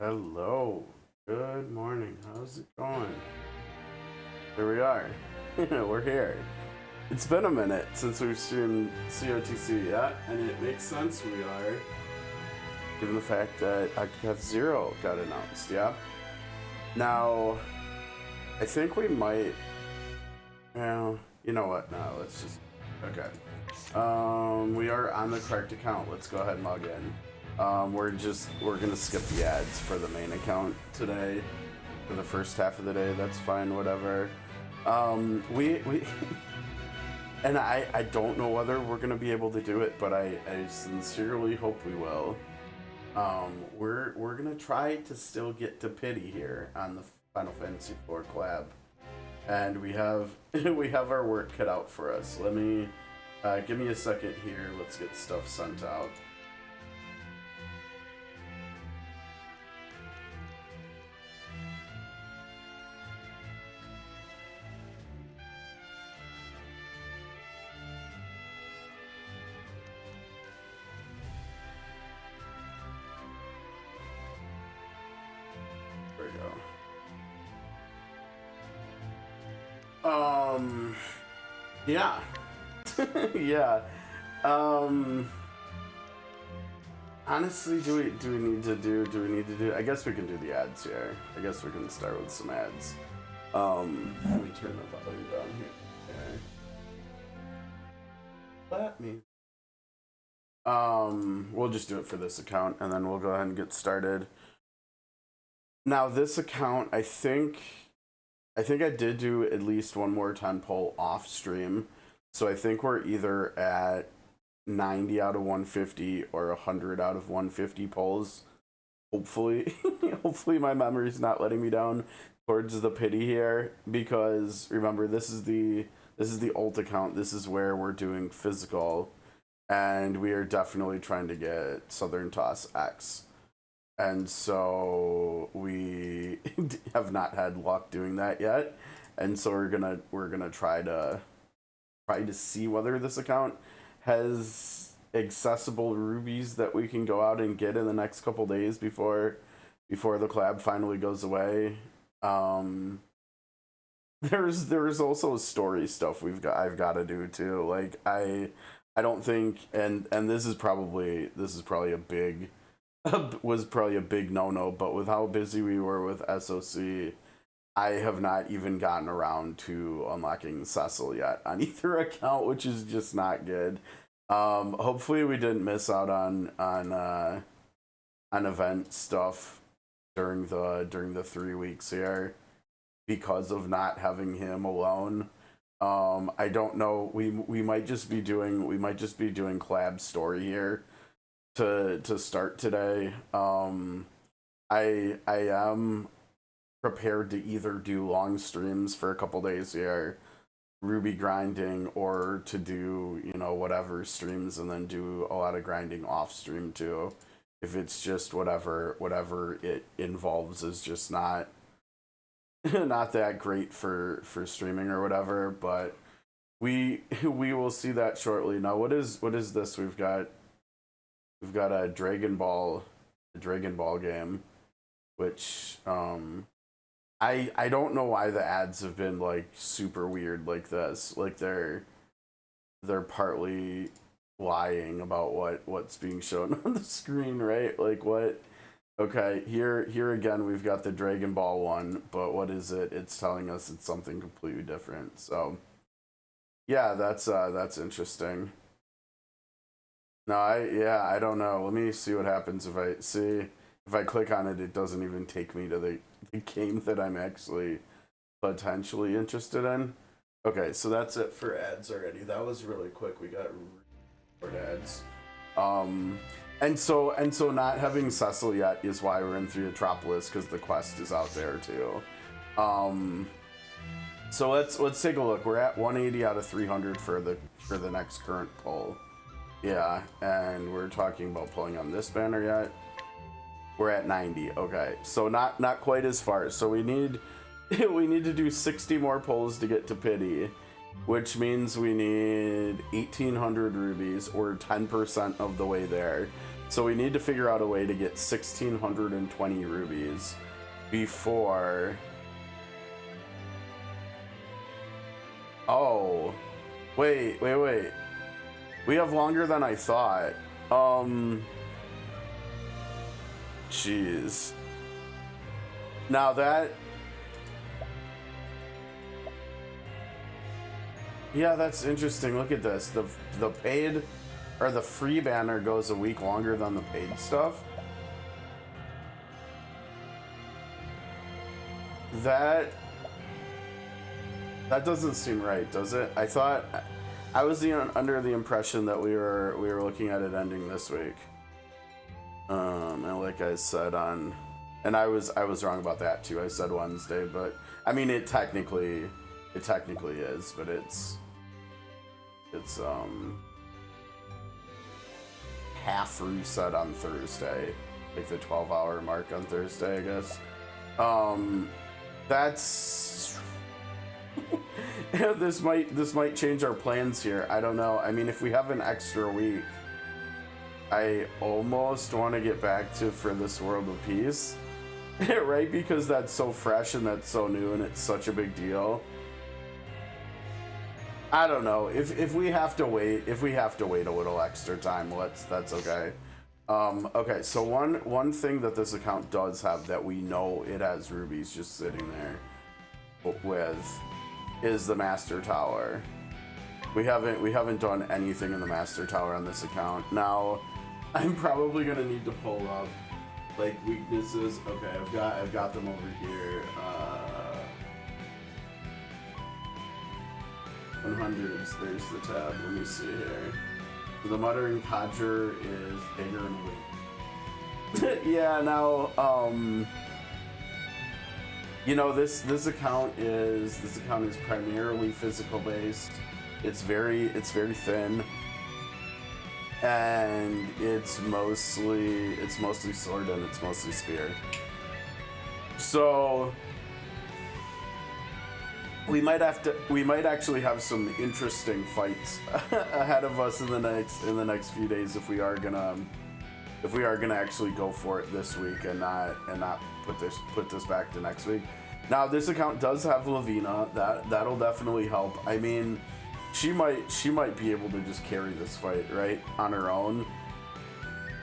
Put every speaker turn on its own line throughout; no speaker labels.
Hello. Good morning. How's it going? Here we are. We're here. It's been a minute since we've streamed COTC, yeah? And it makes sense we are, given the fact that FF4 got announced, yeah? Now, I think we might... Well, you know what? No, let's just... Okay. We are on the correct account. Let's go ahead and log in. We're gonna skip the ads for the main account today, for the first half of the day. That's fine, whatever. We and I don't know whether we're gonna be able to do it, but I sincerely hope we will. We're gonna try to still get to pity here on the Final Fantasy IV collab, and we have we have our work cut out for us. Let me give me a second here. Let's get stuff sent out. Yeah. Yeah. Honestly, do we need to do I guess we can do the ads here. I guess we can start with some ads. Let me turn the volume down here. Okay. Let me we'll just do it for this account and then we'll go ahead and get started. Now this account, I think I did do at least one more 10 poll off stream. So I think we're either at 90 out of 150 or 100 out of 150 polls. Hopefully, hopefully my memory's not letting me down towards the pity here, because remember, this is the alt account. This is where we're doing physical, and we are definitely trying to get Southern Toss X. And so we have not had luck doing that yet, and so we're gonna try to see whether this account has accessible rubies that we can go out and get in the next couple days before the collab finally goes away. There's also story stuff I've got to do too. Like I don't think, and this is probably a big was probably a big no-no, but with how busy we were with SOC, I have not even gotten around to unlocking Cecil yet on either account, which is just not good. Hopefully we didn't miss out on event stuff during the 3 weeks here because of not having him alone. I don't know. We might just be doing collab story here to start today. I am prepared to either do long streams for a couple days here, Ruby grinding, or to do, whatever streams and then do a lot of grinding off stream too. If it's just whatever it involves is just not that great for streaming or whatever, but we will see that shortly. Now what is this? We've got a Dragon Ball game, which I don't know why the ads have been like super weird like this. Like they're partly lying about what's being shown on the screen, right? Like what? Okay, here again we've got the Dragon Ball one, but what is it? It's telling us it's something completely different. So yeah, that's interesting. No, I don't know. Let me see what happens if I click on it. It doesn't even take me to the game that I'm actually potentially interested in. Okay, so that's it for ads already. That was really quick. We got short ads. And so not having Cecil yet is why we're in Jrpgs, because the quest is out there too. So let's take a look. We're at 180 out of 300 for the next current poll. Yeah, and we're talking about pulling on this banner yet. We're at 90. Okay, so not quite as far. So we need to do 60 more polls to get to pity, which means we need 1,800 rubies, or 10% of the way there. So we need to figure out a way to get 1,620 rubies before... Oh, wait. We have longer than I thought. Jeez. Now that... Yeah, that's interesting. Look at this. The paid or the free banner goes a week longer than the paid stuff. That doesn't seem right, does it? I thought I was under the impression that we were looking at it ending this week. And like I said and I was wrong about that too. I said Wednesday, but I mean it technically is, but it's half reset on Thursday, like the 12-hour mark on Thursday, I guess. That's this might change our plans here. I don't know. I mean, if we have an extra week, I almost want to get back to For This World of Peace, right? Because that's so fresh and that's so new and it's such a big deal. I don't know. If we have to wait, a little extra time, that's okay. Okay, so one thing that this account does have that we know it has rubies just sitting there with is the Master Tower. We haven't done anything in the Master Tower on this account. Now, I'm probably gonna need to pull up like weaknesses. Okay, I've got them over here. 100s, there's the tab. Let me see here. The Muttering Codger is bigger and weak. Yeah, now, you know, this account is primarily physical based. It's very thin, and it's mostly sword and it's mostly spear. So we might actually have some interesting fights ahead of us in the next few days if we are gonna actually go for it this week and not put this back to next week. Now this account does have Lavina. That'll definitely help. I mean, she might be able to just carry this fight right on her own.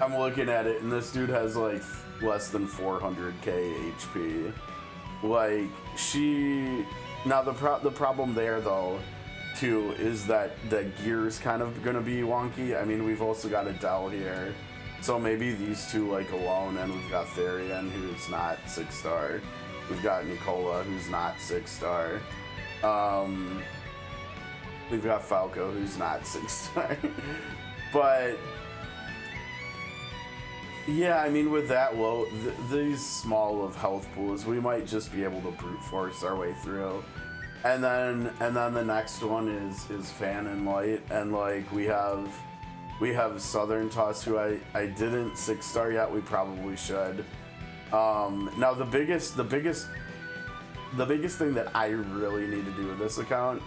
I'm looking at it and this dude has like less than 400k HP. Like now the problem there though too is that the gear's kind of gonna be wonky. I mean, we've also got Adele here, so maybe these two like alone, and we've got Therian who's not 6-star. We've got Nicola who's not 6-star. We've got Falco who's not 6-star. But yeah, I mean, with that low, these small of health pools, we might just be able to brute force our way through. And then the next one is Fan and Light, and like we have Southern Toss, who I didn't 6-star yet. We probably should. Now the biggest thing that I really need to do with this account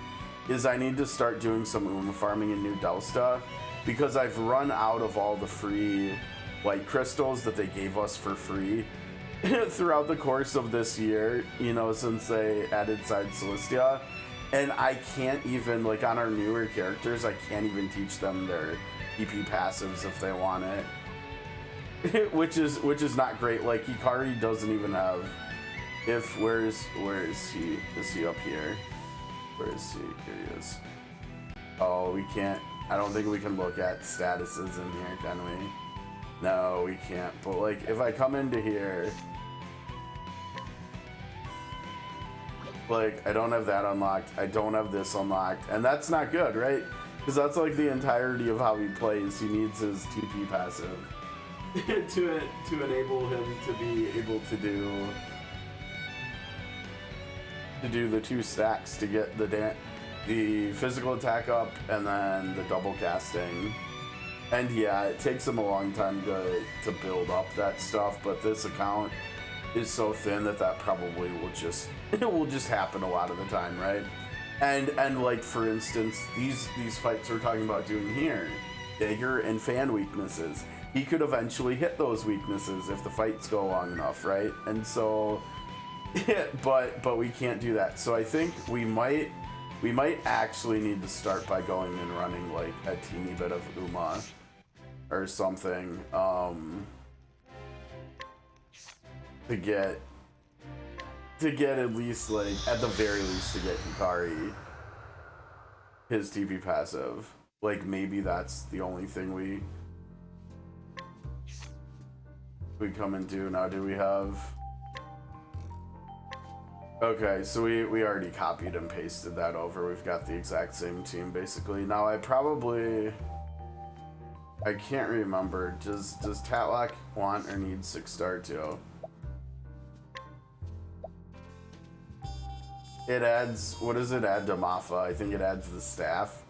is I need to start doing some farming in New Delsta, because I've run out of all the free light crystals that they gave us for free throughout the course of this year, you know, since they added Side Celestia. And I can't even, like, on our newer characters, I can't even teach them their EP passives if they want it. which is not great. Like, Hikari doesn't even have, where is he? Is he up here? Where is he? Here he is. Oh, we can't, I don't think we can look at statuses in here, can we? No, we can't. But like, if I come into here, like, I don't have that unlocked. I don't have this unlocked, and that's not good, right? Because that's like the entirety of how he plays. He needs his TP passive to enable him to be able to do the 2 stacks to get the physical attack up and then the double casting. And yeah, it takes him a long time to build up that stuff, but this account is so thin that probably will just happen a lot of the time, right? And like, for instance, these fights we're talking about doing here, Dagger and Fan weaknesses, he could eventually hit those weaknesses if the fights go long enough, right? And so, but we can't do that. So I think we might actually need to start by going and running like a teeny bit of Uma or something to get at least, like, at the very least, to get Hikari his TP passive. Like, maybe that's the only thing we come and do. Now, do we have... Okay, so we already copied and pasted that over. We've got the exact same team, basically. Now, I can't remember. Does Tatlock want or need 6-star too? It adds, what does it add to Mafa? I think it adds the staff.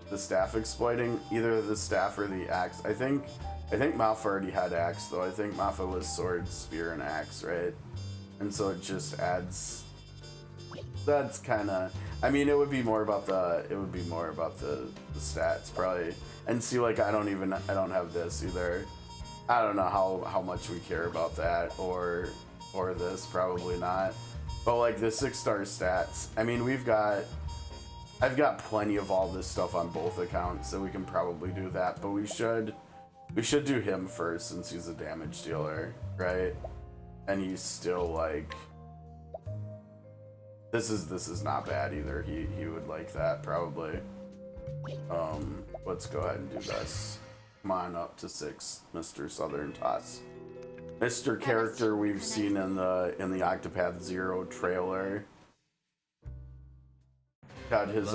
The staff exploiting, either the staff or the axe. I think Mafa already had axe though. I think Mafa was sword, spear, and axe, right? And so it just adds. That's kind of. I mean, it would be more about the stats probably. And see, like I don't have this either. I don't know how much we care about that or this, probably not. But like the 6-star stats, I mean, I've got plenty of all this stuff on both accounts, so we can probably do that. But we should do him first since he's a damage dealer, right? And he's still like, this is not bad either. He would like that probably. Let's go ahead and do this. Come on up to 6, Mr. Southern Toss. Mr. Character we've seen in the Octopath Zero trailer. God, his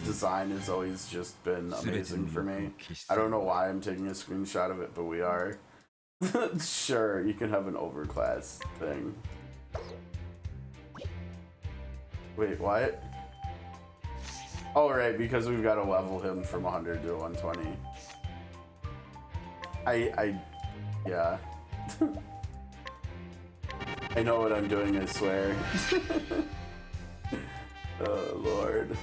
design has always just been amazing for me. I don't know why I'm taking a screenshot of it, but we are. Sure, you can have an overclass thing. Wait, what? Oh, right, because we've got to level him from 100 to 120. Yeah. I know what I'm doing, I swear. Oh, Lord.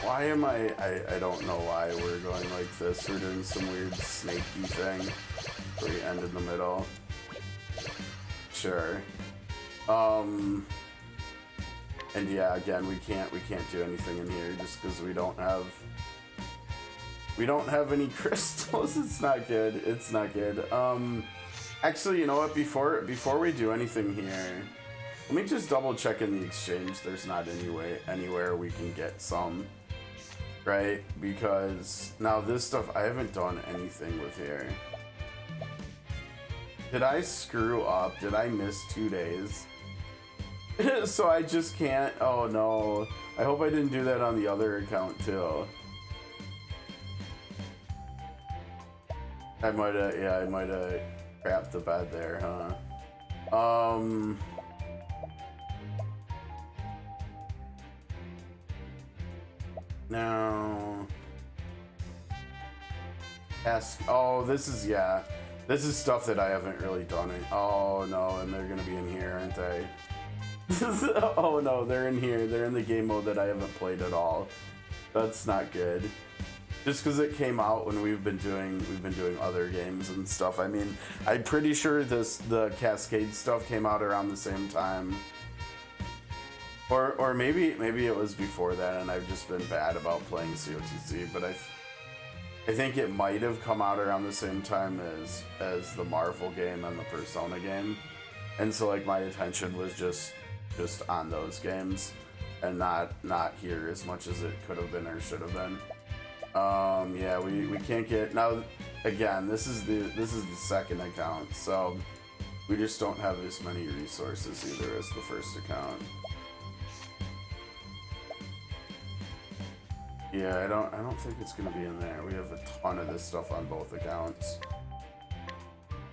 Why am I don't know why we're going like this. We're doing some weird snaky thing where we end in the middle. Sure. And yeah, again, we can't do anything in here just because we don't have any crystals. It's not good. It's not good. Actually, you know what? Before we do anything here, let me just double check in the exchange. There's not anywhere we can get some, right? Because now this stuff I haven't done anything with here. Did I screw up? Did I miss 2 days? So I just can't. Oh no. I hope I didn't do that on the other account too. I might have crapped the bed there, huh? No. Ask. Oh, this is, yeah. This is stuff that I haven't really done. Oh no, and they're gonna be in here, aren't they? Oh no, they're in here. They're in the game mode that I haven't played at all. That's not good. Just because it came out when we've been doing other games and stuff. I mean, I'm pretty sure the Cascade stuff came out around the same time. Or maybe it was before that, and I've just been bad about playing COTC. But I think it might have come out around the same time as the Marvel game and the Persona game, and so like my attention was just on those games and not here as much as it could have been or should have been. Yeah, we can't get now. Again, this is the second account, so we just don't have as many resources either as the first account. Yeah, I don't think it's gonna be in there. We have a ton of this stuff on both accounts.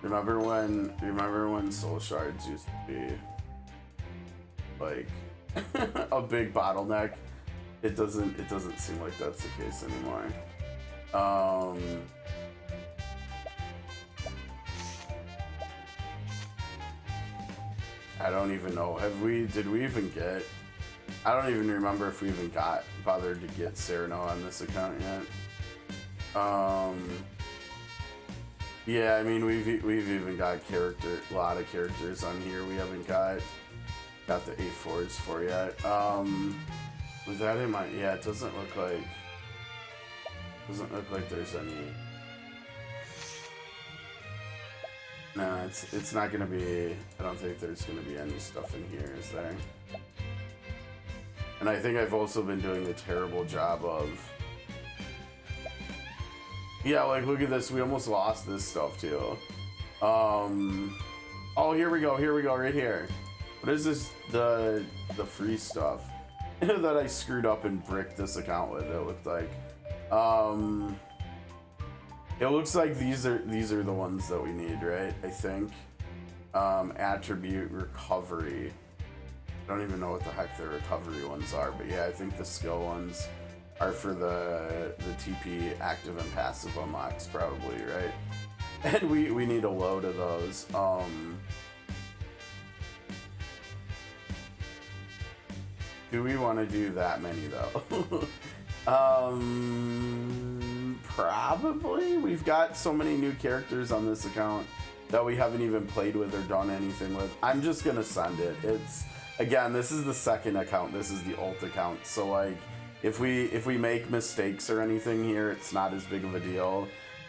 Remember when Soul Shards used to be like a big bottleneck? It doesn't seem like that's the case anymore. I don't even know. Did we even get I don't even remember if we even bothered to get Cyrano on this account yet. Yeah, I mean we've even got a lot of characters on here we haven't got the FF4s for yet. With that in mind, yeah, it doesn't look like there's any. No, it's not gonna be. I don't think there's gonna be any stuff in here, is there? And I think I've also been doing a terrible job of. Yeah, like look at this. We almost lost this stuff too. Oh, here we go, right here. What is this? The free stuff that I screwed up and bricked this account with. It looked like. It looks like these are the ones that we need, right? I think. Attribute recovery. I don't even know what the heck the recovery ones are, but yeah, I think the skill ones are for the TP active and passive unlocks, probably, right? And we need a load of those. Do we want to do that many though? Probably. We've got so many new characters on this account that we haven't even played with or done anything with. I'm just gonna send it. It's again, this is the second account. This is the ult account. So like, if we make mistakes or anything here, it's not as big of a deal,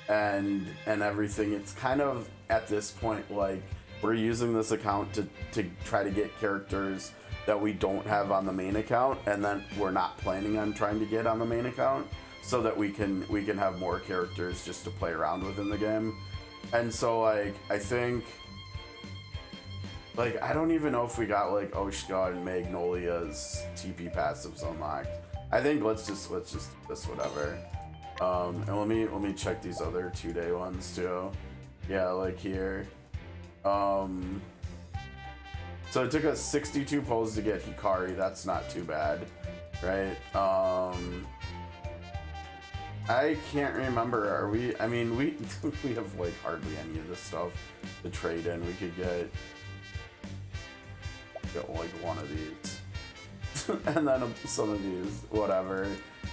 and everything. It's kind of at this point like we're using this account to try to get characters that we don't have on the main account, and then we're not planning on trying to get on the main account, so that we can have more characters just to play around with in the game. And so like I think like I don't even know if we got like Oskha and Magnolia's TP passives unlocked. I think let's just do this whatever. And let me check these other 2-day ones too. Yeah, like here. So it took us 62 pulls to get Hikari. That's not too bad, right? I can't remember. Are we? I mean, we have like hardly any of this stuff to trade in. We could get like one of these, and then some of these. Whatever.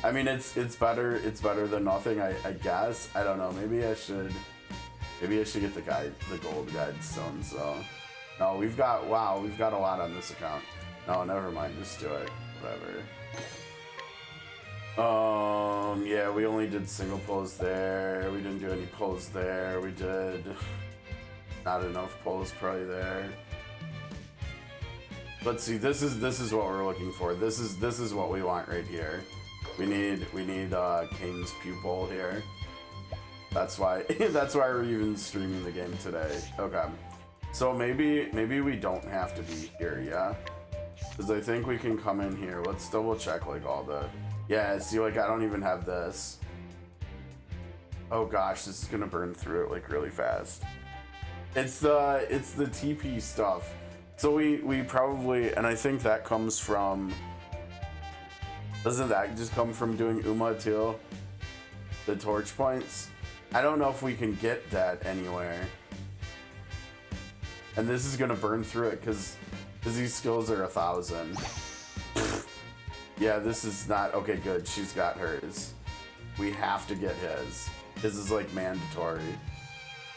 I mean, it's better. It's better than nothing. I guess. I don't know. Maybe I should get the gold guide stone. So. No, we've got a lot on this account. No, never mind, just do it. Whatever. Yeah, we only did single pulls there. We didn't do any pulls there. We did not enough pulls probably there. Let's see, this is what we're looking for. This is what we want right here. We need Kane's pupil here. That's why we're even streaming the game today. Okay. So maybe we don't have to be here, yeah? Because I think we can come in here. Let's double check like all the... Yeah, see, like I don't even have this. Oh gosh, this is gonna burn through it like really fast. It's the TP stuff. So we probably, and I think that comes from... Doesn't that just come from doing Uma too? The torch points? I don't know if we can get that anywhere. And this is gonna burn through it because these skills are 1,000. Yeah, this is not okay. Good, she's got hers. We have to get his. His is like mandatory.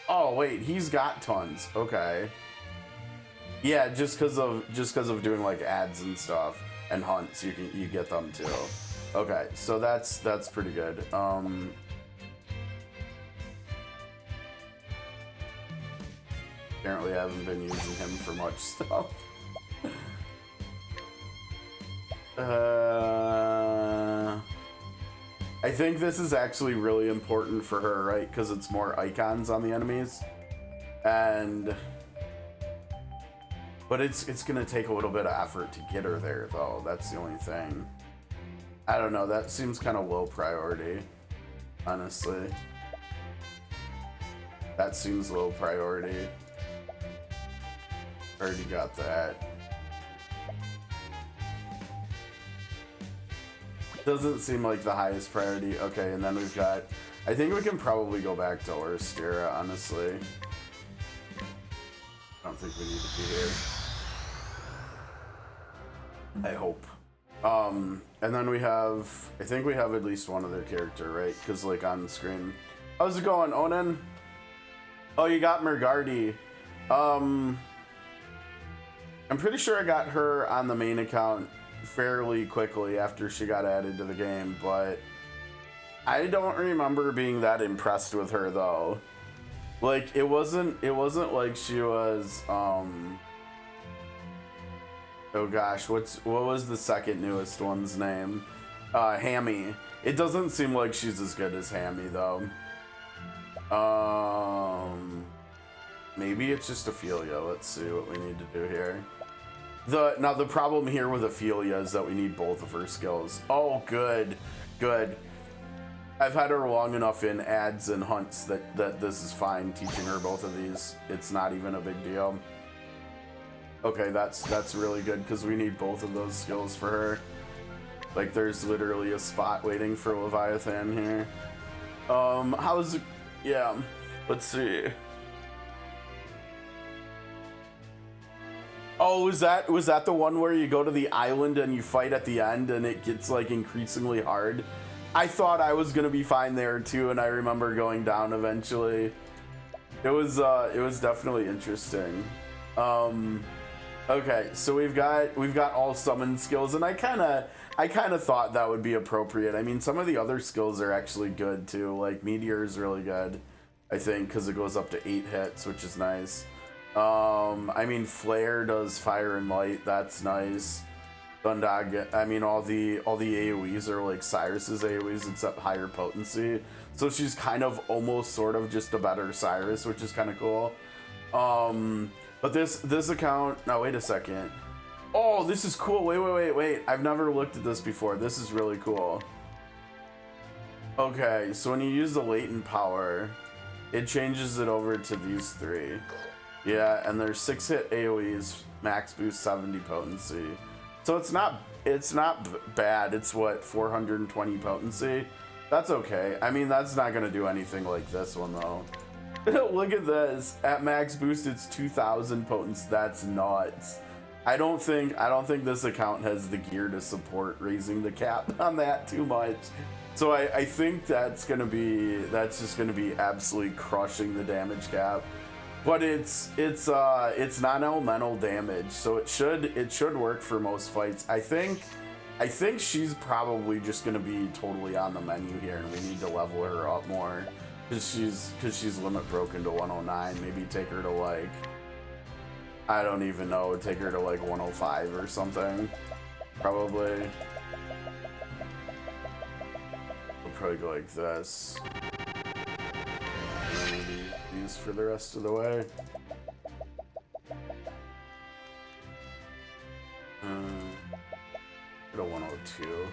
Oh wait, he's got tons. Okay. Yeah, just because of doing like ads and stuff and hunts, you get them too. Okay, so that's pretty good. Apparently I haven't been using him for much stuff. I think this is actually really important for her, right? Because it's more icons on the enemies. But it's gonna take a little bit of effort to get her there though. That's the only thing. I don't know, that seems kind of low priority, honestly. That seems low priority. Already got that. Doesn't seem like the highest priority. Okay, and then we've got... I think we can probably go back to Orstira, honestly. I don't think we need to be here. I hope. And then we have, I think we have at least one other character, right? Because like on the screen. How's it going, Onan? Oh, you got Mergardi. I'm pretty sure I got her on the main account fairly quickly after she got added to the game, but I don't remember being that impressed with her though. Like it wasn't like she was oh gosh, what was the second newest one's name? Hammy. It doesn't seem like she's as good as Hammy though. Maybe it's just Ophilia. Let's see what we need to do here. Now the problem here with Ophilia is that we need both of her skills. Oh, good. I've had her long enough in ads and hunts that this is fine teaching her both of these. It's not even a big deal. Okay, that's really good because we need both of those skills for her. Like there's literally a spot waiting for Leviathan here. How's it? Yeah, let's see. Oh, was that the one where you go to the island and you fight at the end and it gets like increasingly hard? I thought I was gonna be fine there too, and I remember going down eventually. It was definitely interesting. Okay, so we've got all summon skills, and I kind of thought that would be appropriate. I mean, some of the other skills are actually good too. Like Meteor is really good, I think, because it goes up to 8 hits, which is nice. I mean, Flare does fire and light. That's nice. Gundag, I mean, all the AoEs are like Cyrus's AoEs except higher potency. So she's kind of almost sort of just a better Cyrus, which is kind of cool. But this account, now wait a second. Oh, this is cool. Wait. I've never looked at this before. This is really cool. Okay, so when you use the latent power, it changes it over to these 3. Yeah, and there's 6-hit AoEs, max boost 70 potency. So it's not bad. It's what, 420 potency? That's okay. I mean, that's not gonna do anything like this one though. Look at this. At max boost, it's 2,000 potency. That's nuts. I don't think this account has the gear to support raising the cap on that too much. So I think that's just gonna be absolutely crushing the damage cap. But it's non-elemental damage, so it should work for most fights. I think she's probably just gonna be totally on the menu here, and we need to level her up more because she's limit broken to 109. Maybe take her to like, I don't even know, take her to like 105 or something. Probably. We'll probably go like this. Maybe these for the rest of the way. Go to 102.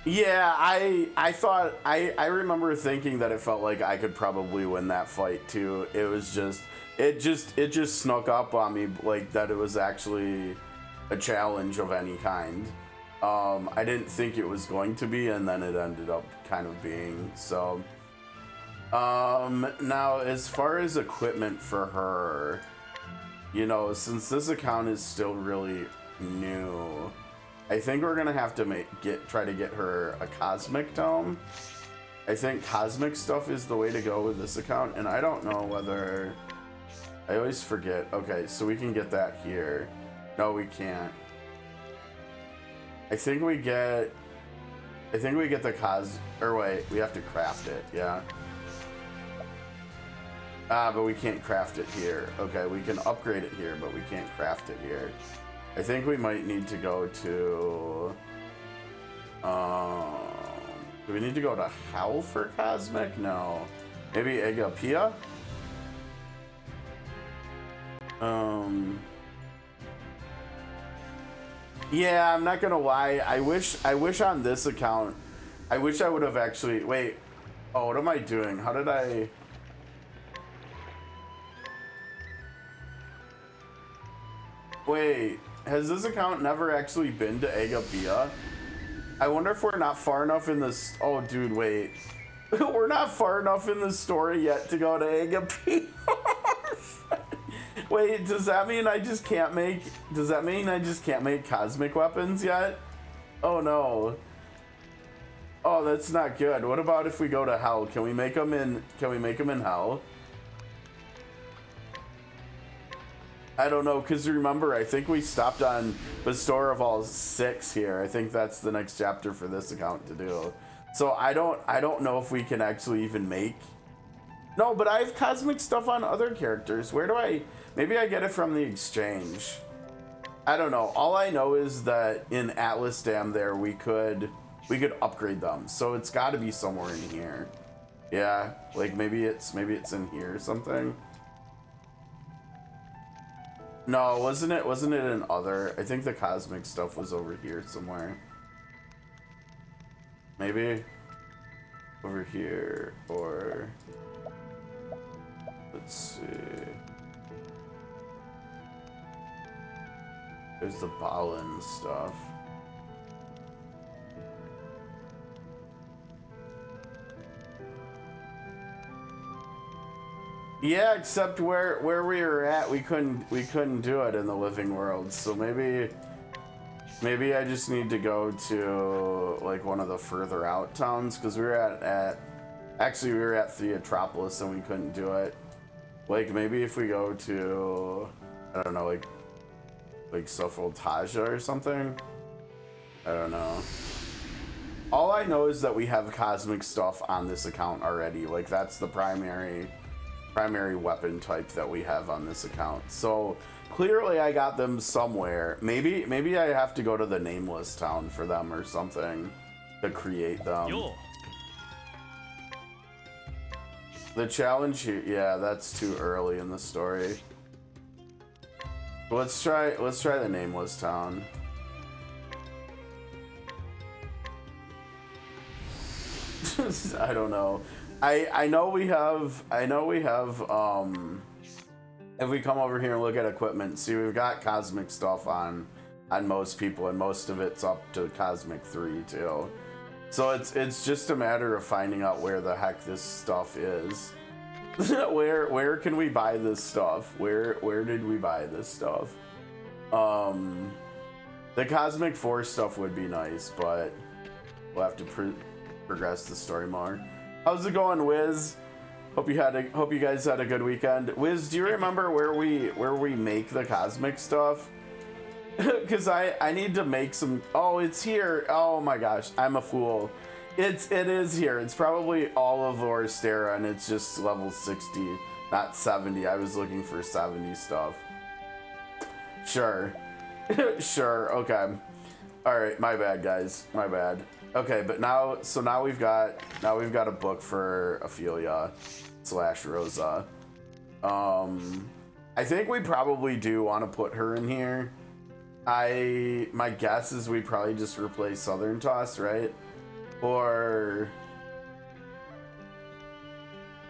Yeah, I thought I remember thinking that it felt like I could probably win that fight too. It was just it just snuck up on me like that it was actually a challenge of any kind. I didn't think it was going to be, and then it ended up kind of being. So now as far as equipment for her, you know, since this account is still really new, I think we're gonna have to try to get her a cosmic tome. I think cosmic stuff is the way to go with this account, and I don't know whether, I always forget. Okay, so we can get that here. No, we can't. I think we get the or wait, we have to craft it, yeah. But we can't craft it here. Okay, we can upgrade it here, but we can't craft it here. I think we might need to go to, do we need to go to Hell for Cosmic? No. Maybe Agapia? Yeah, I'm not gonna lie. I wish on this account, I wish I would have actually, wait. Oh, what am I doing? How did I? Wait, has this account never actually been to Agapia? I wonder if we're not far enough in this. Oh, dude, wait. We're not far enough in the story yet to go to Agapia. Wait, does that mean I just can't make? Does that mean I just can't make cosmic weapons yet? Oh no. Oh, that's not good. What about if we go to hell? Can we make them in? Can we make them in hell? I don't know, because remember, I think we stopped on Bestower of All 6 here. I think that's the next chapter for this account to do. So I don't know if we can actually even make. No, but I have cosmic stuff on other characters. Where do I? Maybe I get it from the exchange. I don't know. All I know is that in Atlas Dam there we could upgrade them. So it's got to be somewhere in here. Yeah, like maybe it's in here or something. No, wasn't it in other? I think the cosmic stuff was over here somewhere. Maybe over here, or let's see. There's the Balin stuff. Yeah, except where we were at, we couldn't do it in the living world. So maybe I just need to go to like one of the further out towns, because we were at Theatropolis and we couldn't do it. Like maybe if we go to, I don't know, like Sophotaja or something. I don't know. All I know is that we have cosmic stuff on this account already. Like that's the primary weapon type that we have on this account. So clearly I got them somewhere. Maybe I have to go to the nameless town for them or something to create them. Yo. The challenge here, yeah, that's too early in the story. Let's try the nameless town. I don't know. I know we have if we come over here and look at equipment, see we've got cosmic stuff on most people, and most of it's up to cosmic 3 too. So it's just a matter of finding out where the heck this stuff is. where can we buy this stuff? Where did we buy this stuff? The cosmic 4 stuff would be nice, but we'll have to progress the story more. How's it going, Wiz? Hope you guys had a good weekend. Wiz, do you remember where we make the cosmic stuff? Because I need to make some. Oh, it's here. Oh my gosh, I'm a fool. It is here. It's probably all of Orstera, and it's just level 60, not 70. I was looking for 70 stuff. Sure. Sure. Okay. All right. My bad, guys. My bad. Okay, but now we've got a book for Ophilia / Rosa. I think we probably do want to put her in here. My guess is we probably just replace Southern Toss, right? Or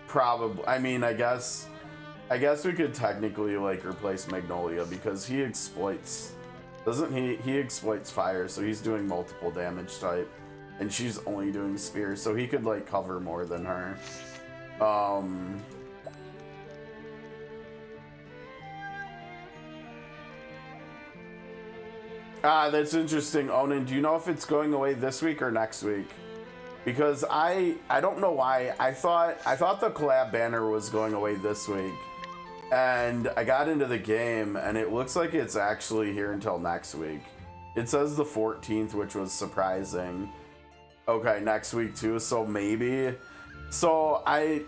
probably, I mean, I guess we could technically like replace Magnolia, because he exploits, doesn't he? He exploits fire, so he's doing multiple damage type, and she's only doing spear, so he could like cover more than her. That's interesting. Onan, do you know if it's going away this week or next week? Because I don't know why. I thought the collab banner was going away this week. And I got into the game and it looks like it's actually here until next week. It says the 14th, which was surprising. Okay, next week too, so maybe. So I'm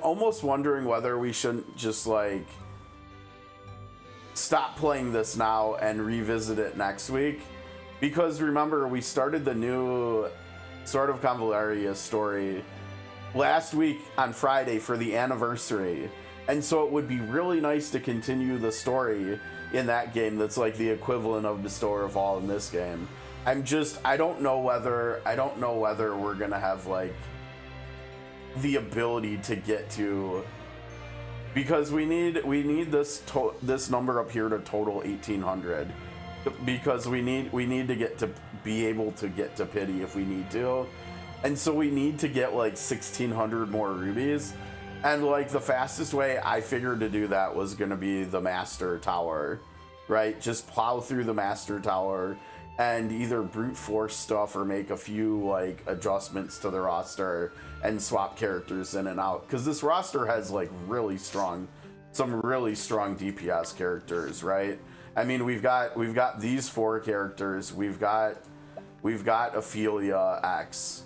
almost wondering whether we shouldn't just like stop playing this now and revisit it next week, because remember we started the new Sword of Convalaria story last week on Friday for the anniversary, and so it would be really nice to continue the story in that game that's like the equivalent of Bestower of All in this game. I don't know whether we're gonna have like the ability to get to, because we need this number up here to total 1800, because we need to get to be able to get to pity if we need to, and so we need to get like 1600 more rubies. And like the fastest way I figured to do that was gonna be the Master Tower, right? Just plow through the Master Tower and either brute force stuff or make a few like adjustments to the roster and swap characters in and out. Because this roster has like some really strong DPS characters, right? I mean, we've got these 4 characters. We've got Ophilia X.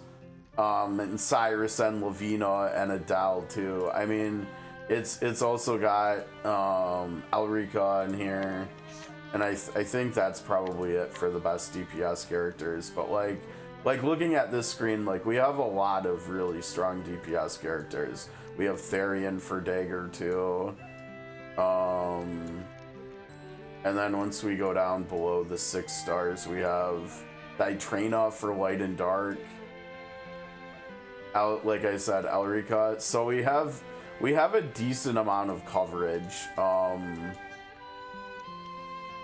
And Cyrus and Lavina and Adele too. I mean, it's also got Elrica in here, and I think that's probably it for the best DPS characters. But like looking at this screen, like we have a lot of really strong DPS characters. We have Therian for Dagger too. And then once we go down below the 6 stars, we have Ditrana for Light and Dark. Like I said, Elrica. So we have a decent amount of coverage.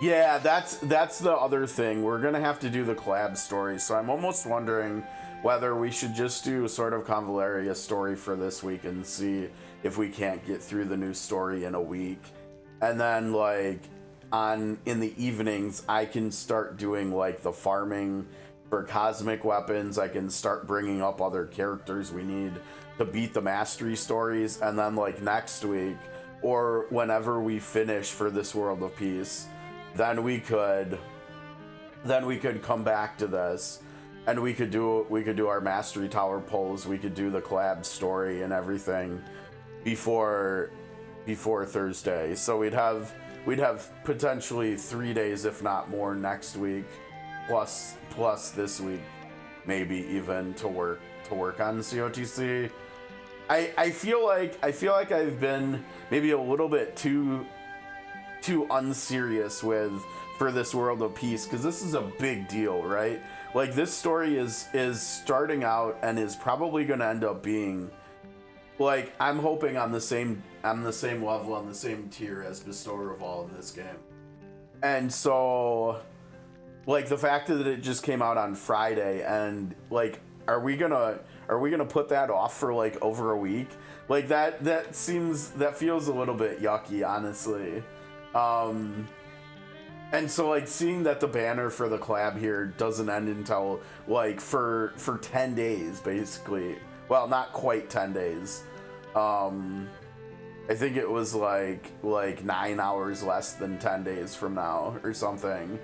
Yeah, that's the other thing. We're gonna have to do the collab story. So I'm almost wondering whether we should just do sort of Convaleria story for this week and see if we can't get through the new story in a week. And then like in the evenings, I can start doing like the farming for cosmic weapons. I can start bringing up other characters we need to beat the mastery stories, and then like next week or whenever we finish for this World of Peace, then we could come back to this and we could do our mastery tower polls. We could do the collab story and everything before Thursday. So we'd have potentially 3 days, if not more, next week, plus this week, maybe even to work on COTC. I feel like I've been maybe a little bit too unserious for this World of Peace, because this is a big deal, right? Like this story is starting out and is probably going to end up being like, I'm hoping on the same level, on the same tier as Bestower of All in this game. And so like the fact that it just came out on Friday, and like are we gonna put that off for like over a week? Like that feels a little bit yucky, honestly. And so like seeing that the banner for the collab here doesn't end until like for 10 days basically. Well, not quite 10 days. I think it was like 9 hours less than 10 days from now or something.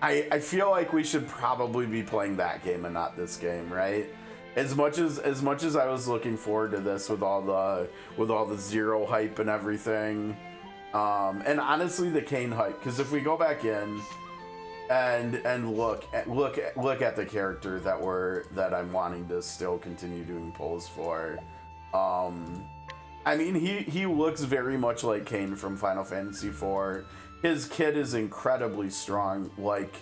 I feel like we should probably be playing that game and not this game, right? As much as I was looking forward to this with all the Zero hype and everything, and honestly the Kane hype, because if we go back in and look at the character that I'm wanting to still continue doing polls for, I mean he looks very much like Kane from Final Fantasy IV. His kit is incredibly strong, like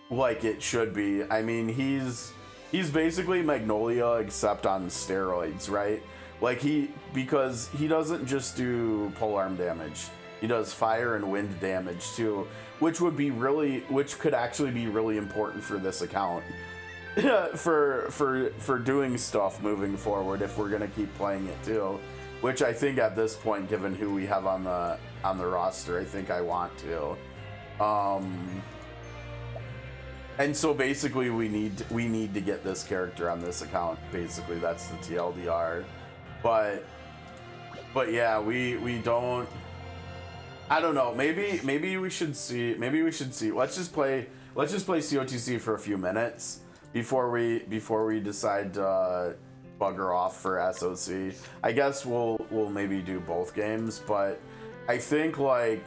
it should be. I mean, he's basically Magnolia except on steroids, right? Like because he doesn't just do polearm damage. He does fire and wind damage too, which could actually be really important for this account. for doing stuff moving forward if we're gonna keep playing it too. Which I think at this point, given who we have on the roster, I think I want to. And so basically we need to get this character on this account. Basically that's the TLDR. But yeah, we don't, I don't know, maybe we should see, let's just play COTC for a few minutes before we decide to bugger off for SOC. I guess we'll maybe do both games, but I think at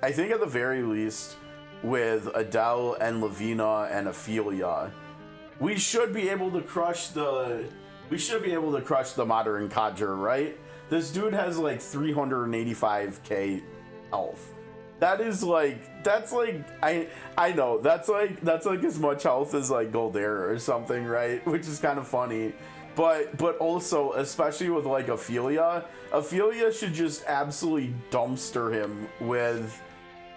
the very least with Adele and Lavina and Ophilia, we should be able to crush the modern Kadger, right? This dude has like 385k health. That's like I know that's like as much health as like Goldera or something, right? Which is kind of funny. But also, especially with like Ophilia should just absolutely dumpster him with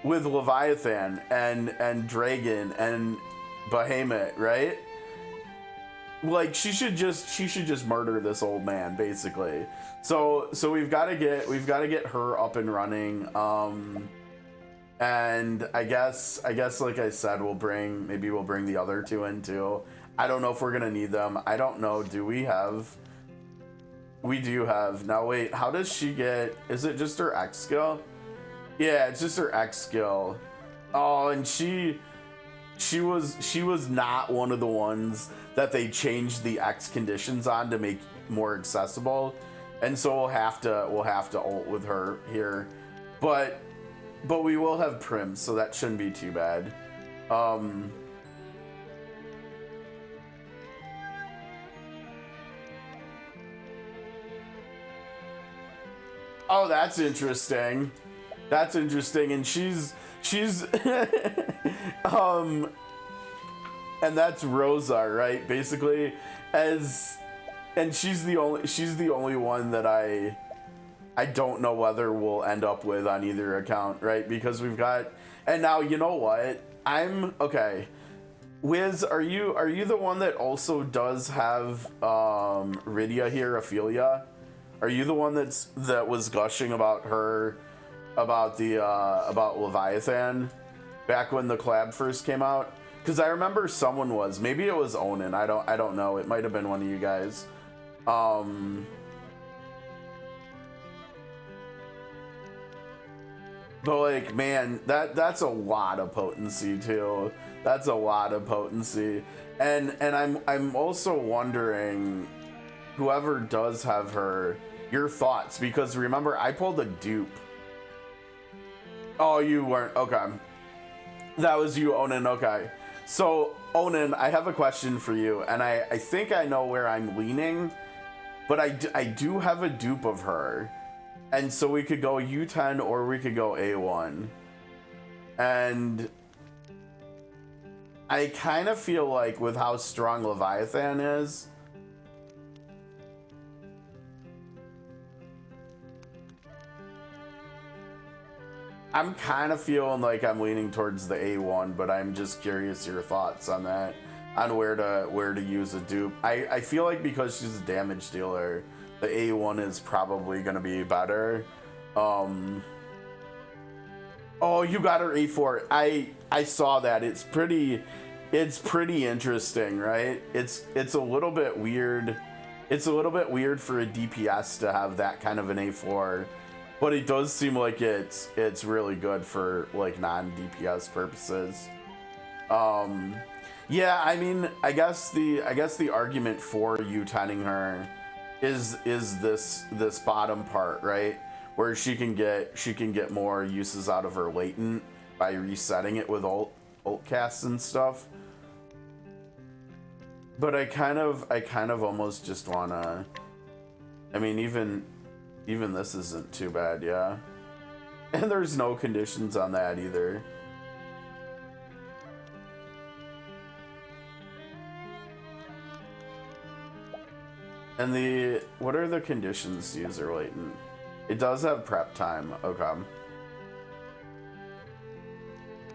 Leviathan and Dragon and Behemoth, right? like she should just murder this old man basically. So we've got to get her up and running. And I guess like I said, we'll bring the other two in too. I don't know if we're gonna need them. I don't know. Do we have? We do have. Now wait, how does she get? Is it just her X skill? Yeah, it's just her X skill. Oh, and she was not one of the ones that they changed the X conditions on to make more accessible, and so we'll have to ult with her here, but we will have Prim, so that shouldn't be too bad. Oh, that's interesting. That's interesting, and she's and that's Rosa, right? Basically, and she's the only one that I don't know whether we'll end up with on either account, right? Because we've got, and now you know what? I'm okay. Wiz, are you the one that also does have Rydia here, Ophilia? Are you the one that was gushing about her, about Leviathan, back when the collab first came out? Because I remember someone was, maybe it was Onan. I don't know. It might have been one of you guys. But like, man, that's a lot of potency too. That's a lot of potency, and I'm also wondering, whoever does have her, your thoughts, because remember I pulled a dupe. Oh, you weren't, okay. That was you, Onan. Okay. So, Onan, I have a question for you, and I think I know where I'm leaning, but I do have a dupe of her, and so we could go U10 or we could go A1. And I kind of feel like with how strong Leviathan is, I'm kind of feeling like I'm leaning towards the A1, but I'm just curious your thoughts on that, on where to use a dupe. I feel like because she's a damage dealer, the A1 is probably gonna be better. Oh, you got her A4. I saw that. It's pretty interesting, right? It's a little bit weird. It's a little bit weird for a DPS to have that kind of an A4. But it does seem like it's really good for like non-DPS purposes. Yeah, I mean, I guess the argument for you tanning her is this bottom part, right? Where she can get more uses out of her latent by resetting it with ult casts and stuff. But I kind of almost just wanna, I mean, even this isn't too bad, yeah. And there's no conditions on that either. And what are the conditions to use her latent? It does have prep time, okay.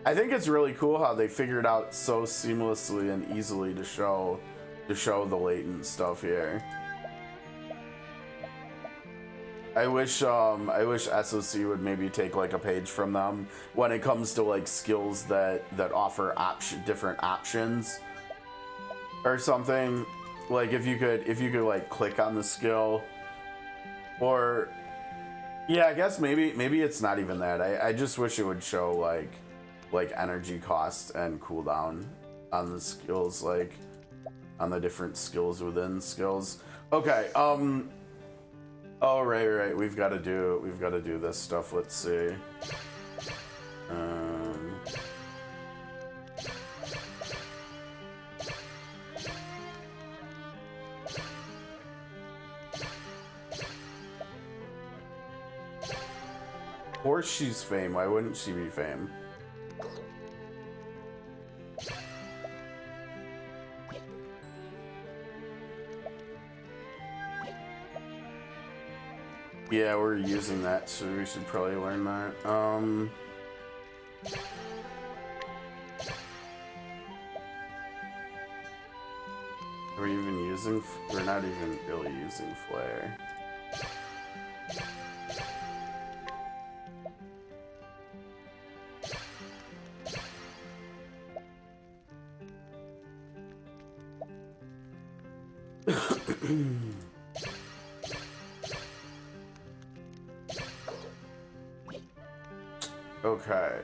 I think it's really cool how they figured out so seamlessly and easily to show the latent stuff here. I wish SOC would maybe take like a page from them when it comes to like skills that offer different options or something. Like if you could like click on the skill, or yeah, I guess maybe it's not even that. I just wish it would show like energy cost and cooldown on the skills, like on the different skills within skills. Okay, oh, right. We've got to do this stuff. Let's see. Of course she's Fame. Why wouldn't she be Fame? Yeah, we're using that, so we should probably learn that. Are we even we're not even really using flare. Okay,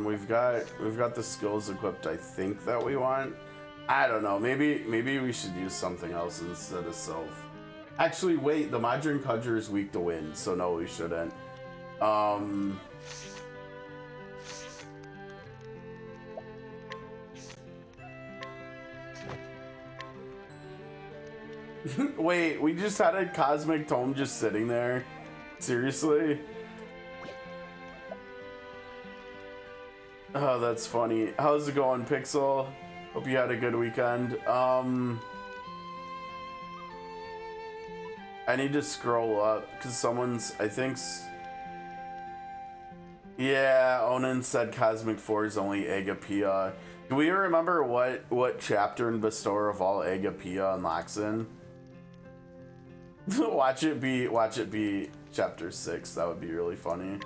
we've got the skills equipped, I think, that we want. I don't know, maybe we should use something else instead of Sylph. Actually, wait, the Modern Conjurer is weak to wind, so no, we shouldn't. Wait, we just had a Cosmic Tome just sitting there? Seriously? Oh, that's funny. How's it going, Pixel? Hope you had a good weekend. I need to scroll up because someone's, I think. Yeah, Onan said Cosmic 4 is only Agapia. Do we remember what chapter in Bestower of all Agapia unlocks in? watch it be chapter 6. That would be really funny.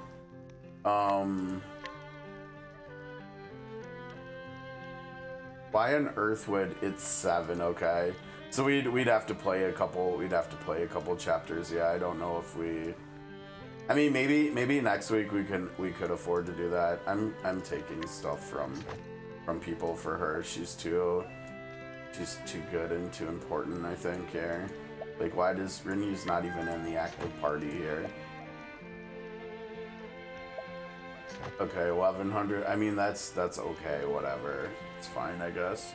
Why on earth would it's 7? Okay, so we'd have to play a couple. We'd have to play a couple chapters. Yeah, I don't know if we. I mean, maybe next week we could afford to do that. I'm taking stuff from people for her. She's too good and too important, I think, here. Like, why does Rinny's not even in the active party here? Okay, 1100. I mean, that's okay. Whatever. It's fine, I guess.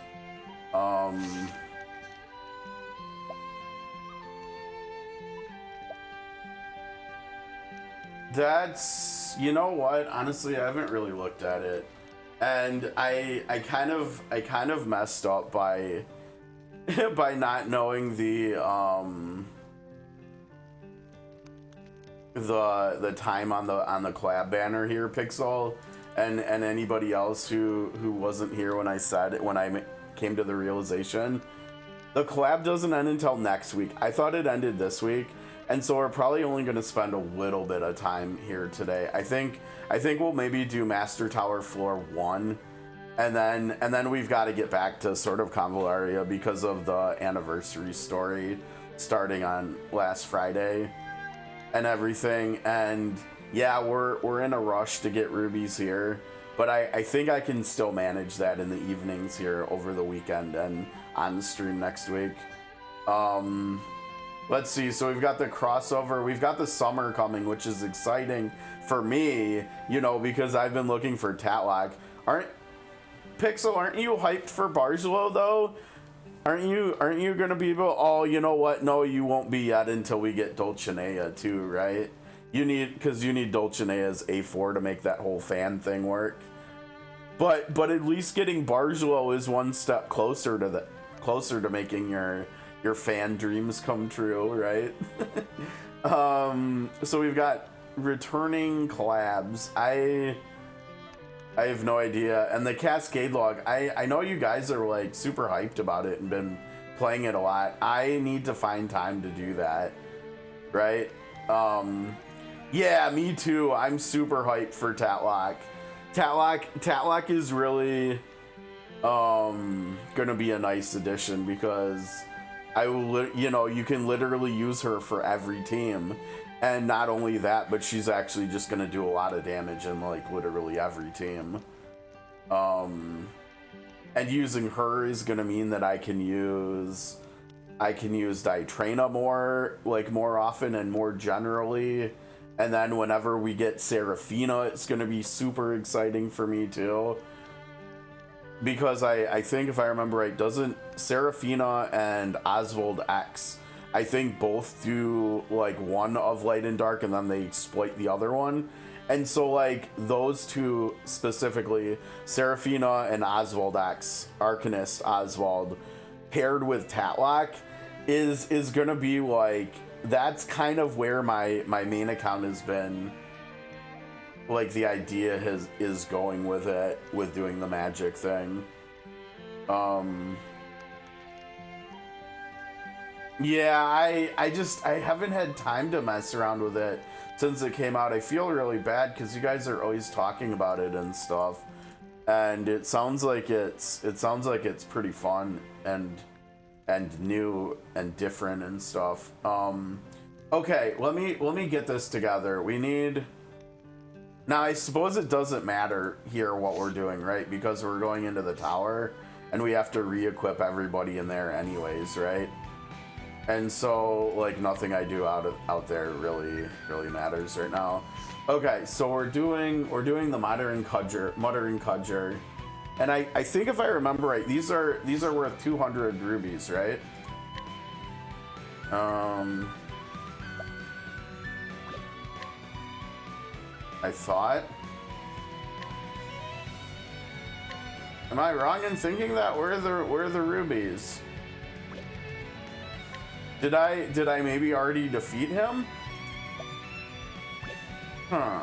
That's, you know what? Honestly, I haven't really looked at it, and I kind of messed up by by not knowing the time on the collab banner here, Pixel, and anybody else who wasn't here when I said it, when I came to the realization. The collab doesn't end until next week. I thought it ended this week. And so we're probably only going to spend a little bit of time here today. I think we'll maybe do Master Tower Floor 1, and then we've got to get back to sort of Convalaria because of the anniversary story starting on last Friday and everything. And yeah, we're in a rush to get rubies here, but I think I can still manage that in the evenings here over the weekend and on the stream next week. Let's see, so we've got the crossover, we've got the summer coming, which is exciting for me, you know, because I've been looking for Tatlock. Aren't you hyped for Barzlow though? Aren't you gonna be able, oh, you know what, no, you won't be yet until we get Dulcinea too, right? Because you need Dulcinea's A4 to make that whole fan thing work. But at least getting Barzlow is one step closer to making your fan dreams come true, right? So we've got returning collabs. I have no idea. And the Cascade Log, I know you guys are like super hyped about it and been playing it a lot. I need to find time to do that, right? Yeah, me too. I'm super hyped for Tatlock. Tatlock is really gonna be a nice addition because you can literally use her for every team, and not only that, but she's actually just gonna do a lot of damage in like literally every team. And using her is gonna mean that I can use Ditrana more often and more generally. And then whenever we get Seraphina, it's gonna be super exciting for me too. Because I think, if I remember right, doesn't Seraphina and Oswald X, I think both do like one of Light and Dark and then they exploit the other one. And so like those two specifically, Seraphina and Oswald X, Arcanist Oswald, paired with Tatlock is gonna be like, that's kind of where my main account has been. Like the idea is going with it, with doing the magic thing. Yeah, I haven't had time to mess around with it since it came out. I feel really bad because you guys are always talking about it and stuff, and it sounds like it's pretty fun and new and different and stuff. Okay, let me get this together. We need. Now, I suppose it doesn't matter here what we're doing, right? Because we're going into the tower, and we have to re-equip everybody in there anyways, right? And so, like, nothing I do out there really matters right now. Okay, so we're doing the muttering cudger, and I think if I remember right, these are worth 200 rubies, right? I thought. Am I wrong in thinking that? Where are the rubies? Did I maybe already defeat him? Huh.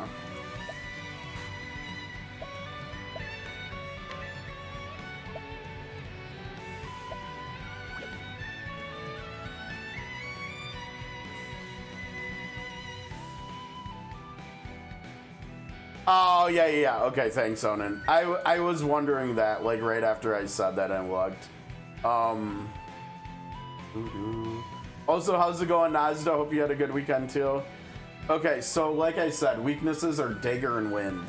Oh, yeah. Okay, thanks, Onan. I was wondering that, like, right after I said that and looked. Also, how's it going, Nazda? Hope you had a good weekend, too. Okay, so, like I said, weaknesses are Dagger and Wind.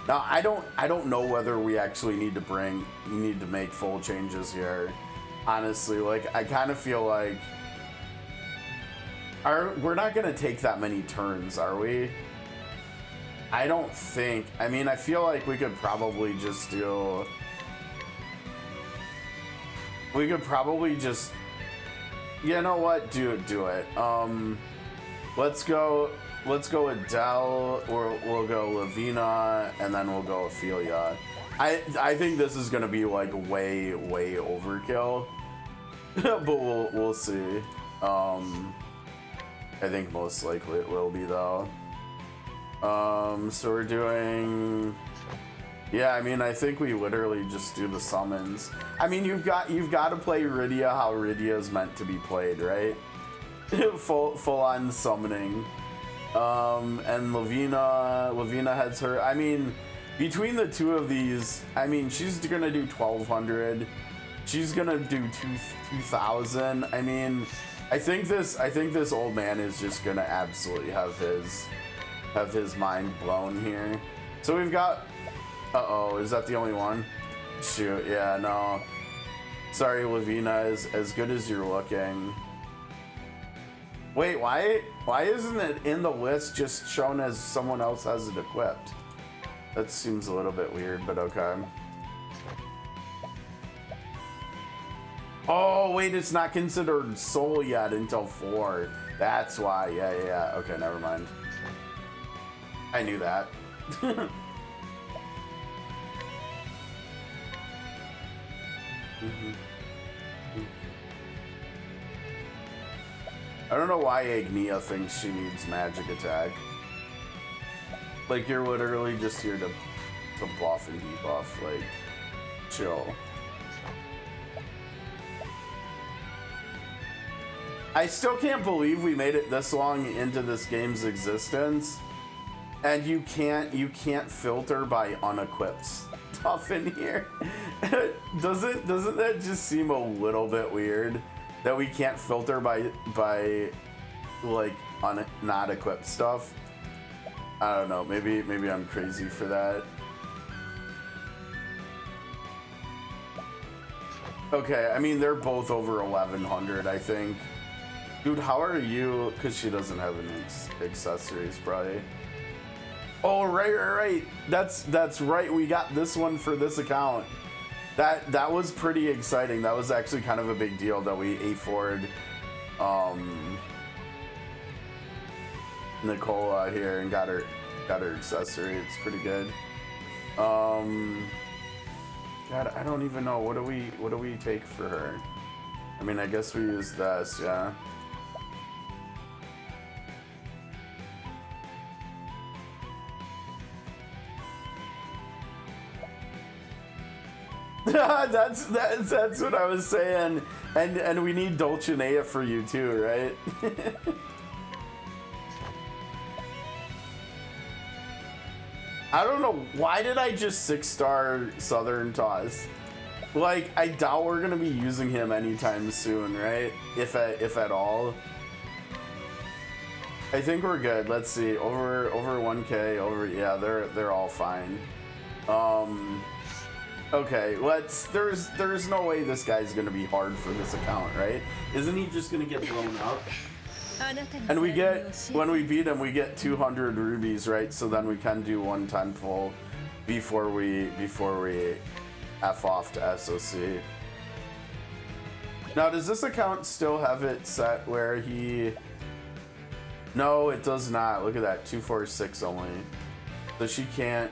Now, I don't know whether we actually need to make full changes here. Honestly, like, I kind of feel like... We're not going to take that many turns, are we? I don't think. I mean, I feel like we could probably just do... We could probably just... You know what? Do it. Let's go Adele, or we'll go Lavina, and then we'll go Ophilia. I think this is gonna be like way overkill, but we'll see. I think most likely it will be though. So we're doing. Yeah, I mean, I think we literally just do the summons. I mean, you've got to play Rydia how Rydia is meant to be played, right? full on summoning. And Lavina heads her. I mean, between the two of these, I mean, she's gonna do 1200. She's gonna do 2000. I mean, I think this old man is just gonna absolutely have his mind blown here. So we've got. Uh-oh, is that the only one? Shoot, yeah, no. Sorry, Lavina, as good as you're looking. Wait, why isn't it in the list just shown as someone else has it equipped? That seems a little bit weird, but okay. Oh, wait, it's not considered soul yet until 4. That's why, yeah. Okay, never mind. I knew that. I don't know why Agnia thinks she needs magic attack. Like, you're literally just here to buff and debuff, like, chill. I still can't believe we made it this long into this game's existence, and you can't filter by unequipped stuff in here. Doesn't that just seem a little bit weird that we can't filter by like not equipped stuff? I don't know. Maybe I'm crazy for that. Okay, I mean, they're both over 1100, I think. Dude, how are you? Because she doesn't have any accessories, probably. Oh, right. That's right. We got this one for this account. That was pretty exciting. That was actually kind of a big deal that we A4'd Nicola here and got her accessory. It's pretty good. God, I don't even know. What do we take for her? I mean, I guess we use this, yeah. that's what I was saying. And we need Dulcinea for you too, right? I don't know, why did I just 6-star Southern Toss? Like, I doubt we're gonna be using him anytime soon, right? If at all. I think we're good. Let's see. Over 1K, yeah, they're all fine. Okay, there's no way this guy's gonna be hard for this account, right? Isn't he just gonna get blown out? And when we beat him, we get 200 rubies, right? So then we can do 110 full before we F off to SOC. Now, does this account still have it set where he... No, it does not. Look at that, 246 only. So she can't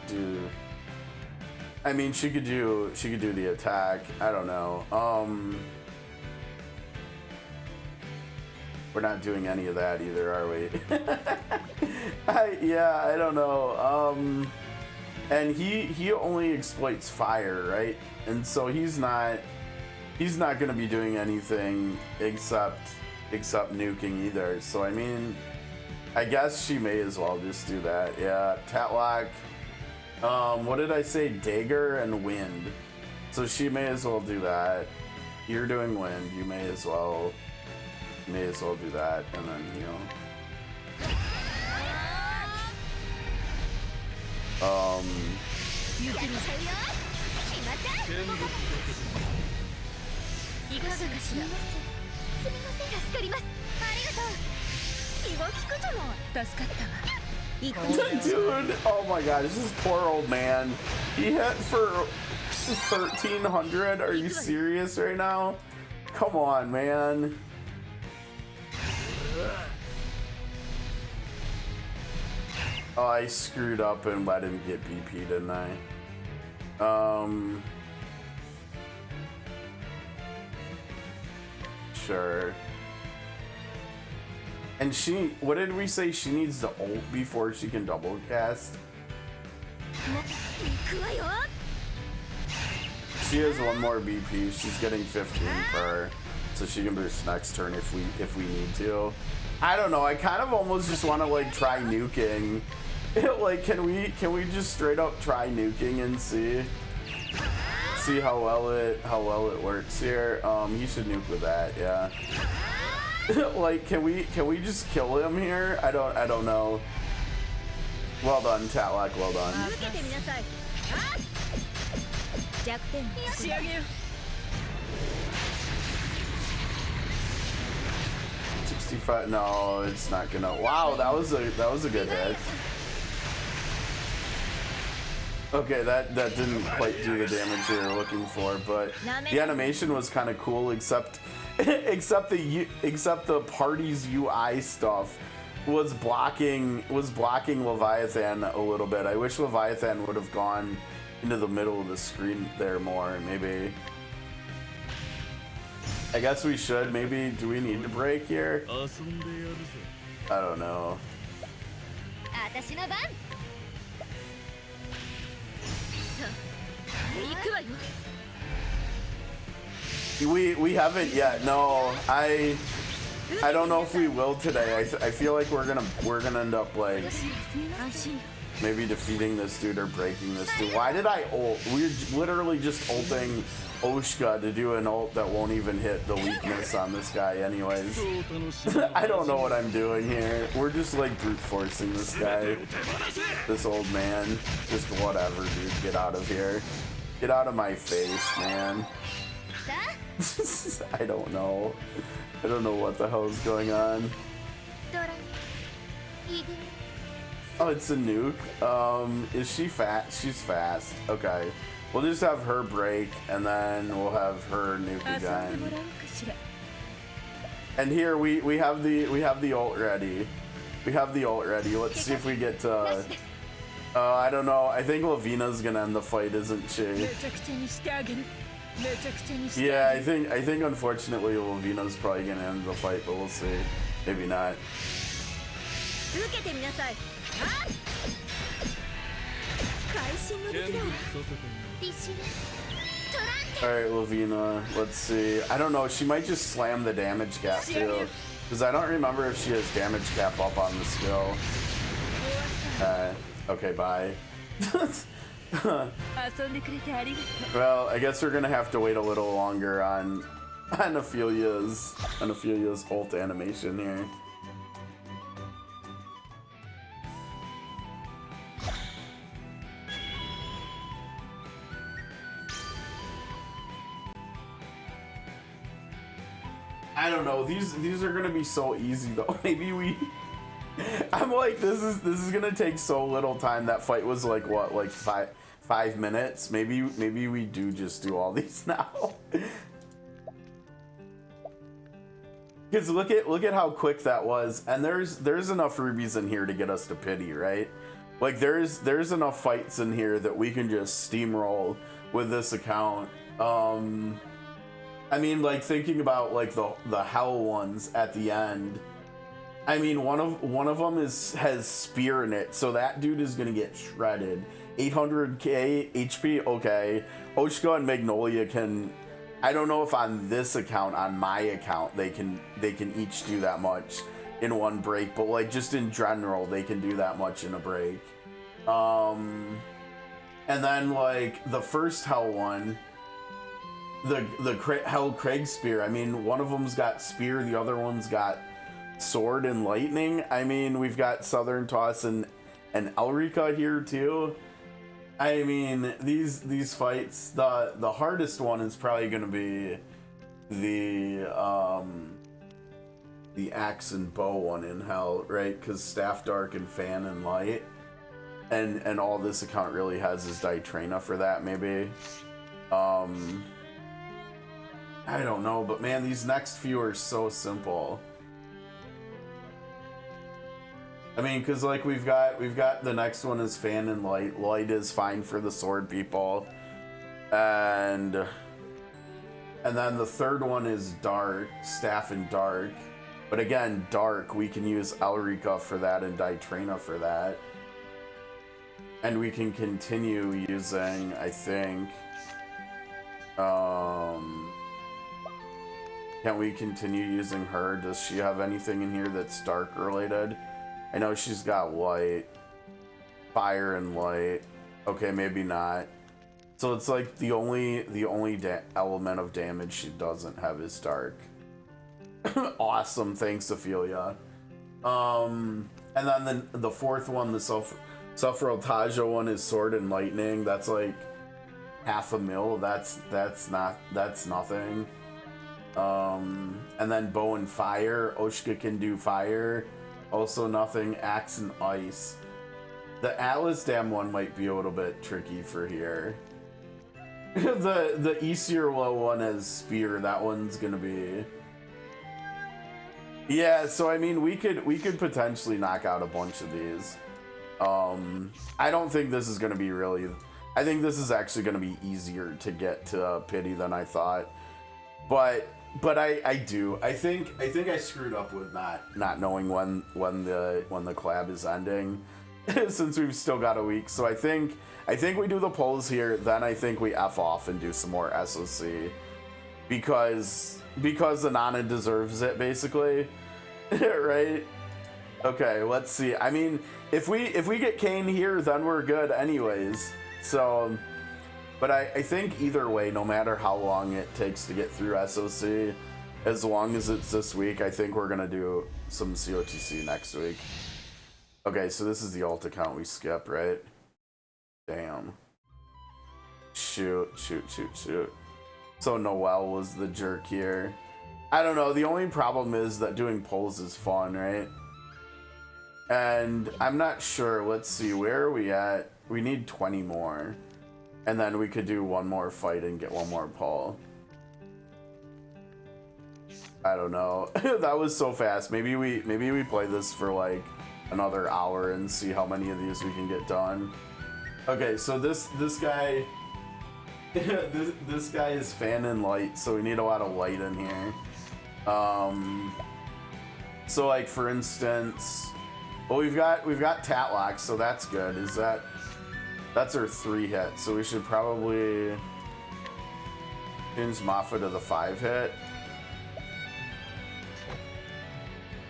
do... I mean, she could do the attack. I don't know. We're not doing any of that either, are we? Yeah, I don't know. And he only exploits fire, right? And so he's not gonna be doing anything except nuking either. So I mean, I guess she may as well just do that. Yeah, Tatlock. What did I say? Dagger and wind. So she may as well do that. You're doing wind. You may as well do that, and then heal. Dude, oh my gosh, this poor old man. He hit for 1,300. Are you serious right now? Come on, man. Oh, I screwed up and let him get BP, didn't I? Sure. And she, what did we say? She needs to ult before she can double cast? She has one more BP. She's getting 15 per, so she can boost next turn if we need to. I don't know. I kind of almost just want to like try nuking. Like, can we just straight up try nuking and see how well it works here? He should nuke with that, yeah. Like, can we just kill him here? I don't know. Well done, Tatlock. Well done. 65. No, it's not gonna. Wow, that was a good hit. Okay, that didn't quite do the damage you were looking for, but the animation was kind of cool. Except the party's UI stuff was blocking Leviathan a little bit. I wish Leviathan would have gone into the middle of the screen there more. Maybe. I guess we should. Maybe. Do we need to break here? I don't know. We haven't yet. No, I don't know if we will today. I feel like we're gonna end up like maybe defeating this dude or breaking this dude. Why did I ult? We're literally just ulting Oskha to do an ult that won't even hit the weakness on this guy anyways. I don't know what I'm doing here. We're just like brute forcing this guy. This old man. Just whatever, dude. Get out of here. Get out of my face, man. I don't know. I don't know what the hell is going on. Oh, it's a nuke. Is she fat? She's fast. Okay. We'll just have her break, and then we'll have her nuke again. And here we have the ult ready. We have the ult ready. Let's see if we get to. I don't know. I think Lavina's gonna end the fight, isn't she? Yeah, I think unfortunately Lavina's probably gonna end the fight, but we'll see. Maybe not. Alright, Lavina, let's see. I don't know, she might just slam the damage cap too. Because I don't remember if she has damage cap up on the skill. Okay, bye. Well, I guess we're gonna have to wait a little longer on Ophilia's ult animation here. I don't know. These are gonna be so easy though. Maybe we. I'm like, this is gonna take so little time. That fight was like what, like five minutes? Maybe we do just do all these now. Because look at how quick that was, and there's enough rubies in here to get us to pity, right? Like there's enough fights in here that we can just steamroll with this account. I mean, like thinking about like the hell ones at the end. I mean, one of them has spear in it, so that dude is gonna get shredded. 800k HP, okay. Oskha and Magnolia can. I don't know if on this account, on my account, they can each do that much in one break, but like just in general, they can do that much in a break. And then like the first hell one. The Hell Craig Spear, I mean, one of them's got spear, the other one's got sword and lightning. I mean, we've got Southern Toss and Elrica here too. I mean, these fights, the hardest one is probably gonna be the axe and bow one in Hell, right? Because Staff Dark and Fan and Light, and all this account really has is Ditrena for that, maybe. I don't know, but man, these next few are so simple. I mean, because like we've got the next one is Fan and Light. Light is fine for the sword people, and then the third one is Dark, Staff and Dark. But again, Dark, we can use Elrica for that and Ditrena for that, and we can continue using, I think. Can we continue using her? Does she have anything in here that's dark related? I know she's got light, fire and light. Okay, maybe not. So it's like the only element of damage she doesn't have is dark. Awesome, thanks Ophilia. And then the fourth one, the Sulfuraltaja one is sword and lightning. That's like half a mil. That's nothing. And then bow and fire. Oskha can do fire. Also nothing. Axe and ice. The Atlas Dam one might be a little bit tricky for here. the easier low one is spear. That one's gonna be. Yeah, so I mean we could potentially knock out a bunch of these. I don't think this is gonna be really. I think this is actually gonna be easier to get to pity than I thought. But I do. I think I screwed up with not knowing when the collab is ending, since we've still got a week. So I think we do the polls here. Then I think we F off and do some more SOC, because Anana deserves it basically, right? Okay, let's see. I mean, if we get Kane here, then we're good anyways. So. But I think either way, no matter how long it takes to get through SOC, as long as it's this week, I think we're going to do some COTC next week. Okay, so this is the alt account we skip, right? Damn. Shoot. So Noelle was the jerk here. I don't know, the only problem is that doing polls is fun, right? And I'm not sure, let's see, where are we at? We need 20 more. And then we could do one more fight and get one more poll. I don't know. That was so fast. Maybe we play this for like another hour and see how many of these we can get done. Okay, so this guy this guy is Fan and Light, so we need a lot of light in here. So like for instance, well we've got Tatlock, so that's good. That's our 3 hit, so we should probably Change Mafa to the 5-hit.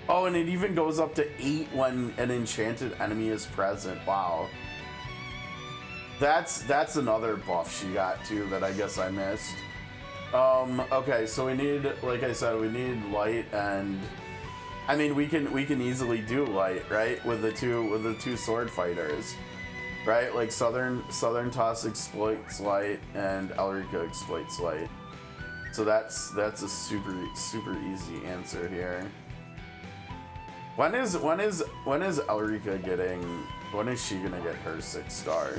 Oh, and it even goes up to 8 when an enchanted enemy is present. Wow. That's another buff she got too that I guess I missed. Okay, so we need, like I said, we need light, and I mean we can easily do light, right? With the two sword fighters. Right? Like Southern Toss exploits light and Elrica exploits light. So that's a super easy answer here. When is Elrica getting, when is she gonna get her 6-star?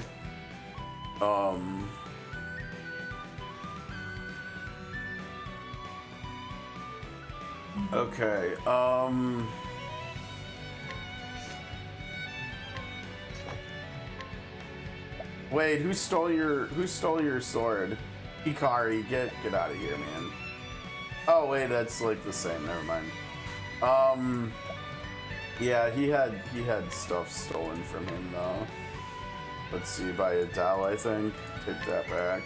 Okay, wait, who stole your sword? Hikari, get out of here, man. Oh wait, that's like the same, never mind. Yeah, he had stuff stolen from him though. Let's see, by Adele, I think. Take that back.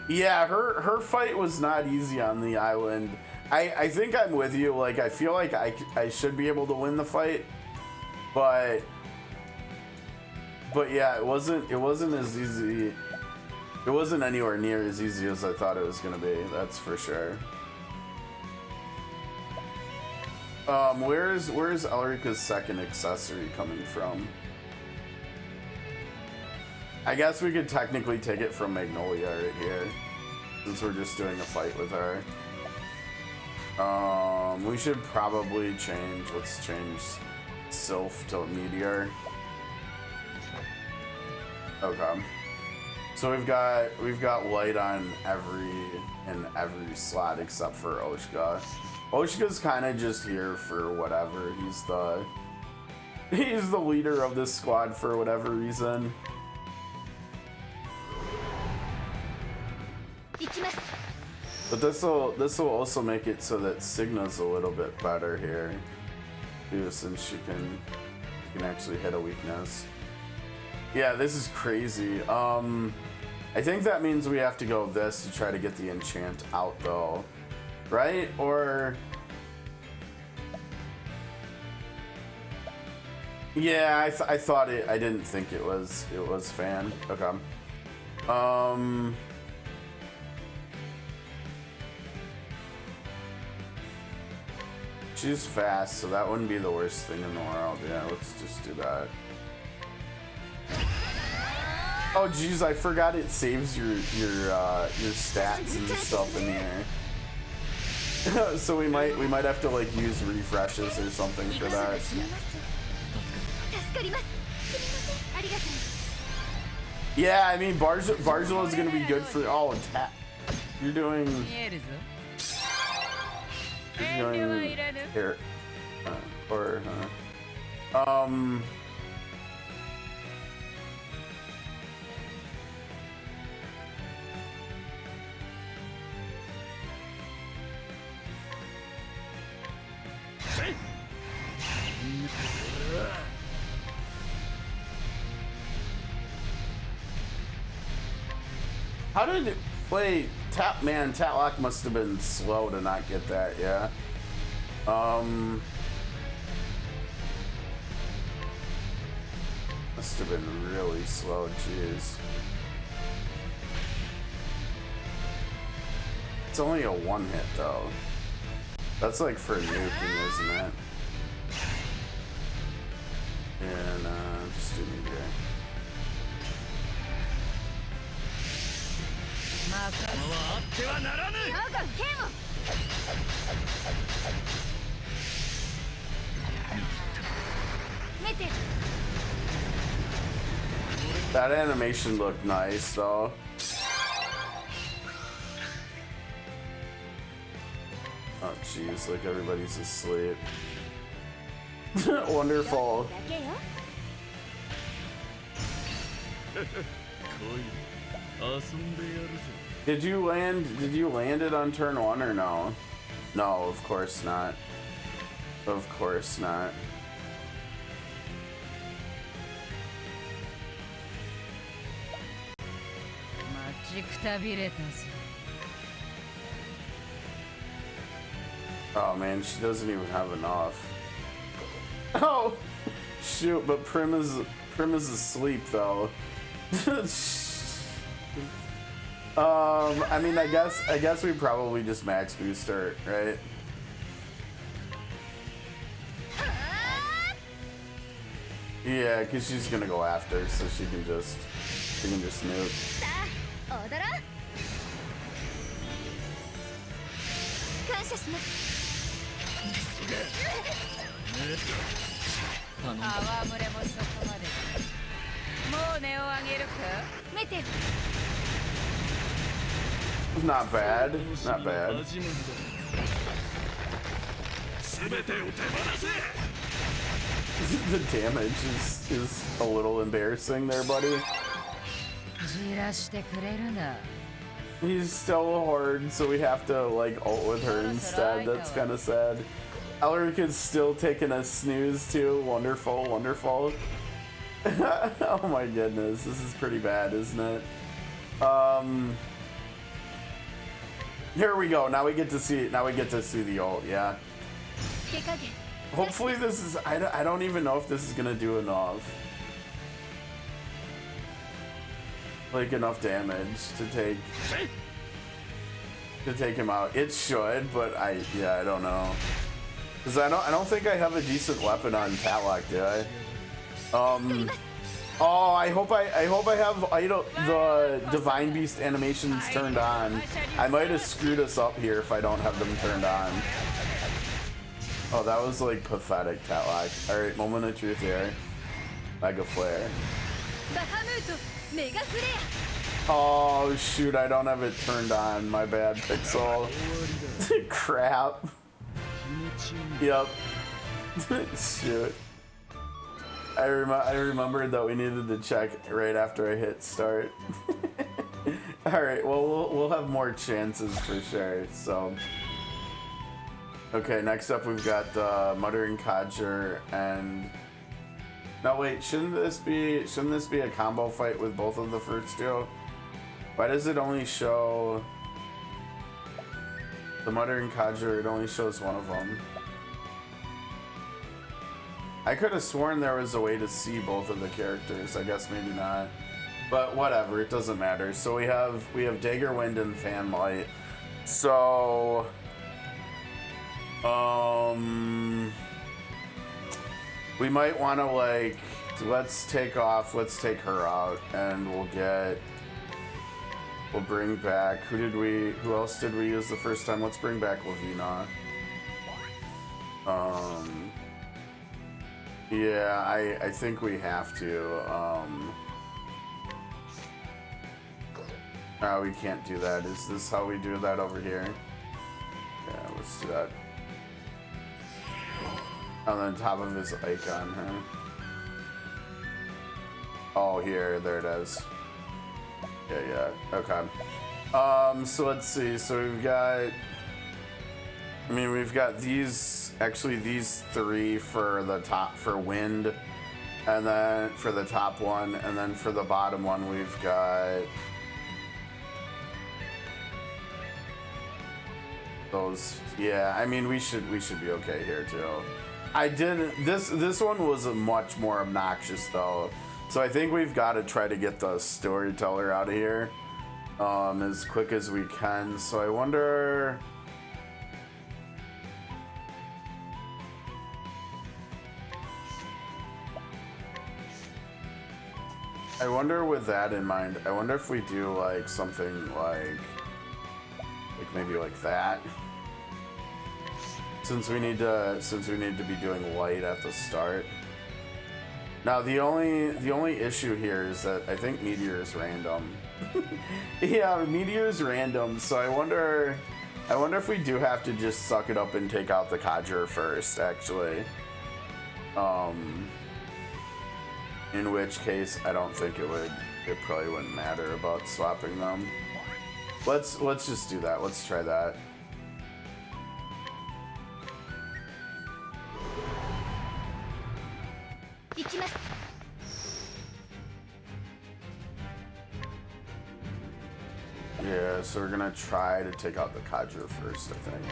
Yeah, her fight was not easy on the island. I think I'm with you. Like, I feel like I should be able to win the fight, but yeah, it wasn't as easy. It wasn't anywhere near as easy as I thought it was gonna be. That's for sure. Where's Elrica's second accessory coming from? I guess we could technically take it from Magnolia right here, since we're just doing a fight with her. We should probably change. Let's change Sylph to Meteor. Okay. So we've got light on every slot except for Oskha. Oshka's kind of just here for whatever. He's the leader of this squad for whatever reason. But this will also make it so that Signa's a little bit better here, too, since she can actually hit a weakness. Yeah, this is crazy. I think that means we have to go this to try to get the enchant out, though, right? Or yeah, I thought it. I didn't think it was fan. Okay. She's fast, so that wouldn't be the worst thing in the world. Yeah, let's just do that. Oh geez, I forgot it saves your stats and stuff in here. So we might have to like use refreshes or something for that. Yeah, I mean Barzil is gonna be good for You're doing here, or how did it wait? Tatlock must have been slow to not get that, yeah. Must have been really slow, jeez. It's only a 1-hit though. That's like for nuking, isn't it? And just do me here. That animation looked nice though. Oh jeez, like everybody's asleep. Wonderful. Did you land it on turn 1 or no? No, of course not. Of course not. Oh man, she doesn't even have enough. Oh shoot, but Prim is asleep though. I mean, I guess we probably just max boost her, right? Yeah, because she's gonna go after, so she can just nuke. Not bad, not bad. The damage is a little embarrassing there, buddy. He's still a horde, so we have to like ult with her instead. That's kind of sad. Elric is still taking a snooze too. Wonderful, wonderful. Oh my goodness, this is pretty bad, isn't it? Here we go. Now we get to see. Now we get to see the ult. Yeah. Hopefully this is. I don't even know if this is gonna do enough. Like enough damage to take him out. It should, but I don't know. Cause I don't think I have a decent weapon on Tatlock, do I? Oh, I hope I have the Divine Beast animations turned on. I might have screwed us up here if I don't have them turned on. Oh, that was like pathetic, Tatlock. All right, moment of truth here. Mega Flare. Oh shoot, I don't have it turned on. My bad, Pixel. Crap. Yep. Shoot. I remembered that we needed to check right after I hit start. All right, well we'll have more chances for sure. So, okay, next up we've got Muttering Codger and. No wait, shouldn't this be a combo fight with both of the first two? Why does it only show the Muttering Codger? It only shows one of them. I could have sworn there was a way to see both of the characters. I guess maybe not. But whatever, it doesn't matter. So we have Dagger Wind and Fanlight. So we might want to like let's take her out and we'll bring back who else did we use the first time? Let's bring back Lavina. Yeah, I think we have to. No, we can't do that. Is this how we do that over here? Yeah, let's do that. On the top of his icon, huh? Oh, here, there it is. Yeah, okay. So let's see. So we've got these three for the top for wind, and then for the top one, and then for the bottom one we've got those. Yeah, I mean we should be okay here too. This one was much more obnoxious though, so I think we've got to try to get the storyteller out of here as quick as we can. So I wonder. With that in mind, I wonder if we do like something like maybe like that. Since we need to be doing light at the start. Now the only issue here is that I think Meteor is random. Yeah, Meteor is random. So I wonder if we do have to just suck it up and take out the Codger first, actually. In which case, I don't think it probably wouldn't matter about swapping them. Let's just do that. Let's try that. Yeah, so we're gonna try to take out the Kadra first, I think.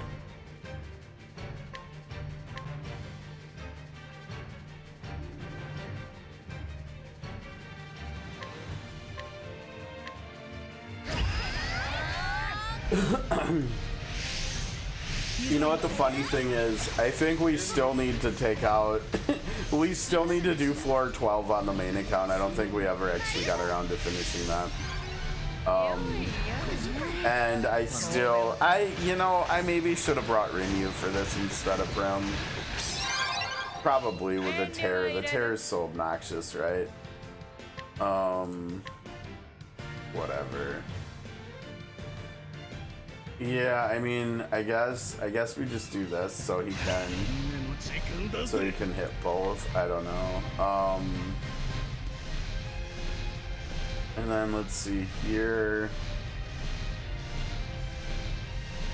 You know what the funny thing is? I think we still need to take out... we still need to do floor 12 on the main account. I don't think we ever actually got around to finishing that. And I still... I maybe should have brought Rinyu for this instead of Prim. Probably with the Terror. The Terror is so obnoxious, right? Whatever. Yeah, I mean, I guess we just do this so he can hit both. I don't know. And then let's see here.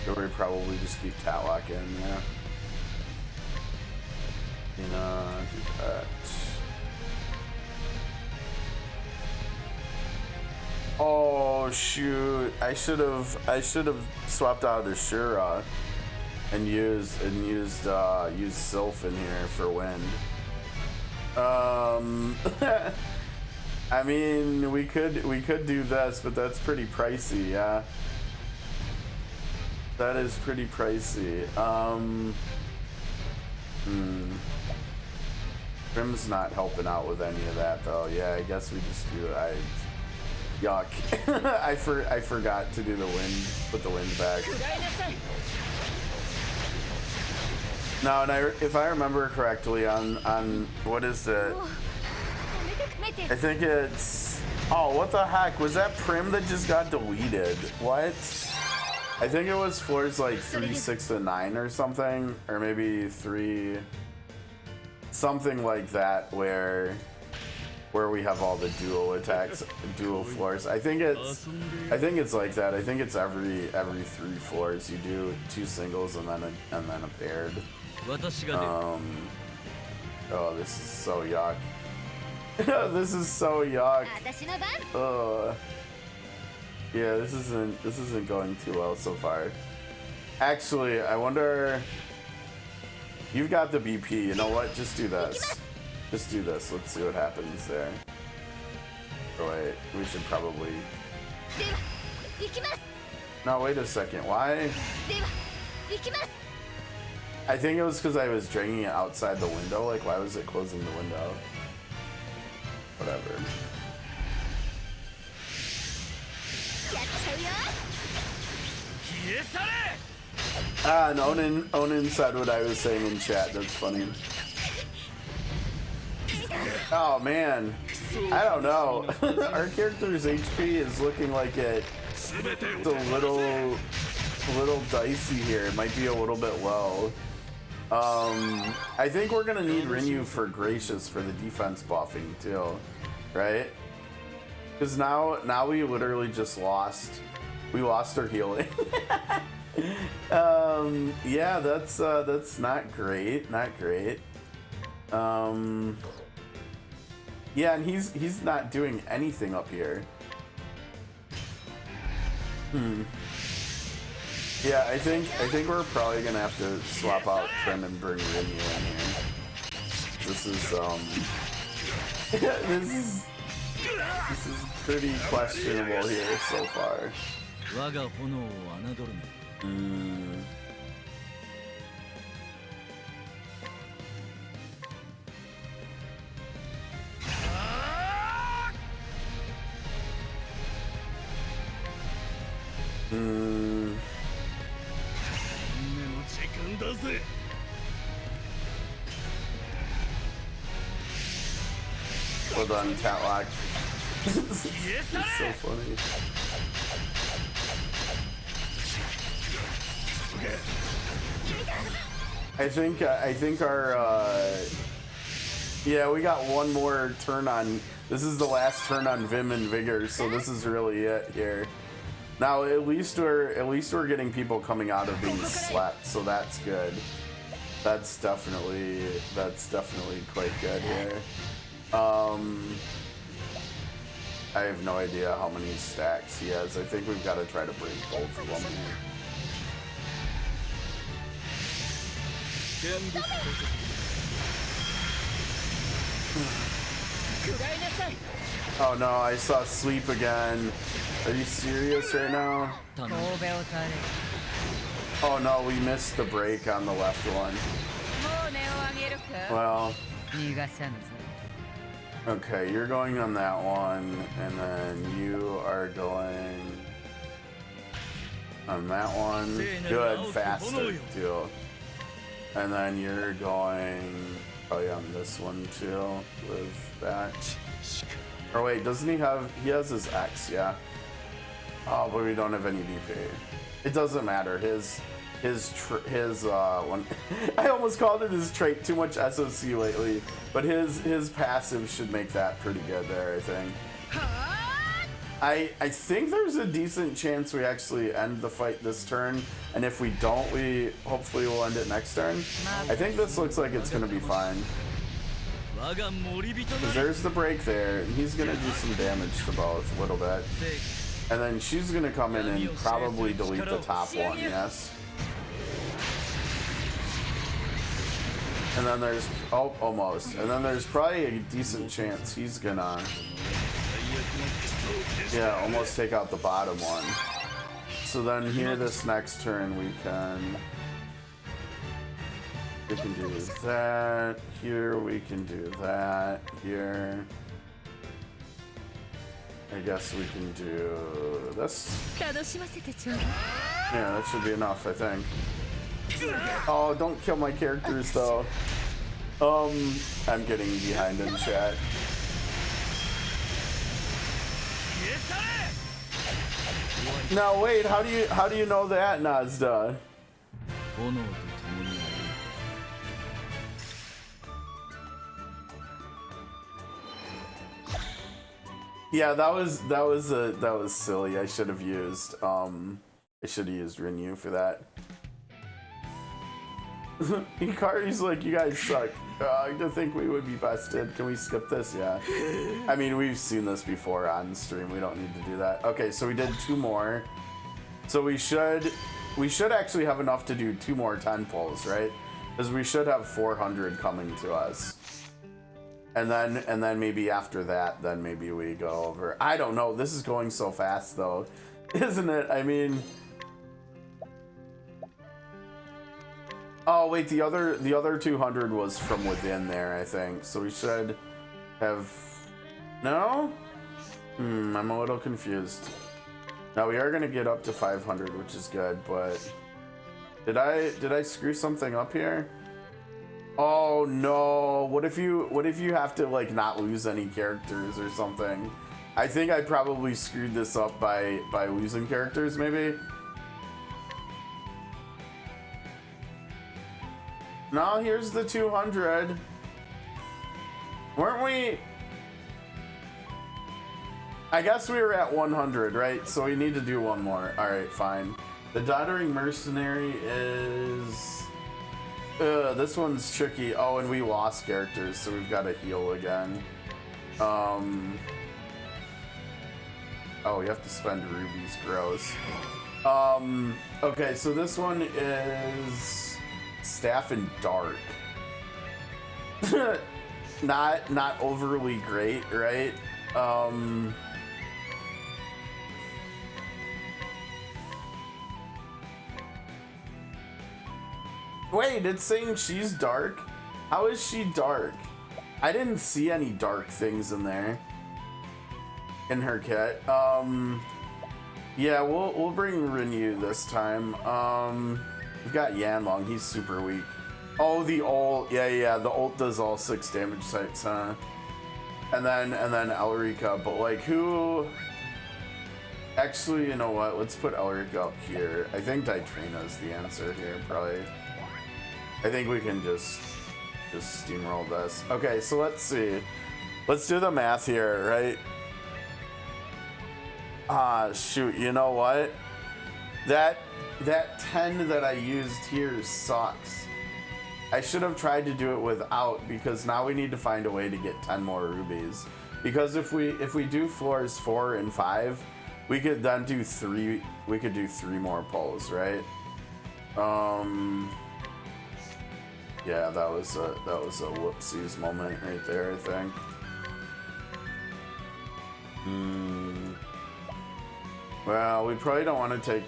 We probably just keep Tatlock in, yeah. Do that. Oh shoot! I should have swapped out Ashura and used Sylph in here for wind. I mean, we could do this, but that's pretty pricey, yeah. That is pretty pricey. Prim's not helping out with any of that though. Yeah, I guess we just do it. Yuck. I forgot to do the wind, put the wind back. No, and if I remember correctly on what is it? I think it's, oh, what the heck? Was that Prim that just got deleted? What? I think it was floors like 3, 6, and 9 or something, or maybe 3, something like that, where we have all the dual attacks, dual floors. I think it's like that. I think it's every 3 floors you do 2 singles and then a paired. Oh, this is so yuck. This is so yuck. Yeah, this isn't going too well so far. Actually, I wonder. You've got the BP. You know what? Just do this. Just do this. Let's see what happens there. Oh, wait, we should probably... No, wait a second. Why? I think it was because I was dragging it outside the window. Like, why was it closing the window? Whatever. Ah, and Onin said what I was saying in chat. That's funny. Oh man, I don't know. Our character's HP is looking like it's a little dicey here. It might be a little bit low. I think we're gonna need Rinyu for Gracious for the defense buffing too, right? Because now we literally just lost. We lost our healing. Yeah, that's not great. Not great. Yeah, and he's not doing anything up here. Yeah, I think we're probably gonna have to swap out Prim and bring Rinyu in here. This is pretty questionable here so far. Hold on, Tatlock. This is so funny. I think our yeah, we got one more turn on. This is the last turn on Vim and Vigor, so this is really it here. Now at least we're getting people coming out of being slept, so that's good. That's definitely quite good here. I have no idea how many stacks he has. I think we've got to try to break both of them. Oh no, I saw sleep again. Are you serious right now? Oh no, we missed the break on the left one. Well, okay, you're going on that one, and then you are going on that one. Good, faster too. And then you're going probably on this one too with that. Or wait, doesn't he have? He has his X, yeah. Oh, but we don't have any DP. It doesn't matter. His one. I almost called it his trait. Too much SOC lately, but his passive should make that pretty good there. I think. I think there's a decent chance we actually end the fight this turn, and if we don't, we hopefully will end it next turn. I think this looks like it's gonna be fine. Because there's the break there, and he's gonna do some damage to both a little bit. And then she's gonna come in and probably delete the top one, yes. And then there's, oh, almost. And then there's probably a decent chance he's gonna, yeah, almost take out the bottom one. So then here this next turn we can do that. Here we can do that. Here. I guess we can do this. Yeah, that should be enough, I think. Oh, don't kill my characters though. I'm getting behind in chat. No, wait, how do you know that, Nazda? Yeah, that was silly. I should have used Rinyu for that. Hikari's like, you guys suck. I didn't think we would be busted. Can we skip this? Yeah. I mean, we've seen this before on stream. We don't need to do that. Okay, so we did 2 more. So we should actually have enough to do 2 more 10 pulls, right? Because we should have 400 coming to us. And then maybe after that, then maybe we go over. I don't know. This is going so fast though, isn't it? I mean, oh wait, the other 200 was from within there, I think. So we should have. No? I'm a little confused. Now we are gonna get up to 500, which is good. But did I screw something up here? Oh no, what if you have to like not lose any characters or something? I think I probably screwed this up by losing characters maybe. No, here's the 200. Weren't we? I guess we were at 100, right? So we need to do 1 more. All right, fine. The Doddering Mercenary is... this one's tricky. Oh, and we lost characters, so we've got to heal again. Oh, you have to spend rubies. Gross. Okay, so this one is Staff and Dark. not overly great, right? Wait, it's saying she's dark? How is she dark? I didn't see any dark things in there. In her kit. Yeah, we'll bring Rinyu this time. We've got Yanlong, he's super weak. Oh, the ult, yeah, the ult does all 6 damage types, huh? And then Elrica, but like who? Actually, you know what? Let's put Elrica up here. I think Ditrina's the answer here, probably. I think we can just steamroll this. Okay, so let's see. Let's do the math here, right? Shoot, you know what? That 10 that I used here sucks. I should have tried to do it without, because now we need to find a way to get 10 more rubies. Because if we do floors 4 and 5, we could then do 3. We could do 3 more pulls, right? Yeah, that was a whoopsies moment right there, I think. Well, we probably don't want to take.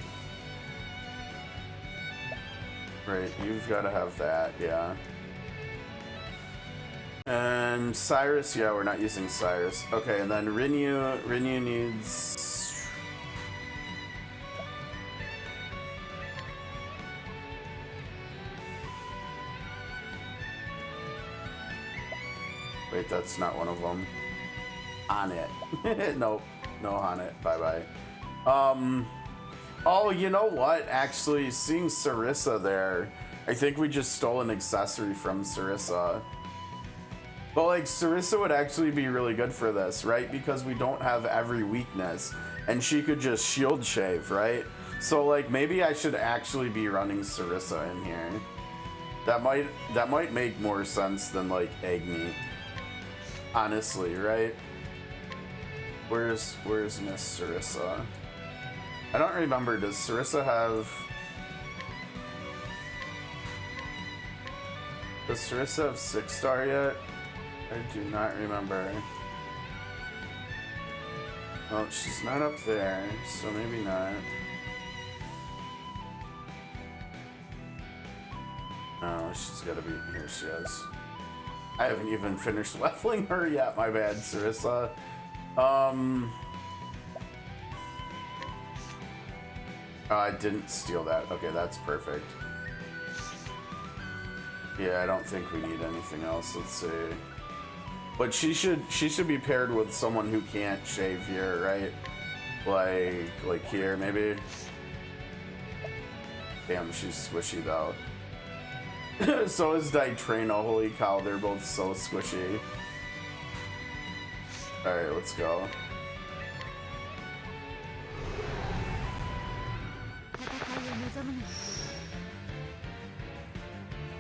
Right, you've got to have that, yeah. And Cyrus, yeah, we're not using Cyrus. Okay, and then Rinyu needs... Wait, that's not one of them. On it. Nope, no on it, bye-bye. Oh, you know what? Actually, seeing Sarissa there, I think we just stole an accessory from Sarissa. But like, Sarissa would actually be really good for this, right? Because we don't have every weakness, and she could just shield shave, right? So like, maybe I should actually be running Sarissa in here. That might make more sense than like Agni. Honestly, right? Where's Miss Sarissa? I don't remember. Does Sarissa have... Does Sarissa have 6-star yet? I do not remember. Well, she's not up there, so maybe not. No, she's gotta be... Here she is. I haven't even finished leveling her yet, my bad, Sarissa. I didn't steal that. Okay, that's perfect. Yeah, I don't think we need anything else. Let's see. But she should be paired with someone who can't shave here, right? Like here, maybe. Damn, she's squishy though. So is Ditrano. Holy cow, they're both so squishy. All right, let's go.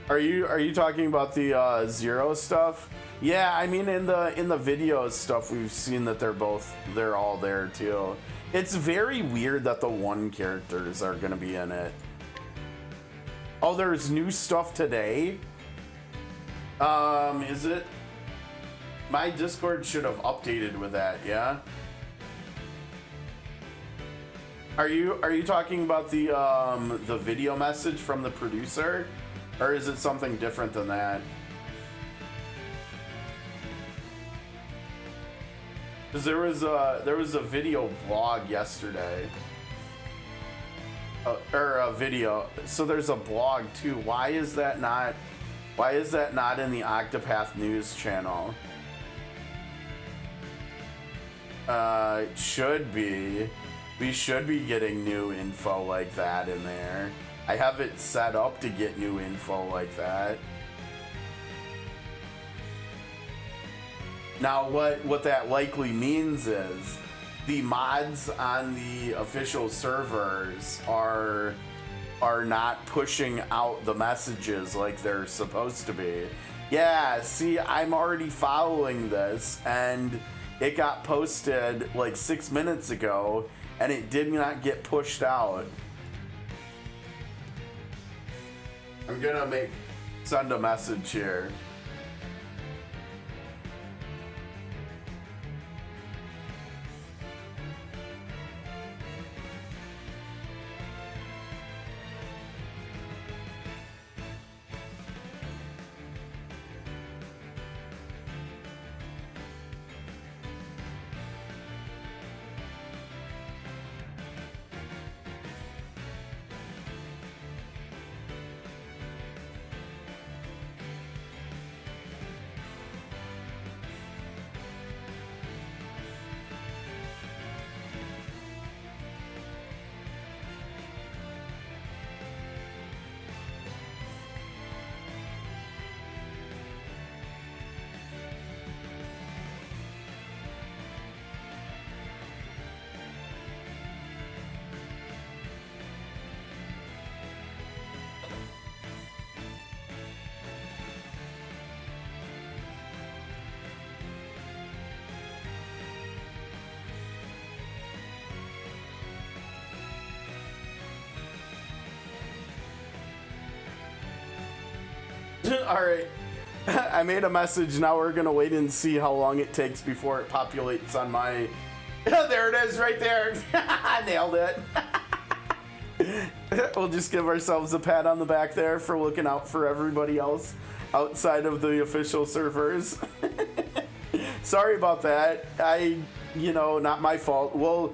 Are you talking about the Zero stuff? Yeah, I mean in the video stuff we've seen that they're all there too. It's very weird that the 1 characters are gonna be in it. Oh, there's new stuff today? Is it? My Discord should have updated with that, yeah? Are you talking about the video message from the producer? Or is it something different than that? Because there was a video blog yesterday. Or a video. So there's a blog too. Why is that not in the Octopath News channel? It should be. We should be getting new info like that in there. I have it set up to get new info like that. Now what that likely means is the mods on the official servers are not pushing out the messages like they're supposed to be. Yeah, see, I'm already following this and it got posted like 6 minutes ago and it did not get pushed out. I'm gonna send a message here. Alright. I made a message, now we're gonna wait and see how long it takes before it populates on my... There it is, right there! I nailed it! We'll just give ourselves a pat on the back there for looking out for everybody else outside of the official servers. Sorry about that. You know, not my fault. We'll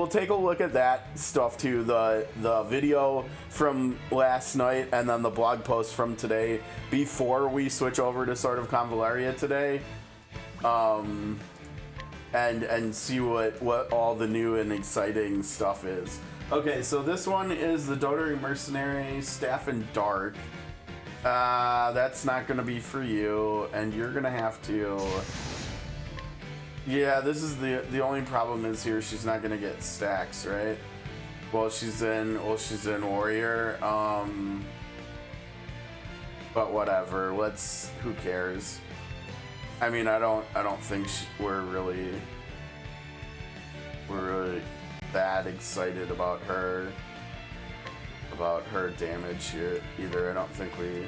take a look at that stuff too. The video from last night and then the blog post from today before we switch over to Sword of Convallaria today. And see what all the new and exciting stuff is. Okay, so this one is the Dotary Mercenary Staff in Dark. That's not gonna be for you, and you're gonna have to... Yeah, this is the only problem is here she's not gonna get stacks, right? Well, she's in Warrior. But whatever. Who cares? I mean, I don't think we're really that excited about her damage here either. I don't think we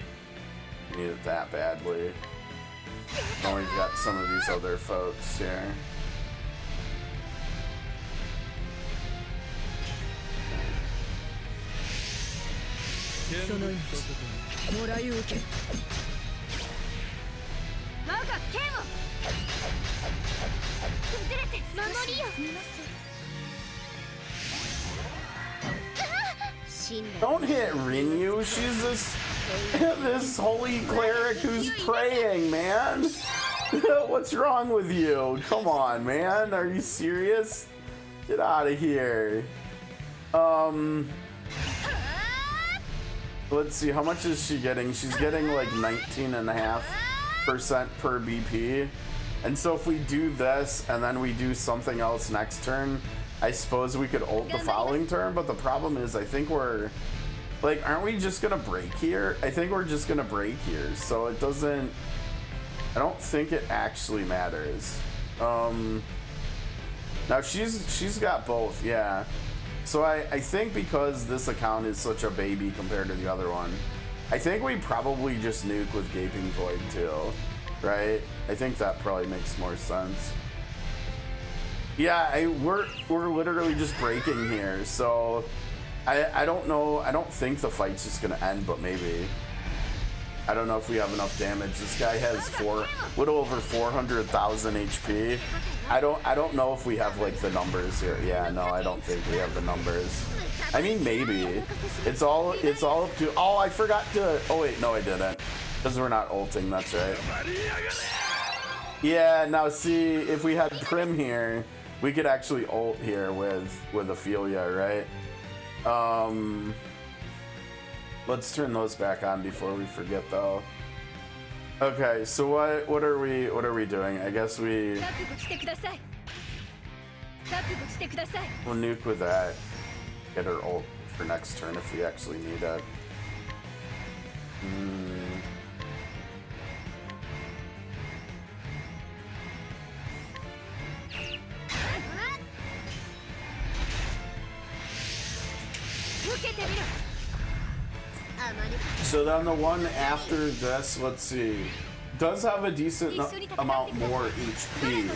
need it that badly. Oh, we've got some of these other folks here. Don't hit Rinyu, she's this holy cleric who's praying, man. What's wrong with you? Come on, man. Are you serious? Get out of here. Let's see, how much is she getting? She's getting like 19.5% per BP. And so if we do this and then we do something else next turn, I suppose we could ult the following turn, but the problem is I think we're... Like, aren't we just gonna break here? I think we're just gonna break here, so it doesn't... I don't think it actually matters. Now she's got both, yeah. So I think because this account is such a baby compared to the other one, I think we probably just nuke with Gaping Void too, right? I think that probably makes more sense. Yeah, we're literally just breaking here, so I don't know. I don't think the fight's just gonna end, but maybe. I don't know if we have enough damage. This guy has little over 400,000 HP. I don't know if we have like the numbers here. Yeah, no, I don't think we have the numbers. I mean, maybe. It's all up to. Oh, I forgot to. Oh wait, no, I didn't, because we're not ulting. That's right. Yeah. Now see, if we had Prim here, we could actually ult here with Ophilia, right? Let's turn those back on before we forget though. Okay, so what are we doing? I guess we'll nuke with that. Get her ult for next turn if we actually need it. So then the one after this, let's see, does have a decent amount more HP,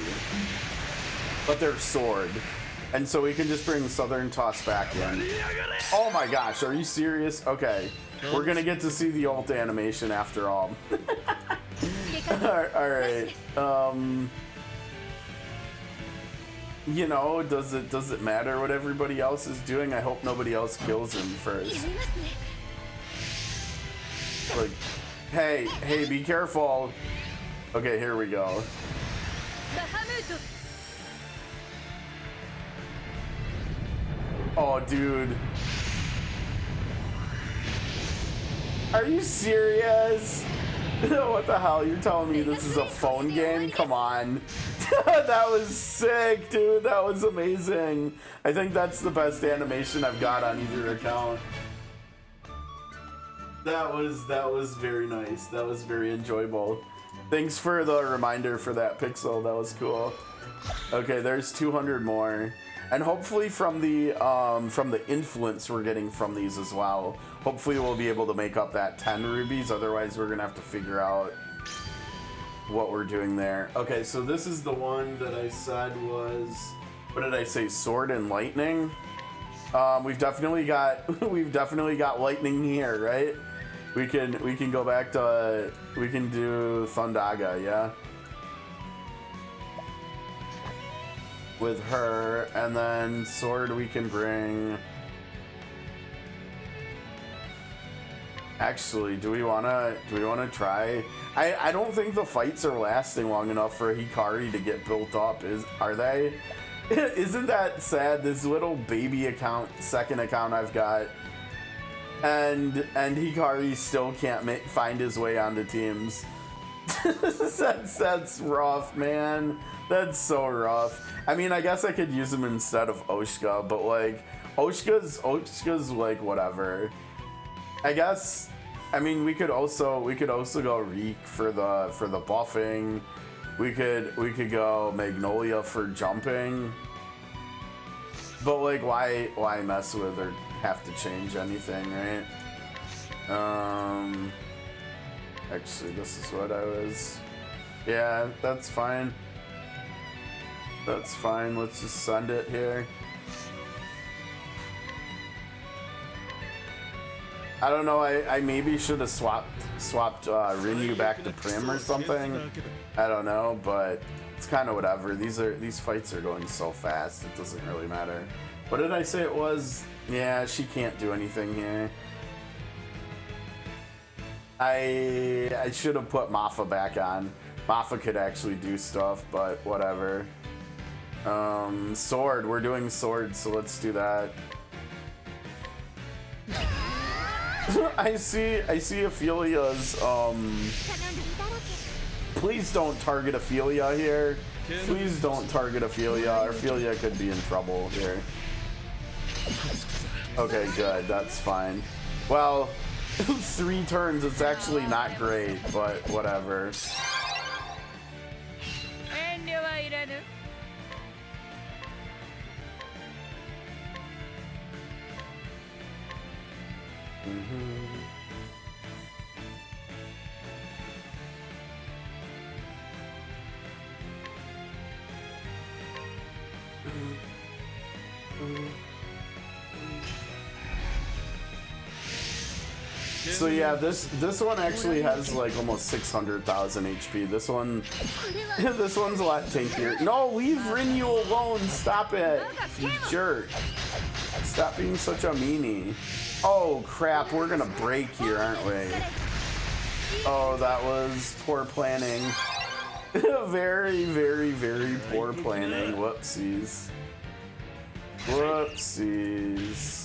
but they're sword, and so we can just bring Southern Toss back in. Oh my gosh, are you serious? Okay, we're gonna get to see the ult animation after all. All right. You know, does it matter what everybody else is doing? I hope nobody else kills him first. Like, hey, be careful. Okay, here we go. Oh, dude. Are you serious? What the hell? You're telling me this is a phone game? Come on. That was sick, dude. That was amazing. I think that's the best animation I've got on either account. That was very nice. That was very enjoyable. Thanks for the reminder for that, Pixel. That was cool. Okay, there's 200 more. And hopefully from the influence we're getting from these as well. Hopefully we'll be able to make up that 10 rubies. Otherwise, we're gonna have to figure out what we're doing there. Okay, so this is the one that I said was, what did I say? Sword and lightning. We've definitely got lightning here, right? We can go back to we can do Thundaga, yeah. With her, and then sword we can bring. Actually, do we wanna try? I don't think the fights are lasting long enough for Hikari to get built up. Are they? Isn't that sad? This little baby account, second account I've got, and Hikari still can't find his way onto teams. That's rough, man. That's so rough. I mean, I guess I could use him instead of Oskha, but like Oshka's like whatever. I guess. I mean, we could also go Reek for the buffing. We could go Magnolia for jumping. But like, why mess with or have to change anything, right? Actually, this is what I was. Yeah, that's fine. That's fine. Let's just send it here. I don't know. I maybe should have swapped Rinyu back to Prim or something. I don't know, but it's kind of whatever. These fights are going so fast. It doesn't really matter. What did I say it was? Yeah, she can't do anything here. I should have put Mafa back on. Mafa could actually do stuff, but whatever. Sword. We're doing sword, so let's do that. I see Ophilia's, please don't target Ophilia here. Please don't target Ophilia. Ophilia could be in trouble here. Okay, good. That's fine. Well, 3 turns, it's actually not great, but whatever. So yeah, this one actually has like almost 600,000 HP. This one's a lot tankier. No, leave Rinyu alone. Stop it, you jerk. Stop being such a meanie. Oh crap, we're gonna break here, aren't we? Oh, that was poor planning. Very, very, very poor planning. Whoopsies. Whoopsies.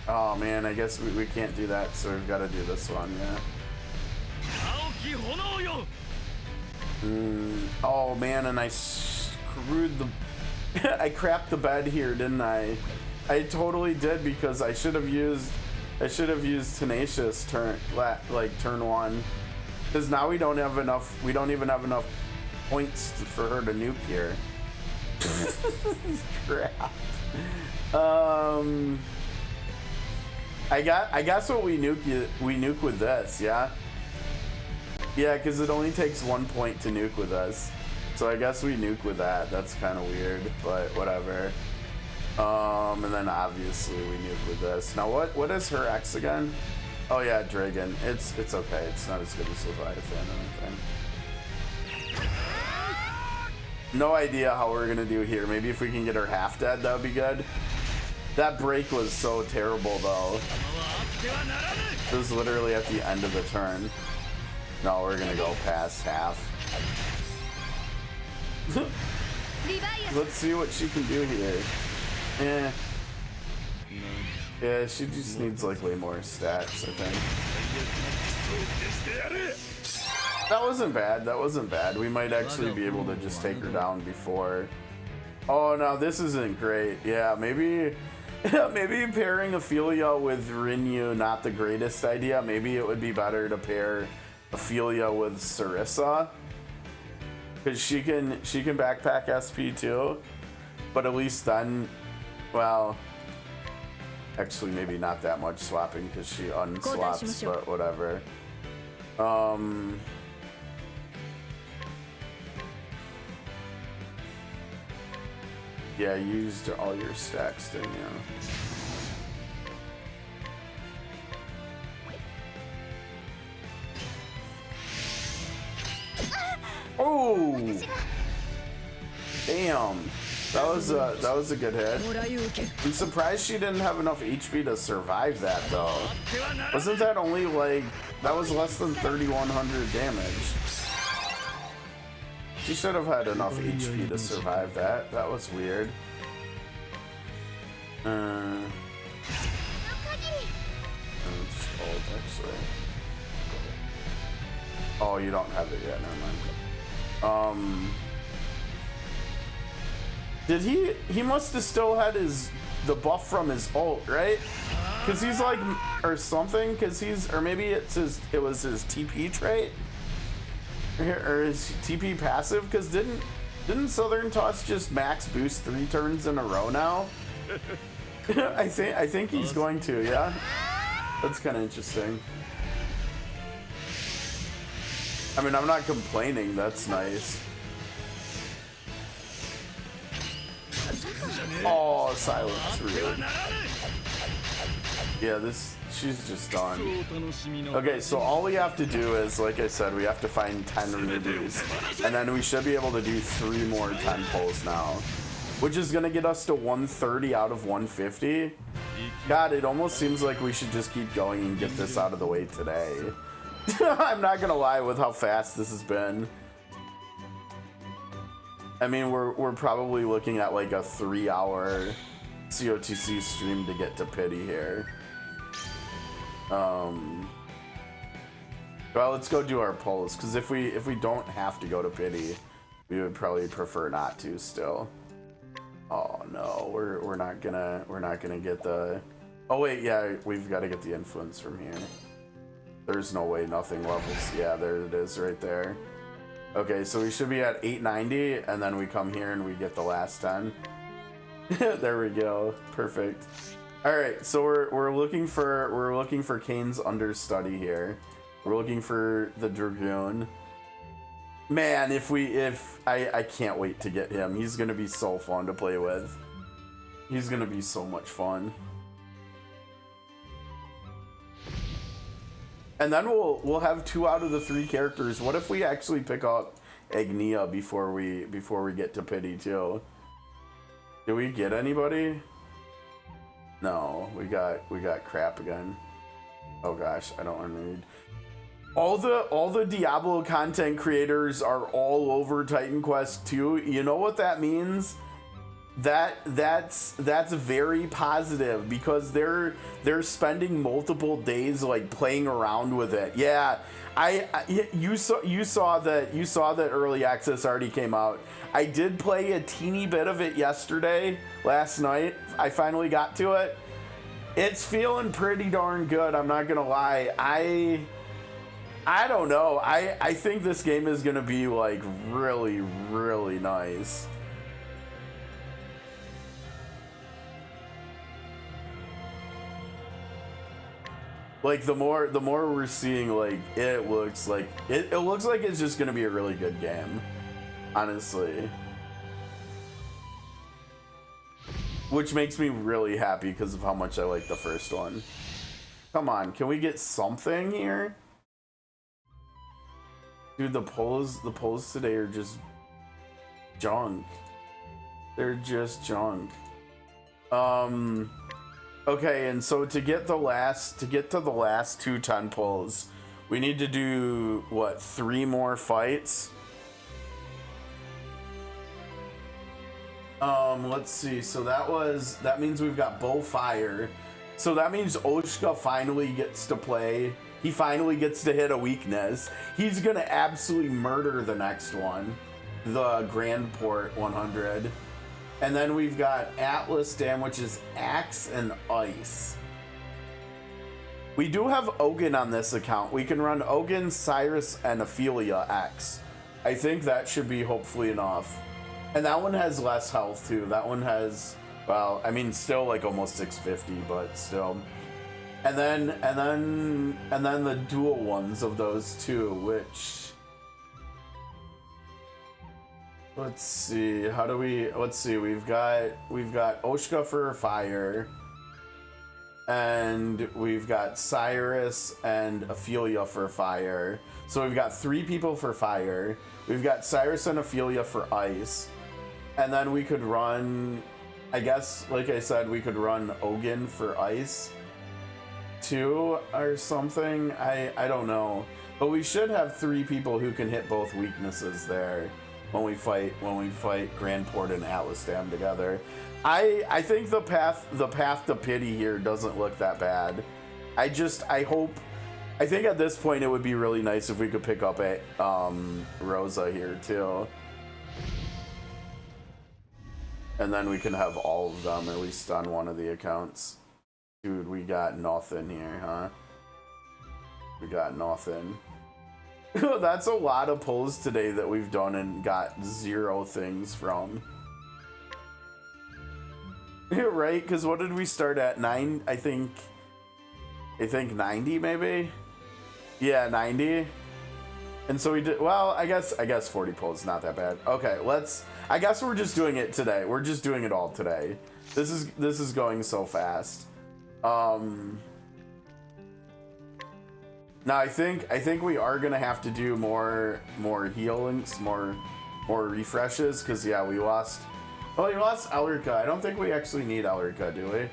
Oh man, I guess we can't do that, so we've got to do this one, yeah. Oh man, and I screwed the... I crapped the bed here, didn't I? I totally did, because I should have used Tenacious turn 1. Because now we don't even have enough points for her to nuke here. Crap. I guess what we nuke with this, yeah? Yeah, because it only takes 1 point to nuke with us. So I guess we nuke with that. That's kind of weird, but whatever. And then obviously we nuke with this. Now what is her X again? Oh yeah, Dragon. It's okay. It's not as good as Leviathan or anything. No idea how we're gonna do here. Maybe if we can get her half dead, that would be good. That break was so terrible though. It was literally at the end of the turn. No, we're gonna go past half. Let's see what she can do here. Yeah, she just needs like way more stats, I think. That wasn't bad. That wasn't bad. We might actually be able to just take her down before. Oh no, this isn't great. Yeah, maybe pairing Ophilia with Rinyu, not the greatest idea. Maybe it would be better to pair Ophilia with Sarissa, because she can backpack SP too, but at least then, well, actually maybe not that much swapping because she unswaps, but whatever. Yeah, you used all your stacks, didn't you? Oh! Damn. That was a good hit. I'm surprised she didn't have enough HP to survive that though. Wasn't that only like, that was less than 3,100 damage. She should have had enough HP to survive that. That was weird. Just hold, actually. Oh, you don't have it yet. Never mind. Did he must have still had the buff from his ult, right? Cause he's like, or something. Cause or maybe it was his TP trait. Or his TP passive, because didn't Southern Toss just max boost 3 turns in a row now? I think he's going to, yeah. That's kind of interesting. I mean, I'm not complaining. That's nice. Oh, silence, really. Yeah, she's just done. Okay, so all we have to do is, like I said, we have to find 10 rubies, and then we should be able to do 3 more 10 pulls now, which is gonna get us to 130 out of 150. God, it almost seems like we should just keep going and get this out of the way today. I'm not gonna lie with how fast this has been. I mean, we're probably looking at like a 3-hour COTC stream to get to pity here. Well, let's go do our pulls, because if we don't have to go to pity, we would probably prefer not to still. Oh no, we're not gonna get the. Oh wait, yeah, we've got to get the influence from here. There's no way nothing levels. Yeah, there it is right there. Okay, so we should be at 890, and then we come here and we get the last 10. There we go. Perfect. All right, so we're looking for Kane's understudy here. We're looking for the Dragoon. Man, I can't wait to get him. He's gonna be so fun to play with. He's gonna be so much fun. And then we'll have 2 out of the 3 characters. What if we actually pick up Agnia before we get to pity too? Did we get anybody? No, we got crap again. Oh gosh, I don't want to read. All the Diablo content creators are all over Titan Quest 2. You know what that means? That's very positive, because they're spending multiple days like playing around with it. Yeah, you saw that early access already came out. I did play a teeny bit of it last night. I finally got to it. It's feeling pretty darn good. I'm not gonna lie. I don't know. I think this game is gonna be like really, really nice. Like the more we're seeing, like it looks like it's just gonna be a really good game, honestly. Which makes me really happy because of how much I like the first one. Come on, can we get something here? Dude, the polls today are just junk. They're just junk. Okay, and so to get to the last 2 10 pulls, we need to do what, 3 more fights? Let's see. So that means we've got Bow Fire. So that means Oskha finally gets to play. He finally gets to hit a weakness. He's gonna absolutely murder the next one, the Grand Port 100. And then we've got Atlas Dam, which is Axe and Ice. We do have Ogun on this account. We can run Ogun, Cyrus, and Ophilia X. I think that should be hopefully enough. And that one has less health too. That one has, well, I mean, still like almost 650, but still. And then the dual ones of those two, which, let's see, how do we, let's see, we've got Oskha for fire, and we've got Cyrus and Ophilia for fire. So we've got 3 people for fire. We've got Cyrus and Ophilia for ice. And then we could run, I guess, like I said, we could run Ogun for ice too or something. I don't know. But we should have 3 people who can hit both weaknesses there when we fight Grandport and Atlas Dam together. I think the path to pity here doesn't look that bad. I think at this point it would be really nice if we could pick up a Rosa here too. And then we can have all of them at least on one of the accounts. Dude, we got nothing here, huh? We got nothing. That's a lot of pulls today that we've done and got 0 things from. Right? Because what did we start at? 9? I think 90 maybe? Yeah, 90. And so we did, well, I guess 40 pulls, not that bad. Okay, I guess we're just doing it today. We're just doing it all today. This is going so fast. Now I think we are gonna have to do more healings, more refreshes, because yeah, we lost Elrica. I don't think we actually need Elrica, do we?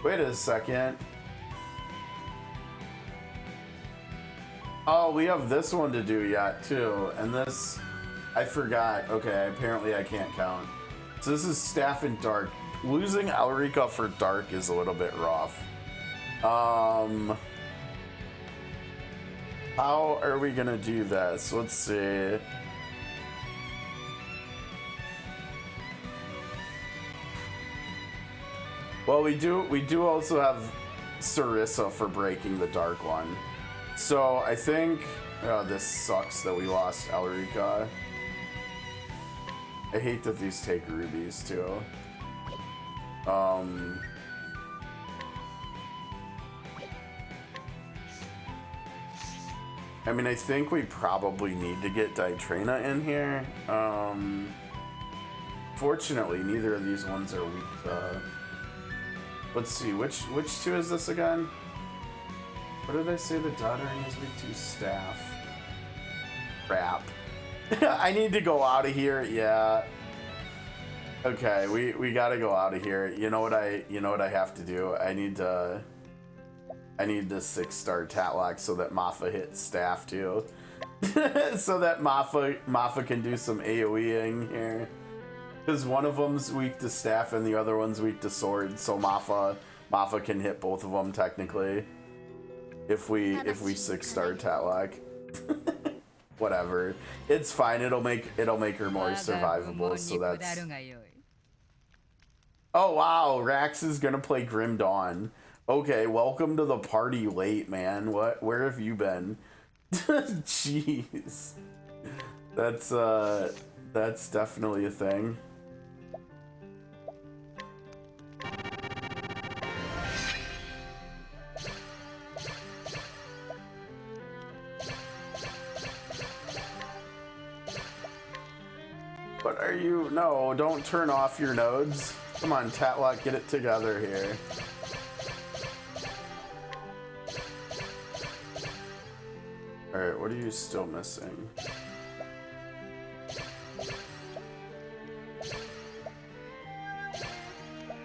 Wait a second. Oh, we have this one to do yet too, and this I forgot. Okay, apparently I can't count. So this is Staff and Dark. Losing Elrica for Dark is a little bit rough. How are we gonna do this? Let's see. Well, we do also have Sarissa for breaking the Dark one. So I think, oh, this sucks that we lost Elrica. I hate that these take rubies too. I mean, I think we probably need to get Ditrena in here. Fortunately, neither of these ones are weak to... Let's see, which 2 is this again? What did I say the Doddering is weak to? Staff. Crap. I need to go out of here, yeah. Okay, we gotta go out of here. You know what I have to do? I need to 6-star Tatlock so that Maffa hits staff too. So that Maffa can do some AoEing here. Because one of them's weak to staff and the other one's weak to sword, so Maffa can hit both of them technically. If we 6-star Tatlock. Whatever. It's fine, it'll make her more survivable, so that's... Oh wow, Rax is gonna play Grim Dawn. Okay, welcome to the party late, man. Where have you been? Jeez. That's definitely a thing. What are you? No, don't turn off your nodes. Come on, Tatlock, get it together here. Alright, what are you still missing?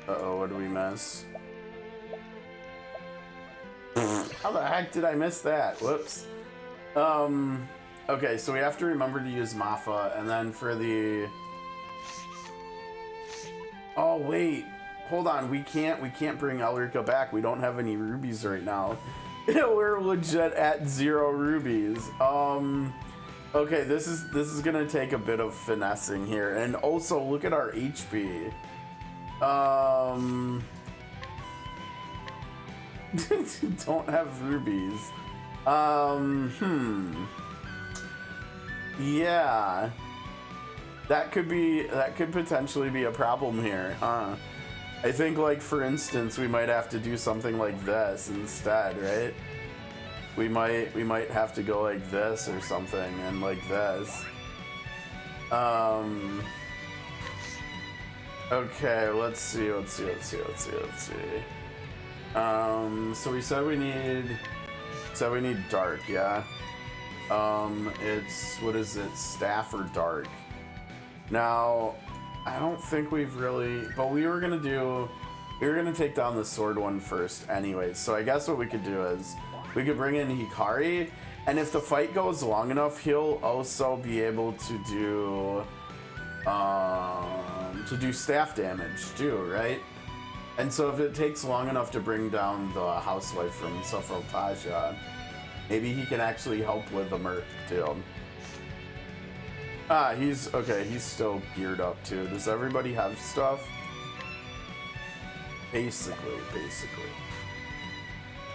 Uh-oh, what do we miss? How the heck did I miss that? Whoops. Okay, so we have to remember to use Maffa, and then for the... Oh, wait. Hold on, we can't bring Elrica back. We don't have any rubies right now. We're legit at 0 rubies. Okay, this is gonna take a bit of finessing here. And also, look at our HP. Don't have rubies. Yeah. That could potentially be a problem here, huh? I think, like, for instance, we might have to do something like this instead, right? We might have to go like this or something, and like this. Okay, let's see. So we said we need dark, yeah? It's, what is it, staff or dark? Now, I don't think we've really, but we were gonna take down the sword one first anyways, so I guess what we could do is, we could bring in Hikari, and if the fight goes long enough, he'll also be able to do staff damage too, right? And so if it takes long enough to bring down the housewife from Srpgs, maybe he can actually help with the merc too. Ah, he's still geared up too. Does everybody have stuff? Basically.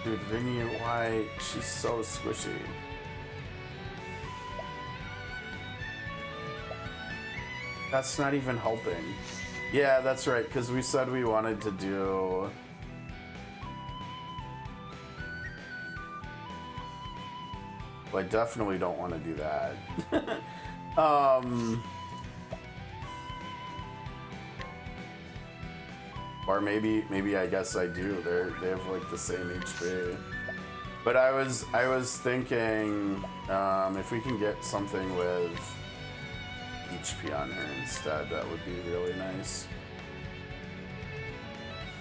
Dude, Vinny, why? She's so squishy. That's not even helping. Yeah, that's right, because we said we wanted to do... Well, I definitely don't want to do that. Or maybe I guess I do. They have like the same HP. But I was thinking if we can get something with HP on her instead, that would be really nice.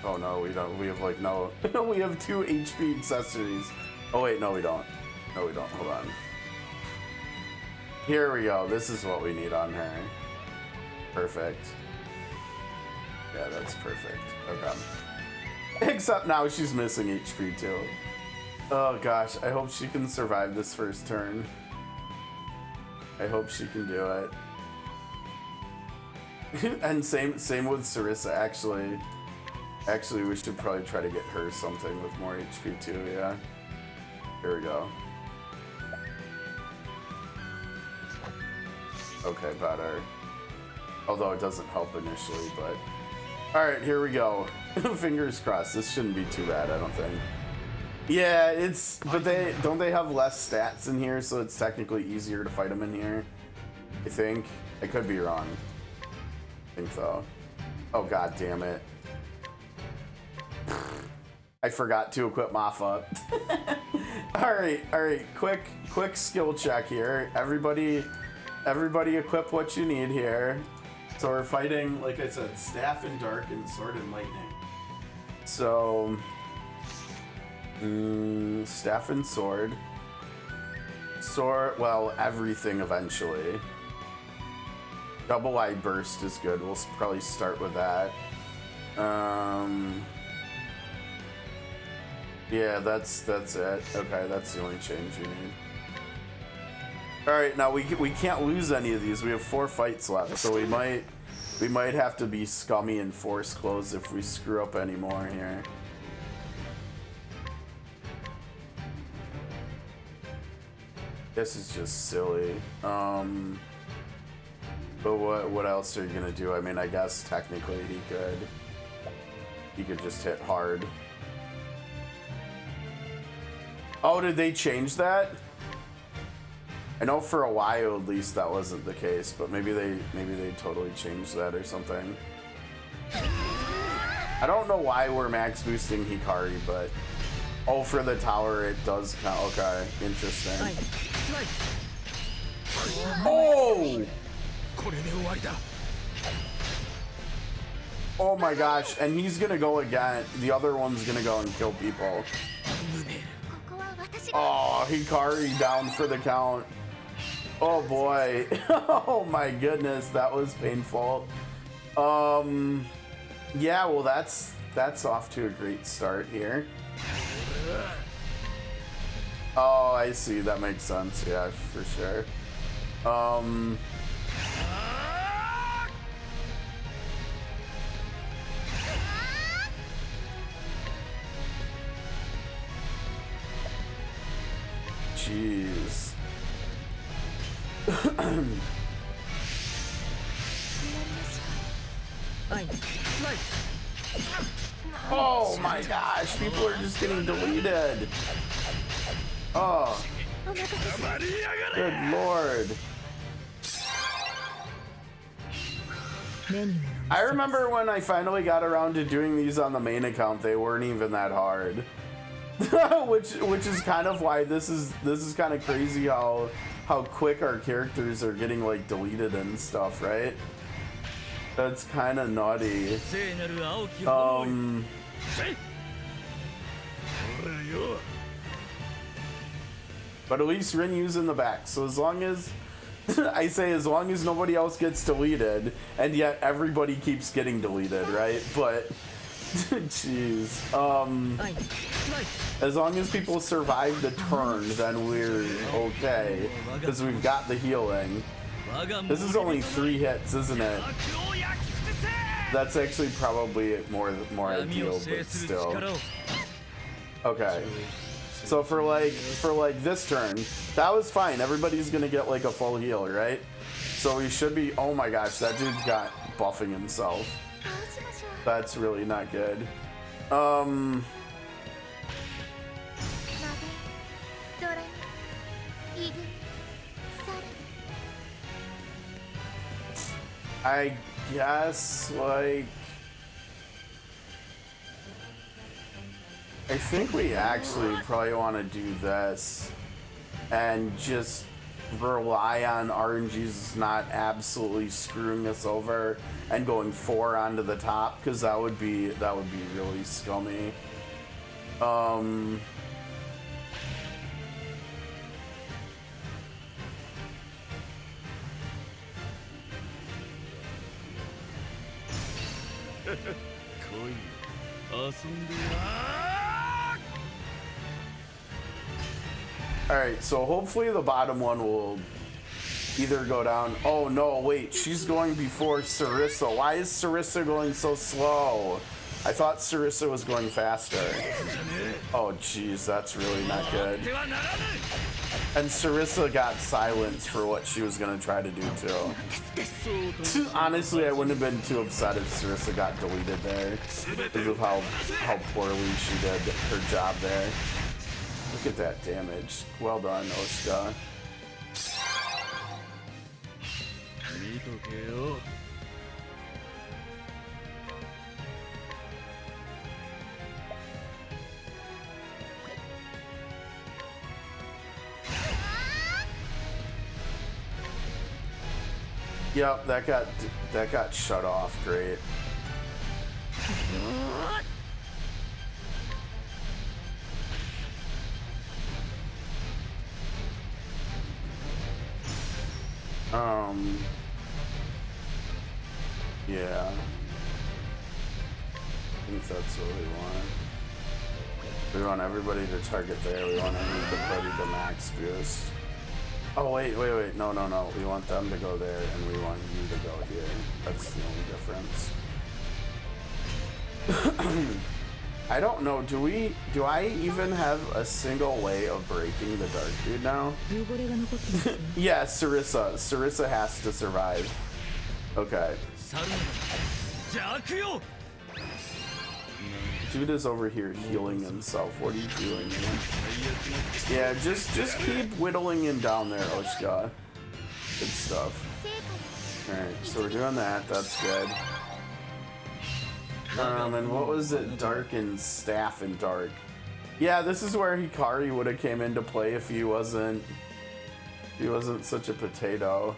Oh no, we don't. We have like no. We have 2 HP accessories. Oh wait, no we don't. No we don't. Hold on. Here we go. This is what we need on her. Perfect. Yeah, that's perfect. Okay. Except now she's missing HP too. Oh gosh, I hope she can survive this first turn. I hope she can do it. And same with Sarissa, actually. Actually, we should probably try to get her something with more HP too, yeah. Here we go. Okay, better. Although it doesn't help initially, but... Alright, here we go. Fingers crossed. This shouldn't be too bad, I don't think. Yeah, it's... But don't they have less stats in here, so it's technically easier to fight them in here? I think. I could be wrong. I think so. Oh, god damn it. I forgot to equip Mafa. Alright. Quick skill check here. Everybody equip what you need here. So we're fighting, like I said, staff and dark and sword and lightning. So, staff and sword. Sword, well, everything eventually. Double-eyed burst is good. We'll probably start with that. Yeah, that's it. Okay, that's the only change you need. Alright, now we can't lose any of these. We have 4 fights left, so we might have to be scummy and force close if we screw up any more here. This is just silly. But what else are you gonna do? I mean, I guess technically he could just hit hard. Oh, did they change that? I know for a while at least that wasn't the case, but maybe they totally changed that or something. I don't know why we're max boosting Hikari, but oh, for the tower it does count. Okay, interesting. Oh! Oh my gosh, and he's gonna go again. The other one's gonna go and kill people. Oh, Hikari down for the count. Oh boy. Oh my goodness, that was painful. Yeah, well that's off to a great start here. Oh, I see, that makes sense. Yeah, for sure. jeez. Oh my gosh, people are just getting deleted. Oh, good lord. I remember when I finally got around to doing these on the main account, they weren't even that hard. which is kind of why this is kind of crazy how quick our characters are getting like deleted and stuff, right? That's kind of naughty. But at least Rinyu's in the back, so as long as I say as long as nobody else gets deleted, and yet everybody keeps getting deleted, right? But jeez, as long as people survive the turn, then we're okay because we've got the healing. This is only 3 hits, isn't it? That's actually probably more ideal, but still. Okay. So for like this turn, that was fine. Everybody's gonna get like a full heal, right? So we should be. Oh my gosh, that dude's got buffing himself. That's really not good. I guess like. I think we actually probably want to do this and just rely on RNGs not absolutely screwing us over and going 4 onto the top, because that would be really scummy. Alright, so hopefully the bottom one will either go down. Oh no, wait, she's going before Sarissa. Why is Sarissa going so slow? I thought Sarissa was going faster. Oh jeez, that's really not good. And Sarissa got silenced for what she was gonna try to do too. Honestly, I wouldn't have been too upset if Sarissa got deleted there because of how poorly she did her job there. Look at that damage. Well done, Oskha. Yep, that got shut off. Great. Yeah. I think that's what we want. We want everybody to target there. We want everybody to max boost. Oh, wait. No. We want them to go there, and we want you to go here. That's the only difference. I don't know. Do I even have a single way of breaking the dark dude now? Yeah, Sarissa. Sarissa has to survive. Okay. Dude is over here healing himself. What are you doing, man? Yeah, just keep whittling him down there, Oskha. Good stuff. Alright, so we're doing that. That's good. And what was it? Dark and Staff and Dark. Yeah, this is where Hikari would have came into play if he wasn't such a potato.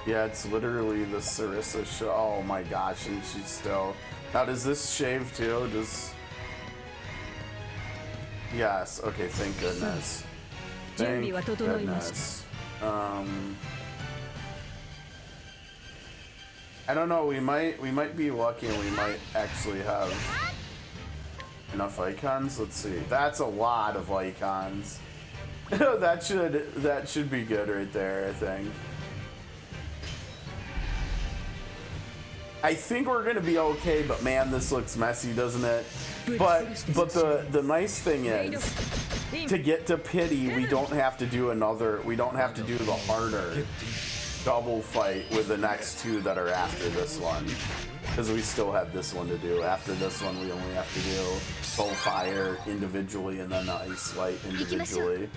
Yeah, it's literally the Sarissa show. Oh my gosh, and she's still. Now, does this shave too? Yes. Okay. Thank goodness. Thank goodness. I don't know. We might be lucky, and we might actually have enough icons. Let's see. That's a lot of icons. that should be good right there, I think. I think we're gonna be okay, but man, this looks messy, doesn't it? But the nice thing is, to get to pity, we don't have to do the harder double fight with the next two that are after this one, because we still have this one to do. After this one, we only have to do full fire individually and then the ice light individually.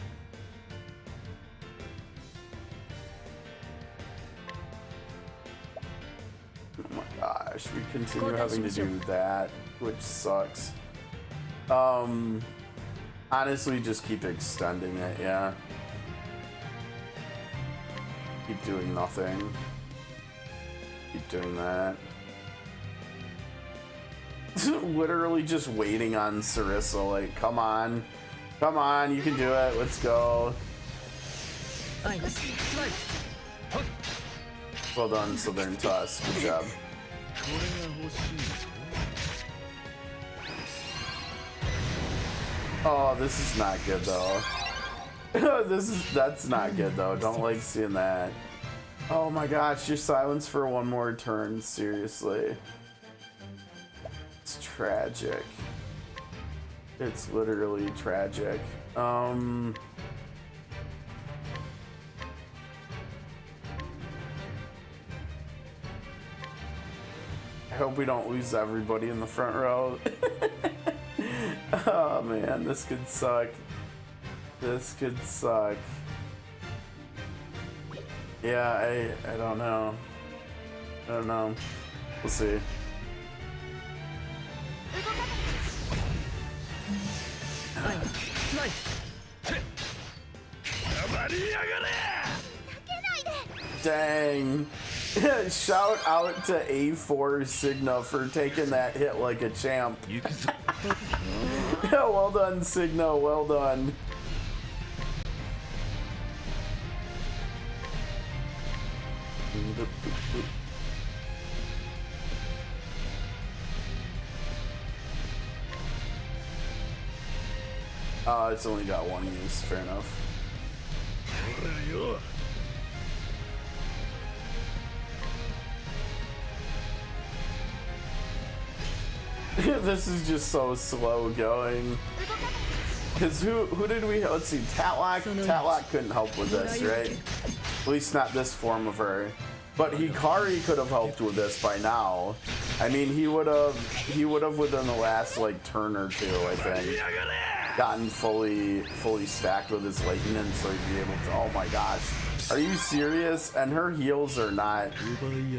Oh my gosh, we continue having to do that, which sucks. Honestly, just keep extending it, yeah. Keep doing nothing. Keep doing that. Literally just waiting on Sarissa, like, come on. Come on, you can do it, let's go. Well done, Southern Tusk. Good job. Oh, this is not good though. That's not good though. Don't like seeing that. Oh my gosh, you're silenced for one more turn, seriously. It's tragic. It's literally tragic. I hope we don't lose everybody in the front row. Oh man, this could suck. This could suck. Yeah, I don't know. I don't know. We'll see. Dang. Shout out to A4 Signa for taking that hit like a champ. Well done, Signa. Well done. It's only got one use. Fair enough. This is just so slow going. Cause who did we? Let's see. Tatlock couldn't help with this, right? At least not this form of her. But Hikari could have helped with this by now. I mean, he would have within the last like turn or two, I think, gotten fully stacked with his lightning, so he'd be able to. Oh my gosh, are you serious? And her heals are not.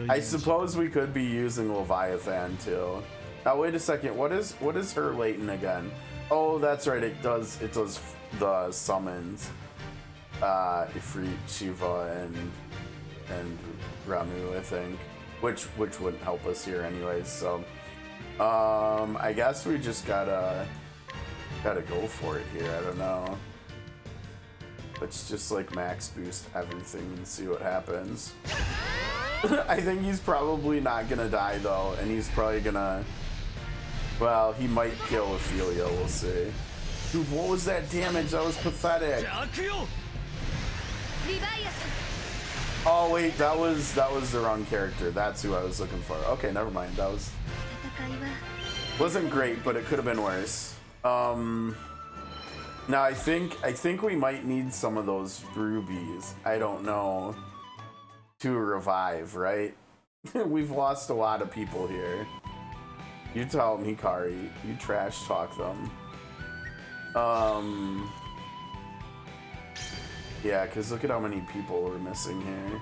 I suppose we could be using Leviathan too. Now wait a second. What is her latent again? Oh, that's right. It does the summons. Ifrit, Shiva, and Ramu, I think, which wouldn't help us here anyways. So, I guess we just gotta go for it here. I don't know. Let's just like max boost everything and see what happens. I think he's probably not gonna die though, and he's probably gonna. Well, he might kill Ophilia. We'll see. Dude, what was that damage? That was pathetic. Oh wait, that was the wrong character. That's who I was looking for. Okay, never mind. That wasn't great, but it could have been worse. Now I think we might need some of those rubies. I don't know, to revive, right? We've lost a lot of people here. You tell them, Hikari. You trash talk them. Yeah, because look at how many people we're missing here.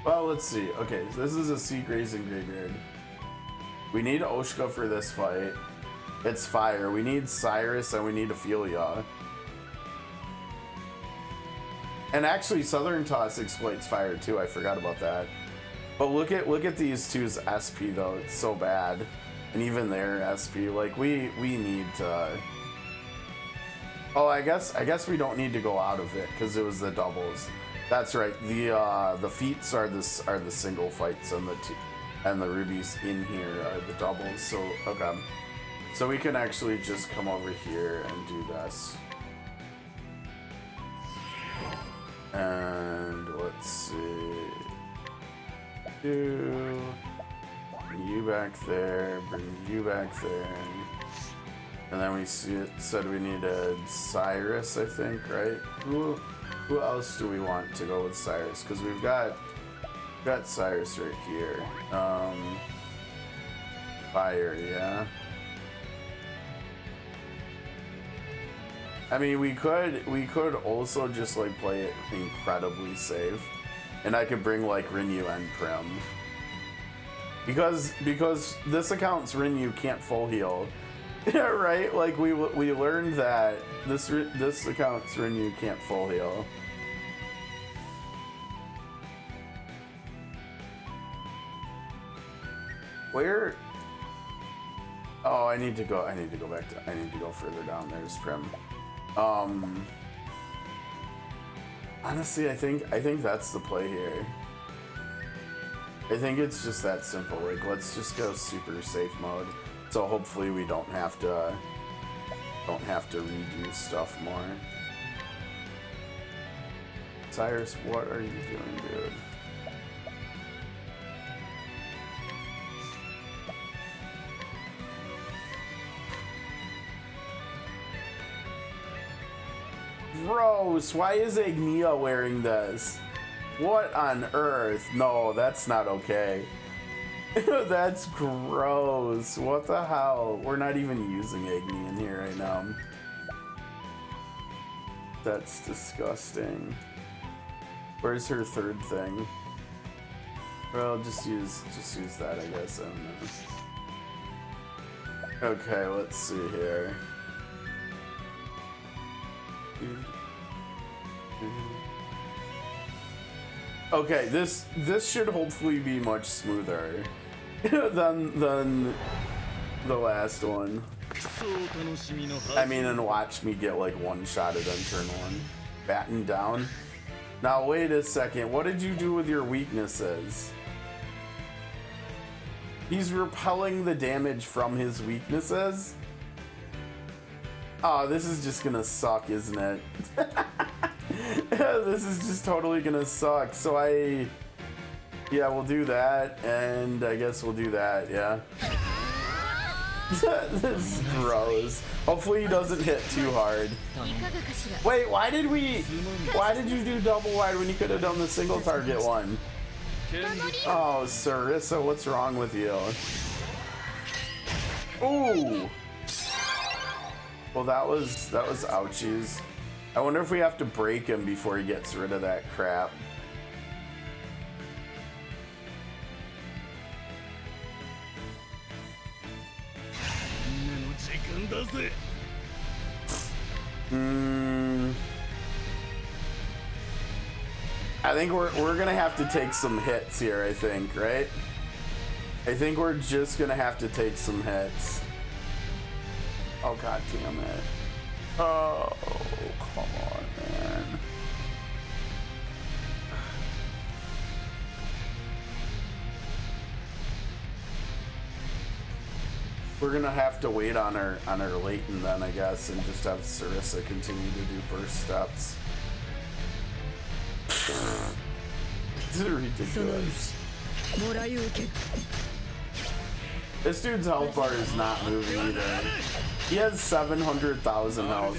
Well, let's see. Okay, so this is a Sea Grazing Graveyard. We need Oskha for this fight. It's fire. We need Cyrus and we need Ophilia. And actually, Southern Toss exploits fire too. I forgot about that. But look at these two's SP though. It's so bad, and even their SP. Like we need to. Oh, I guess we don't need to go out of it because it was the doubles. That's right. The feats are the single fights, and the rubies in here are the doubles. So okay, so we can actually just come over here and do this. And let's see. you back there, bring you back there. And then we said we needed Cyrus, I think, right? Who else do we want to go with Cyrus? Because we've got Cyrus right here. Fire, yeah. I mean, we could also just like play it incredibly safe, and I could bring like Rinyu and Prim. Because this account's Rinyu can't full heal. Yeah, right? Like we learned that this account's Rinyu can't full heal. Where? Oh, I need to go further down. There's Prim. Honestly, I think that's the play here. I think it's just that simple. Like, let's just go super safe mode. So hopefully we don't have to redo stuff more. Cyrus, what are you doing, dude? Gross, why is Agnia wearing this? What on earth? No, that's not okay. That's gross. What the hell? We're not even using Agni in here right now. That's disgusting. Where's her third thing? Well, just use that, I guess. I don't know. Okay, let's see here. Okay, this should hopefully be much smoother than the last one. I mean, and watch me get like one-shotted on turn 1. Batten down. Now wait a second, what did you do with your weaknesses? He's repelling the damage from his weaknesses? Oh, this is just gonna suck, isn't it? This is just totally gonna suck. So yeah, we'll do that, and I guess we'll do that, yeah. This is gross. Hopefully he doesn't hit too hard. Wait, why did you do double wide when you could have done the single target one? Oh, Sarissa, what's wrong with you? Ooh. Well, that was ouchies. I wonder if we have to break him before he gets rid of that crap. I think we're gonna have to take some hits here, I think, right? I think we're just gonna have to take some hits. Oh, god damn it. Oh, come on, man. We're gonna have to wait on our Leighton then, I guess, and just have Sarissa continue to do burst steps. This is ridiculous. This dude's health bar is not moving either. He has 700,000 health.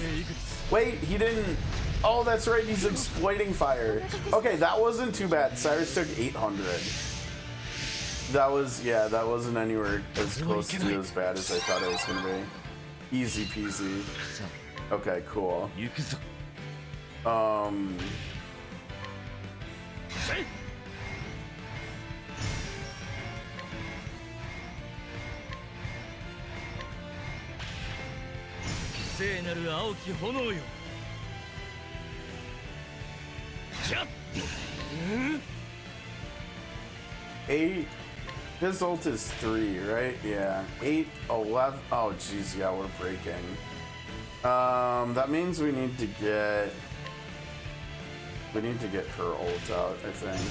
Wait, he didn't... Oh, that's right, he's exploiting fire. Okay, that wasn't too bad. Cyrus took 800. That was, yeah, that wasn't anywhere as close to as bad as I thought it was gonna be. Easy peasy. Okay, cool. Eight. His ult is 3, right? Yeah. 8, 11. Oh, jeez, yeah, we're breaking. That means we need to get her ult out, I think.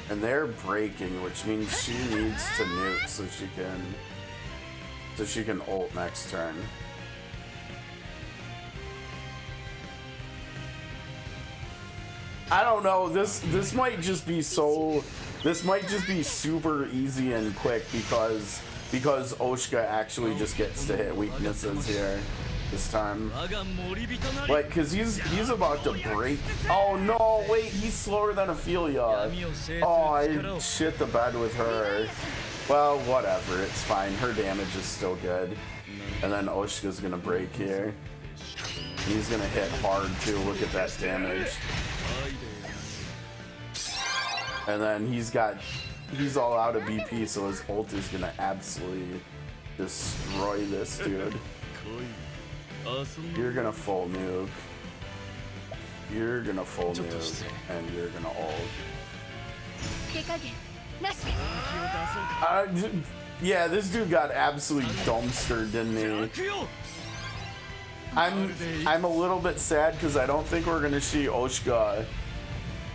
And they're breaking, which means she needs to nuke so she can ult next turn. I don't know. This might just be so. This might just be super easy and quick because Oskha actually just gets to hit weaknesses here this time. Like, cause he's about to break. Oh no! Wait, he's slower than Ophilia. Oh, I shit the bed with her. Well, whatever. It's fine. Her damage is still good. And then Oshka's gonna break here. He's gonna hit hard too. Look at that damage. And then he's all out of BP, so his ult is gonna absolutely destroy this dude. You're gonna full nuke. You're gonna full nuke, and you're gonna ult. Yeah, this dude got absolutely dumpstered, didn't he? I'm a little bit sad because I don't think we're gonna see Oskha.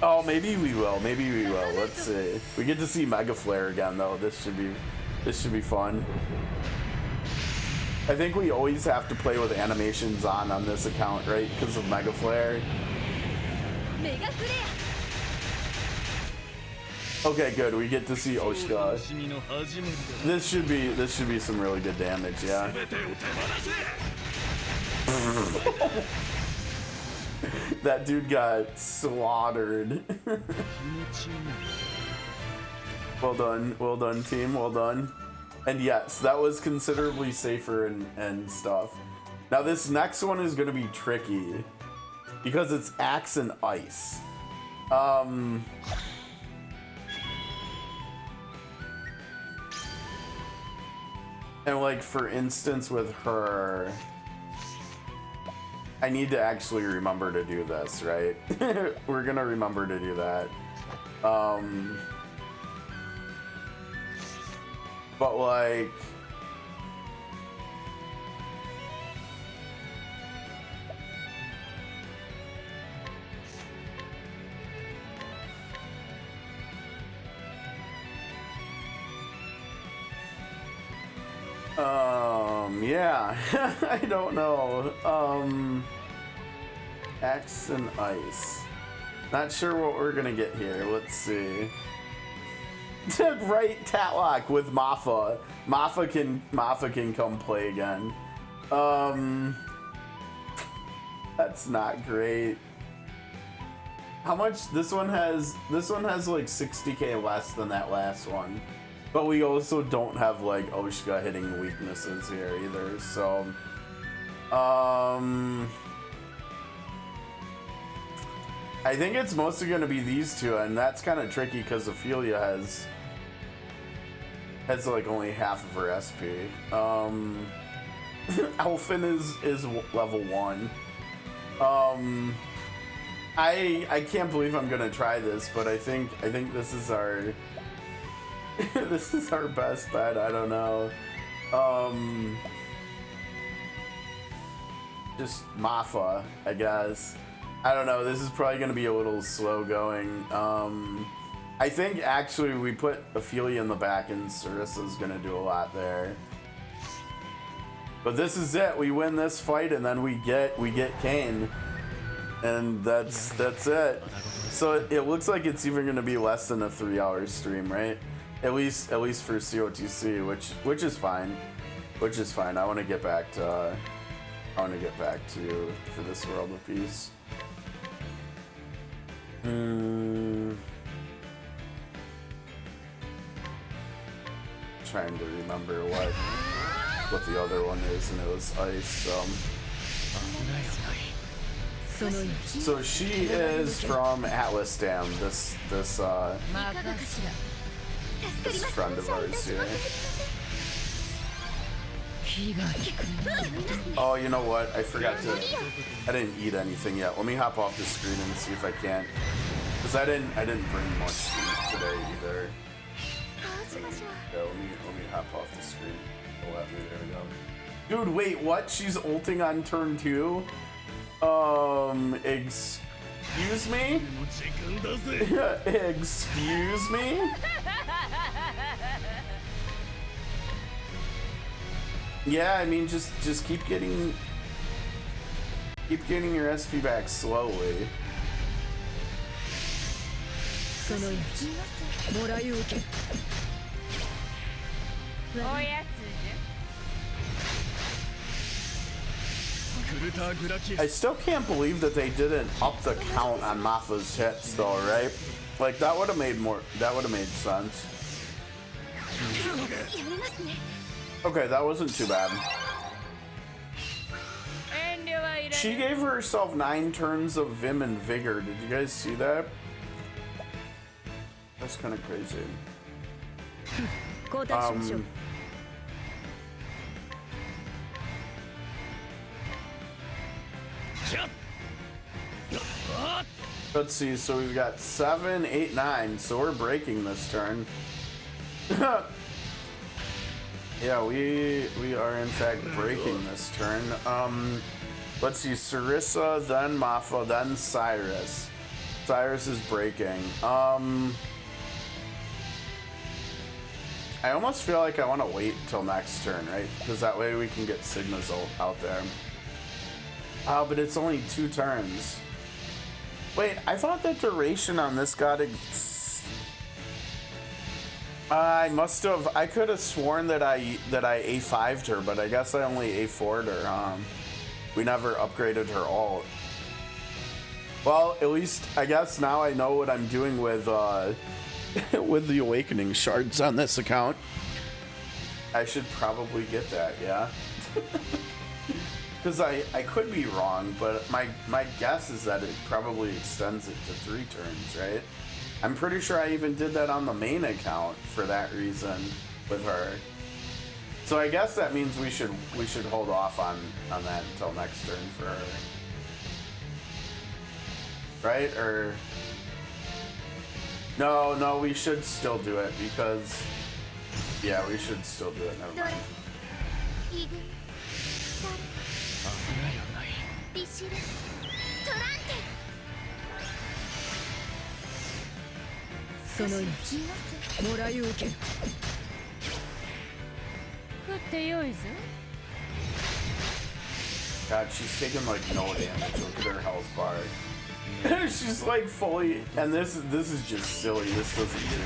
Oh, maybe we will. Maybe we will. Let's see. We get to see Mega Flare again, though. This should be fun. I think we always have to play with animations on this account, right? Because of Mega Flare. Okay, good. We get to see Oskha. This should be some really good damage, yeah. That dude got slaughtered. Well done, team. Well done. And yes, that was considerably safer and stuff. Now this next one is gonna be tricky because it's Axe and Ice. And like for instance with her, I need to actually remember to do this, right? We're gonna remember to do that. But like, yeah, I don't know. Axe and Ice. Not sure what we're gonna get here. Let's see. Right, Tatlock with Mafa. Mafa can come play again. That's not great. How much this one has like 60k less than that last one. But we also don't have like Oskha hitting weaknesses here either, so I think it's mostly gonna be these two, and that's kind of tricky because Ophilia has like only half of her SP. Elfin is level 1. I can't believe I'm gonna try this, but I think this is our this is our best bet. I don't know. Just Mafa, I guess. I don't know. This is probably gonna be a little slow going. I think actually we put Ophilia in the back, and Srpgs gonna do a lot there. But this is it. We win this fight, and then we get Kane, and that's it. So it looks like it's even gonna be less than a 3-hour stream, right? At least for COTC, which is fine. Which is fine. I want to get back to for this World of Peace. Trying to remember what the other one is, and it was Ice. So she is from Atlas Dam. This friend of ours here. Oh, you know what? I didn't eat anything yet. Let me hop off the screen and see if I can. Because I didn't bring much to eat today either. Yeah, let me hop off the screen. There we go. Dude, wait, what? She's ulting on turn 2? Excuse me? Excuse me? Yeah, I mean, just keep getting your SP back slowly. I still can't believe that they didn't up the count on Mafa's hits though, right? Like that would have made sense. Okay, that wasn't too bad. She gave herself 9 turns of Vim and Vigor. Did you guys see that? That's kind of crazy. Let's see, so we've got 7, 8, 9, so we're breaking this turn. Yeah, we are in fact breaking this turn. Let's see, Sarissa, then Mafa, then Cyrus. Cyrus is breaking. I almost feel like I want to wait till next turn, right? Because that way we can get Sigma's out there. But it's only 2 turns. Wait, I thought that duration on this got I could have sworn that I A5'd her, but I guess I only A4'd her. We never upgraded her ult. Well, at least I guess now I know what I'm doing with with the awakening shards on this account. I should probably get that, yeah. Because I could be wrong, but my guess is that it probably extends it to 3 turns, right? I'm pretty sure I even did that on the main account for that reason with her. So I guess that means we should hold off on that until next turn for her. Right? Or no, we should still do it because yeah, we should still do it. Never mind. God, she's taking like no damage. Look at her health bar. She's like fully, and this is just silly. This doesn't do.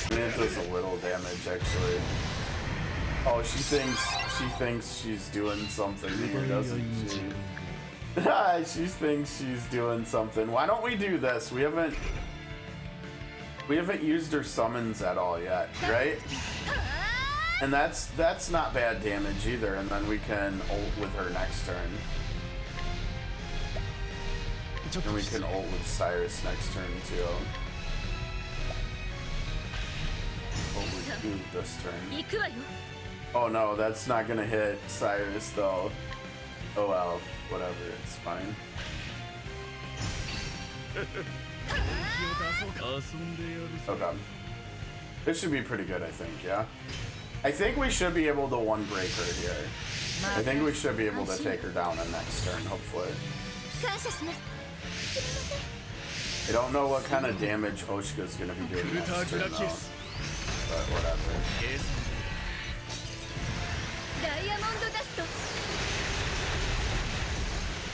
I mean, it does a little damage actually. Oh, she thinks she's doing something here, doesn't she? She thinks she's doing something. Why don't we do this? We haven't used her summons at all yet, right? And that's not bad damage either. And then we can ult with her next turn. And we can ult with Cyrus next turn too. Ult with you this turn. Oh no, that's not gonna hit Cyrus though. Oh well, whatever, it's fine. Okay. This should be pretty good, I think, yeah? I think we should be able to one break her here. I think we should be able to take her down on next turn, hopefully. I don't know what kind of damage Oshka's gonna be doing next turn though. But whatever.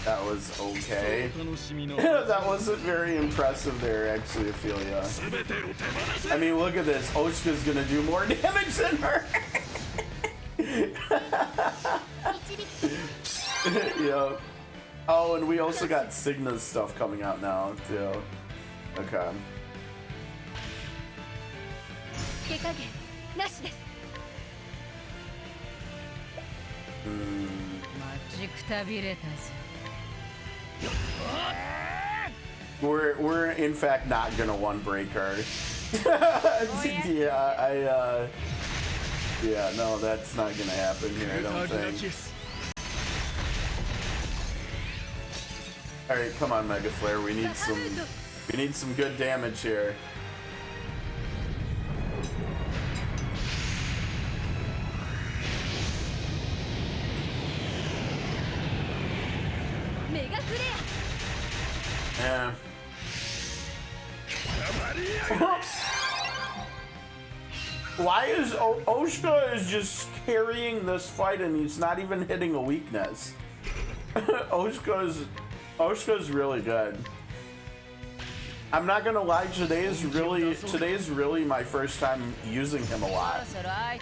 That was okay. That wasn't very impressive there, actually, Ophilia. I mean, look at this. Oshka's gonna do more damage than her. Yep. Oh, and we also got Signa's stuff coming out now, too. Okay. We're in fact not gonna one break her. Yeah, no, that's not gonna happen here, I don't think. Alright, come on, Mega Flare, we need some good damage here. Yeah. Why is Oshka is just carrying this fight and he's not even hitting a weakness? Oshka's really good. I'm not gonna lie, today is really my first time using him a lot.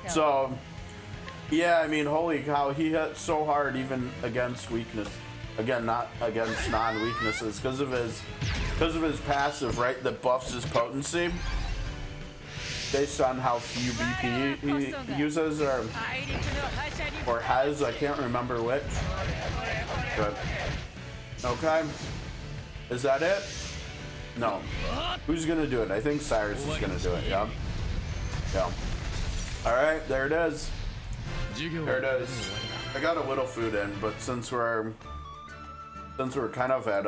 So yeah, I mean, holy cow, he hit so hard even against weakness. Again, not against non-weaknesses, because of his passive, right? That buffs his potency based on how few BP he uses or has. I can't remember which. But okay, is that it? No. Who's gonna do it? I think Cyrus is gonna do it. Yeah. Yeah. All right, there it is. There it is. I got a little food in, but since we're kind of at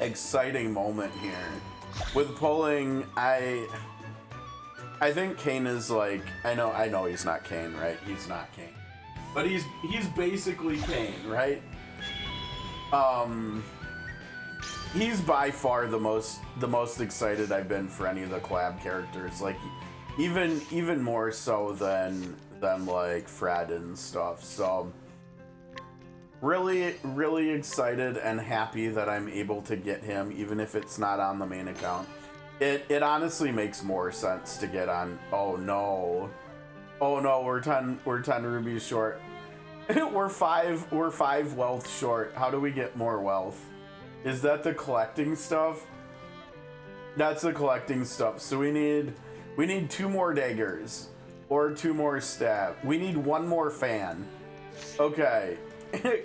exciting moment here with pulling, I think Kane is like, I know he's not Kane, right? He's not Kane, but he's basically Kane, right? He's by far the most excited I've been for any of the collab characters, like even more so than like Fred and stuff. So really excited and happy that I'm able to get him, even if it's not on the main account. It honestly makes more sense to get on. Oh no, we're 10 rubies short. we're five wealth short. How do we get more wealth? Is that the collecting stuff? That's the collecting stuff. So we need 2 more daggers or 2 more stab. We need 1 more fan. Okay.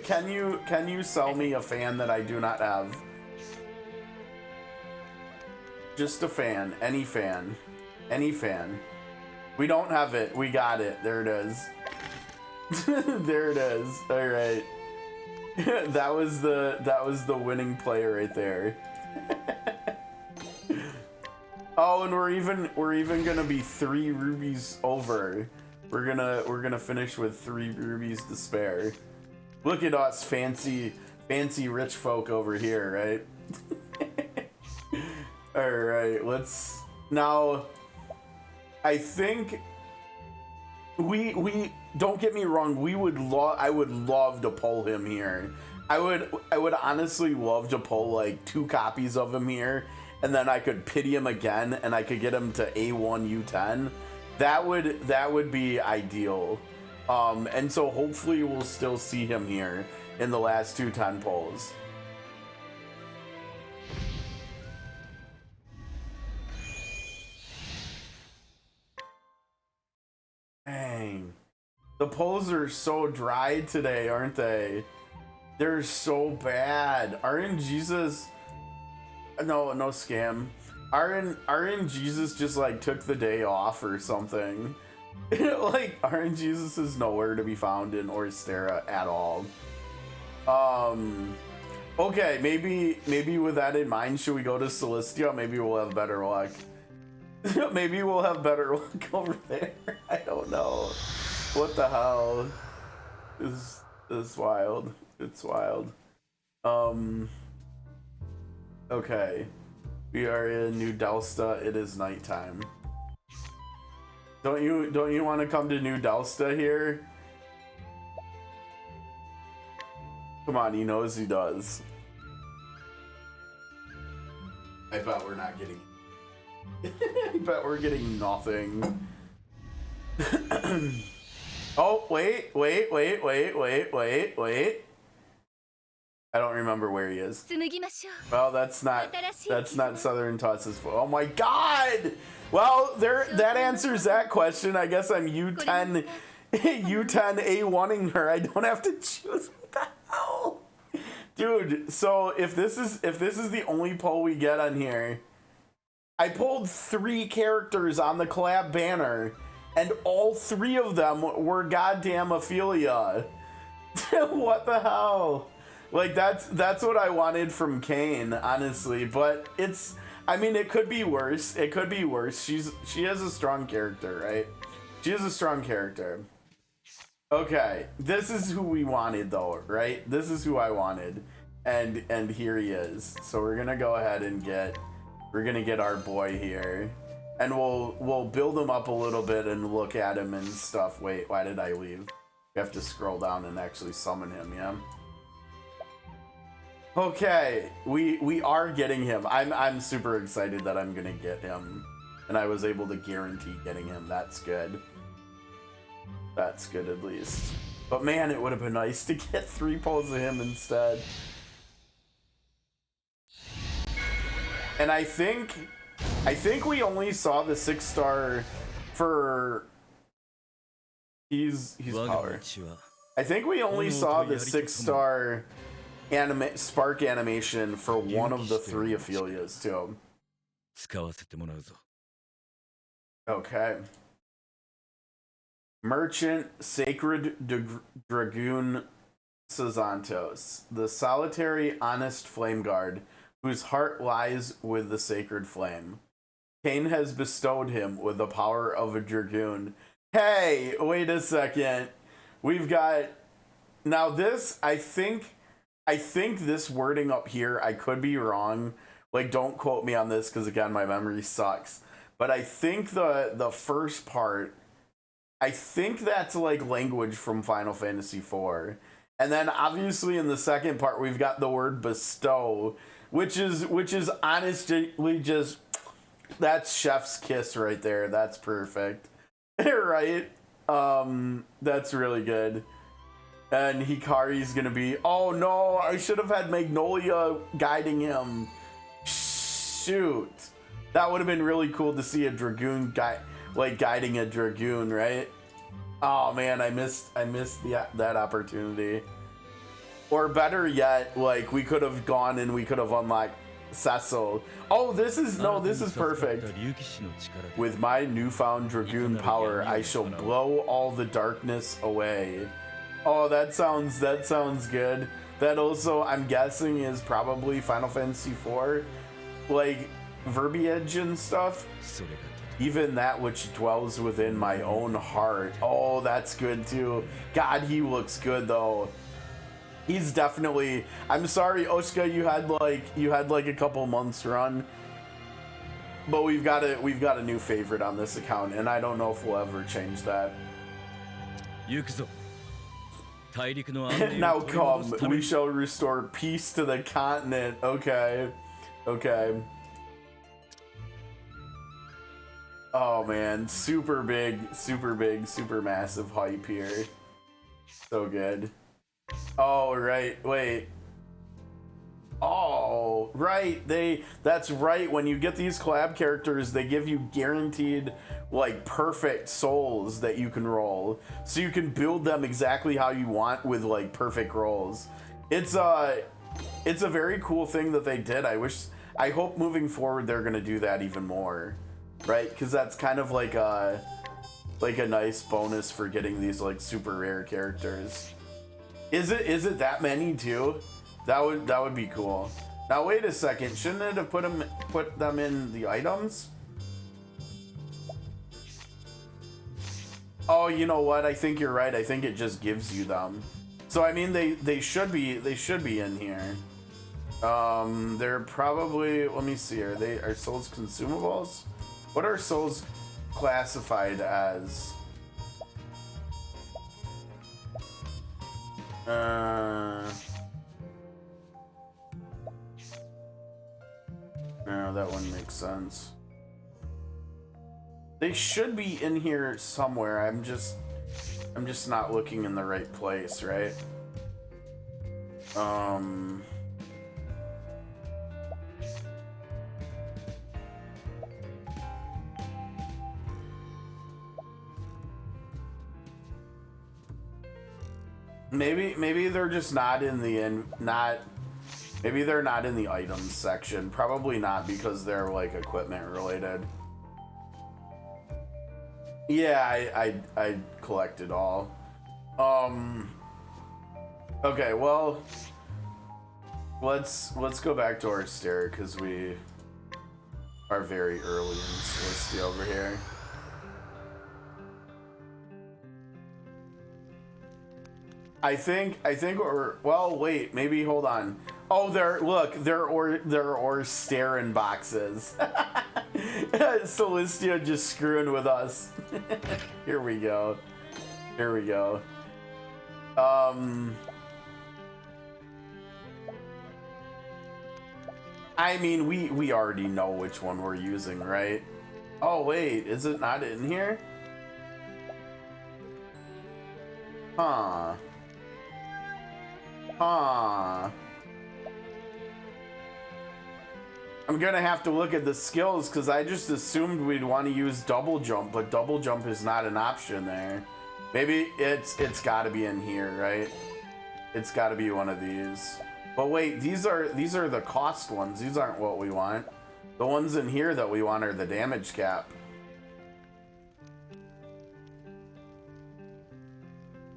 Can you sell me a fan that I do not have? Just a fan, any fan. Any fan. We don't have it. We got it. There it is. There it is. All right. that was the winning play right there. Oh, and we're even gonna be 3 rubies over. We're gonna finish with 3 rubies to spare. Look at us, fancy rich folk over here, right? All right, let's now. I think we don't get me wrong. I would love to pull him here. I would honestly love to pull like 2 copies of him here, and then I could pity him again, and I could get him to A1 U10. That would be ideal. And so hopefully we'll still see him here in the last 2 10 pulls. Dang. The polls are so dry today, aren't they? They're so bad. RNGesus, no scam. RNGesus just like took the day off or something. Like RNGesus is nowhere to be found in Orstera at all. Okay, maybe with that in mind, should we go to Celestia? Maybe we'll have better luck. Maybe we'll have better luck over there. I don't know. What the hell? This is wild. It's wild. Okay. We are in New Delsta. It is nighttime. Don't you want to come to New Delsta here? Come on, he knows he does. I bet we're not getting. I bet we're getting nothing. Oh, wait. I don't remember where he is. Well, that's not Southern Toss's fault. Oh my god! Well, that answers that question. I guess I'm U10 A1ing her. I don't have to choose. What the hell? Dude, so if this is the only poll we get on here, I pulled 3 characters on the collab banner, and all 3 of them were goddamn Ophilia. What the hell? Like that's what I wanted from Kane, honestly. But I mean, it could be worse. It could be worse. She has a strong character, right? She has a strong character. Okay, this is who we wanted though, right? This is who I wanted, and here he is. So we're gonna go ahead and get our boy here, and we'll build him up a little bit and look at him and stuff. Wait, why did I leave? You have to scroll down and actually summon him, yeah. Okay, we are getting him. I'm super excited that I'm gonna get him, and I was able to guarantee getting him. That's good. That's good at least. But man, it would have been nice to get 3 pulls of him instead. And I think we only saw the 6-star for he's power. I think we only saw the 6-star spark animation for one of the 3 Ophilias too. Okay. Merchant Sacred Dragoon Sazantos, the solitary honest flame guard whose heart lies with the sacred flame. Cain has bestowed him with the power of a dragoon. Hey, wait a second. We've got now this. I think this wording up here, I could be wrong. Like, don't quote me on this because again, my memory sucks. But I think the first part, I think that's like language from Final Fantasy IV. And then obviously in the second part, we've got the word bestow, which is honestly just, that's chef's kiss right there. That's perfect. Right? That's really good. And Hikari's gonna be, oh no, I should have had Magnolia guiding him. Shoot. That would have been really cool to see a dragoon guiding a dragoon, right? Oh man, I missed that opportunity. Or better yet, like we could have gone and we could have unlocked Cecil. Oh, this is perfect. With my newfound dragoon power, I shall blow all the darkness away. Oh, that sounds good. That also, I'm guessing, is probably Final Fantasy IV, like verbiage and stuff. Even that which dwells within my own heart. Oh, that's good too. God, he looks good though. He's definitely. I'm sorry, Oskha, you had like a couple months run, but we've got a new favorite on this account, and I don't know if we'll ever change that. Now come, we shall restore peace to the continent. Okay. Oh man, super big, super massive hype here. So good. Oh, right, wait. Oh, right, that's right, when you get these collab characters, they give you guaranteed, like, perfect souls that you can roll. So you can build them exactly how you want with, like, perfect rolls. It's a very cool thing that they did. I hope moving forward they're gonna do that even more. Right? Because that's kind of like a nice bonus for getting these, like, super rare characters. Is it that many too? That would be cool. Now wait a second, shouldn't it have put them in the items? Oh, you know what? I think you're right. I think it just gives you them. So I mean, they should be in here. They're probably, let me see. Are souls consumables? What are souls classified as? No, that one makes sense. They should be in here somewhere. I'm just not looking in the right place, right? Maybe they're just not in the maybe they're not in the items section. Probably not, because they're like equipment related. Yeah, I collect it all. Okay, well, let's go back to our stair because we are very early in Celestia over here. I think we're, well, wait, maybe hold on. Oh, there are staring boxes. Celestia just screwing with us. Here we go. I mean, we already know which one we're using, right? Oh, wait, is it not in here? Huh. Huh. I'm gonna have to look at the skills because I just assumed we'd want to use double jump, but double jump is not an option there. Maybe it's gotta be in here, right? It's gotta be one of these. But wait, these are the cost ones. These aren't what we want. The ones in here that we want are the damage cap.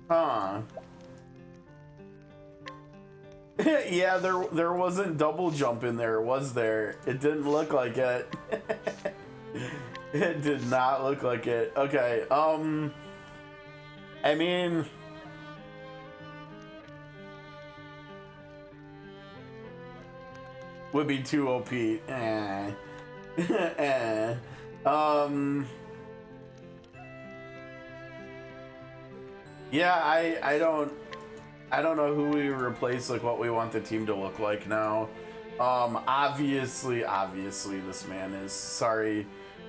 Huh. Yeah, there wasn't double jump in there, was there? It didn't look like it. It did not look like it. Okay, I mean, would be too OP. Yeah, I don't know who we replace, like what we want the team to look like now. Obviously this man is, sorry.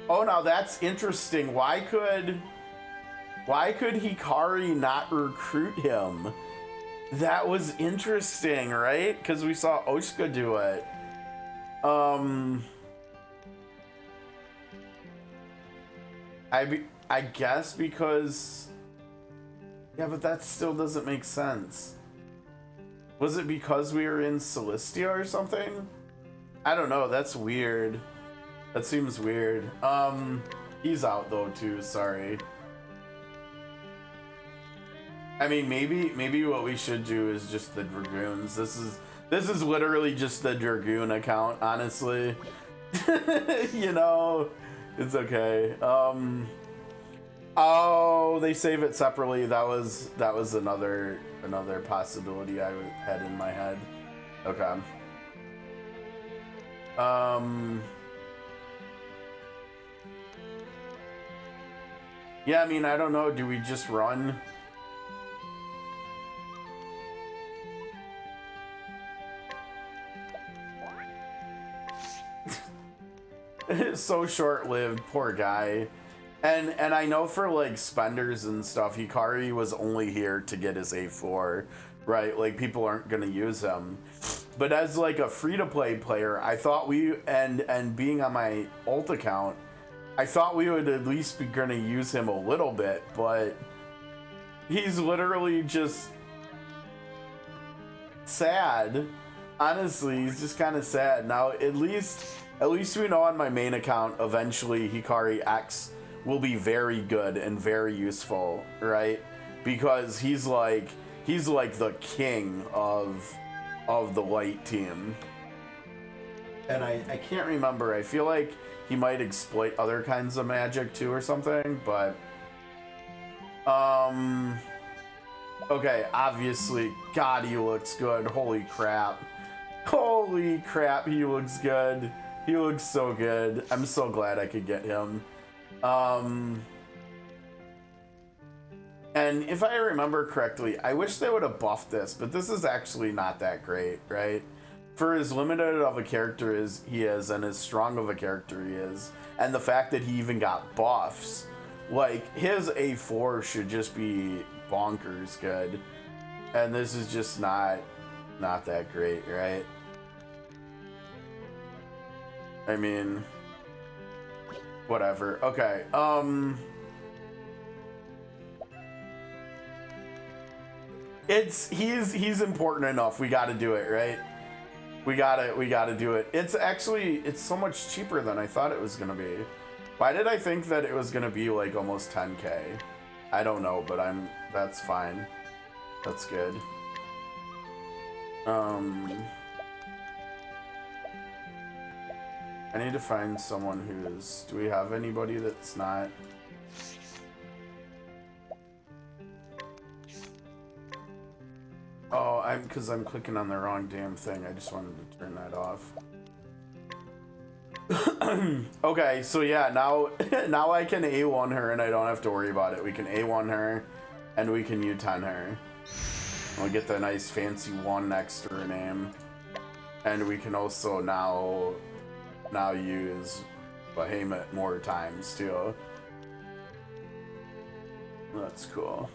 Oh, now that's interesting. Why could Hikari not recruit him? That was interesting, right? Because we saw Oskha do it. I guess because, yeah, but that still doesn't make sense. Was it because we were in Celestia or something? I don't know, that's weird. That seems weird. He's out though too, sorry. I mean, maybe what we should do is just the Dragoons. This is literally just the Dragoon account, honestly. You know, it's okay. Oh, they save it separately. That was another possibility I had in my head. Okay. Yeah, I mean, I don't know. Do we just run? It's so short-lived, poor guy. And I know for like spenders and stuff, Hikari was only here to get his A4, right? Like people aren't gonna use him. But as like a free-to-play player, I thought and being on my alt account, I thought we would at least be gonna use him a little bit, but he's literally just sad. Honestly, he's just kind of sad. Now, at least we know on my main account, eventually Hikari X will be very good and very useful, right? Because he's like the king of the white team. And I can't remember. I feel like he might exploit other kinds of magic too or something, but okay, obviously, God, he looks good. Holy crap. Holy crap, he looks good. He looks so good. I'm so glad I could get him. And if I remember correctly, I wish they would have buffed this, but this is actually not that great, right? For as limited of a character as he is and as strong of a character he is, and the fact that he even got buffs, like his A4 should just be bonkers good. And this is just not that great, right? I mean, whatever. Okay. He's important enough. We got to do it, right? We gotta do it. It's so much cheaper than I thought it was gonna be. Why did I think that it was gonna be like almost 10K? I don't know, but that's fine. That's good. I need to find someone who's, do we have anybody that's not? Oh, because I'm clicking on the wrong damn thing. I just wanted to turn that off. Okay, so yeah, now I can A1 her and I don't have to worry about it. We can A1 her and we can U10 her. We'll get the nice fancy 1 next to her name. And we can also now use Behemoth more times too. That's cool.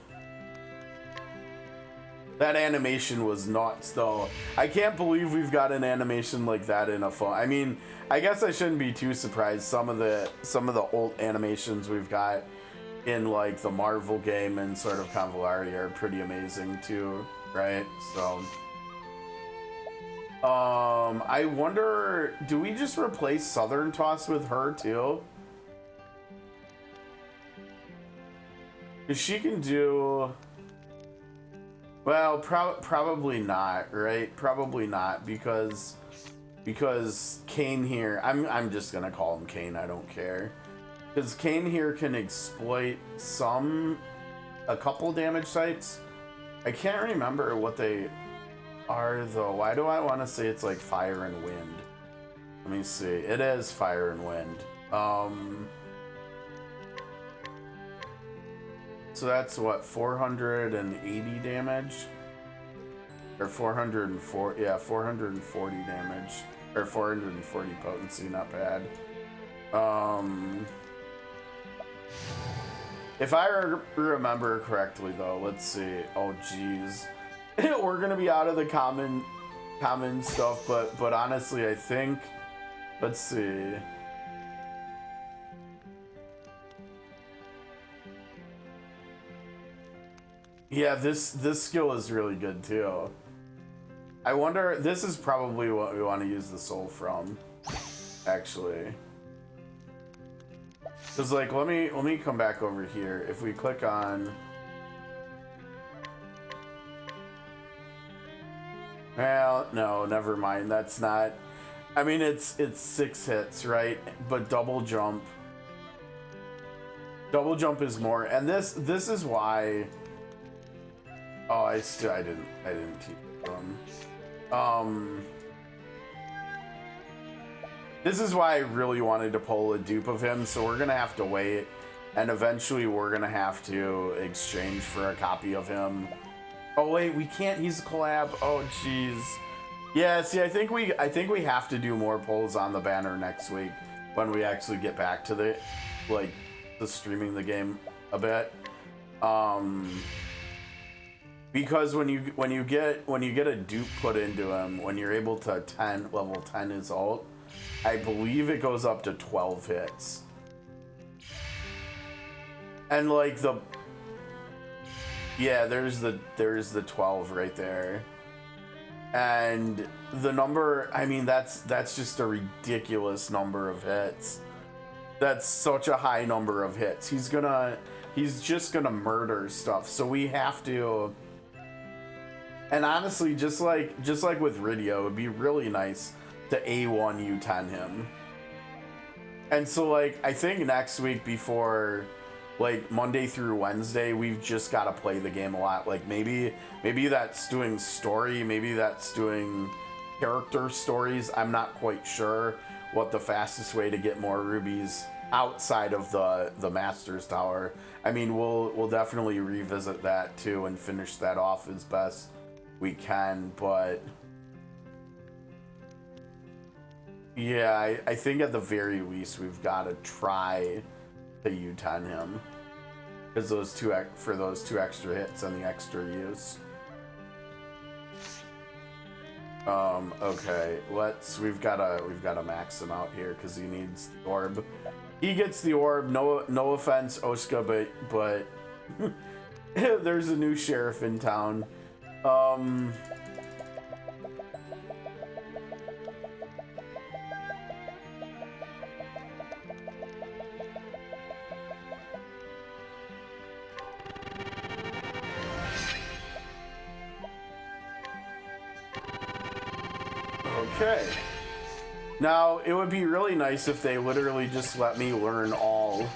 That animation was nuts though. I can't believe we've got an animation like that in a phone. I mean, I guess I shouldn't be too surprised. Some of the old animations we've got in like the Marvel game and sort of Convolari are pretty amazing too, right? So I wonder, do we just replace Southern Toss with her too? Because she can do, well, probably not, right? Probably not, because Kane here, I'm just gonna call him Kane, I don't care. Because Kane here can exploit a couple damage sites. I can't remember what they are though. Why do I want to say it's like fire and wind? Let me see. It is fire and wind. So that's what, 480 damage? Or 404, yeah, 440 damage. Or 440 potency, not bad. If I remember correctly though, let's see. Oh geez. We're gonna be out of the common stuff, but honestly I think, let's see. Yeah, this skill is really good too. I wonder, this is probably what we want to use the soul from, actually. Cause like, let me come back over here. If we click on, well, no, never mind. That's not. I mean, it's 6 hits, right? But double jump is more. And this is why. Oh, I didn't teach them. This is why I really wanted to pull a dupe of him, so we're gonna have to wait, and eventually we're gonna have to exchange for a copy of him. Oh wait, we can't. He's a collab. Oh jeez. Yeah. See, I think we have to do more polls on the banner next week when we actually get back to the streaming the game a bit. Because when you get a dupe put into him, when you're able to level 10 his ult, I believe it goes up to 12 hits. And like there's the 12 right there. And the number, I mean, that's just a ridiculous number of hits. That's such a high number of hits. He's just gonna murder stuff. So we have to. And honestly, just like with Ridio, it would be really nice to A1 U10 him. And so like, I think next week, before like Monday through Wednesday, we've just got to play the game a lot. Like maybe that's doing story, maybe that's doing character stories. I'm not quite sure what the fastest way to get more rubies outside of the Master's Tower. I mean, we'll definitely revisit that too and finish that off as best we can, but yeah, I think at the very least we've got to try to U10 him, because those two extra hits and the extra use. Okay, we've got to max him out here because he needs the orb. He gets the orb. No offense, Oskha, but there's a new sheriff in town. Okay. Now, it would be really nice if they literally just let me learn all.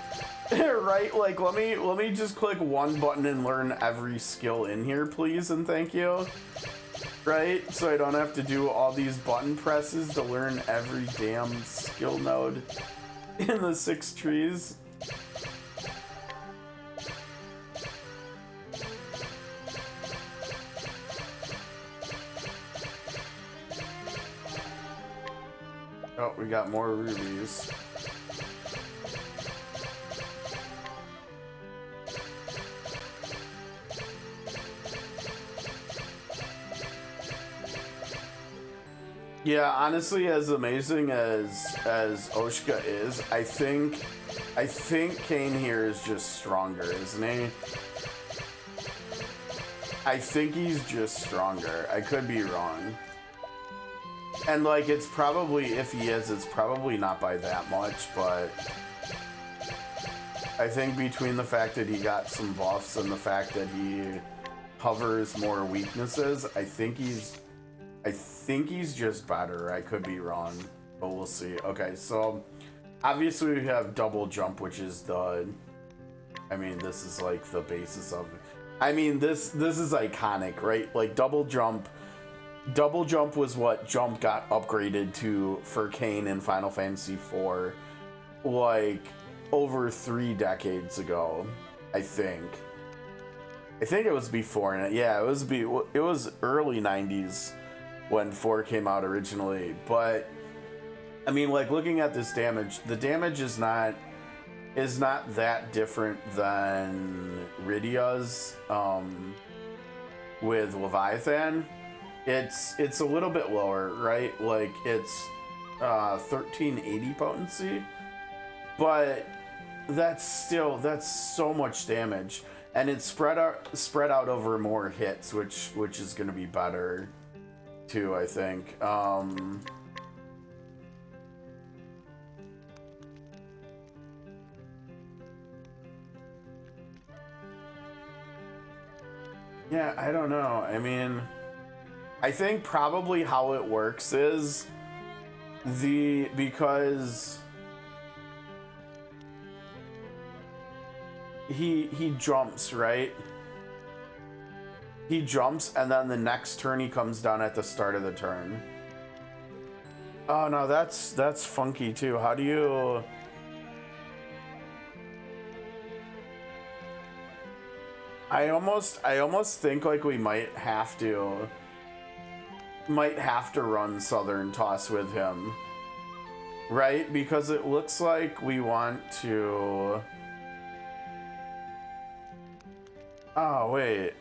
Right? Like, let me just click one button and learn every skill in here, please, and thank you. Right? So I don't have to do all these button presses to learn every damn skill node in the 6 trees. Oh, we got more rubies. Yeah, honestly, as amazing as Oskha is, I think Kane here is just stronger, isn't he? I think he's just stronger. I could be wrong. And like, it's probably, if he is, it's probably not by that much, but I think between the fact that he got some buffs and the fact that he covers more weaknesses, I think he's just better. I could be wrong, but we'll see. Okay, so obviously we have double jump, which is the, I mean, this is like the basis of it. I mean, this is iconic, right? Like double jump was what jump got upgraded to for Kane in Final Fantasy IV, like over 3 decades ago, I think. I think it was before, yeah, it was early 90s when 4 came out originally, but I mean, like, looking at this damage, the damage is not that different than Rydia's with Leviathan. It's a little bit lower, right? Like, it's 1380 potency, but that's so much damage, and it's spread out over more hits, which is going to be better too, I think. Yeah, I don't know. I mean, I think probably how it works is because he jumps, right? He jumps, and then the next turn he comes down at the start of the turn. Oh no, that's funky too. How do you? I almost think like we might have to run Southern Toss with him, right? Because it looks like we want to. Oh wait.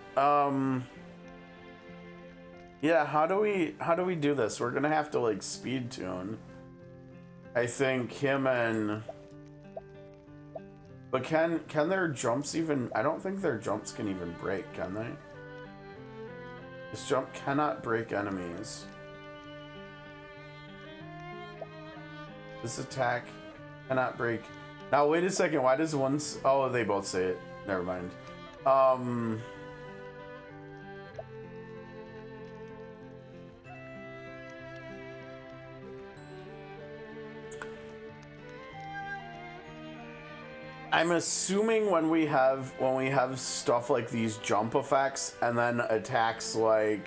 Yeah, how do we do this? We're gonna have to like speed tune. I think him and. But can their jumps even? I don't think their jumps can even break, can they? This jump cannot break enemies. This attack cannot break. Now wait a second. Why does one? Oh, they both say it. Never mind. I'm assuming when we have stuff like these jump effects and then attacks like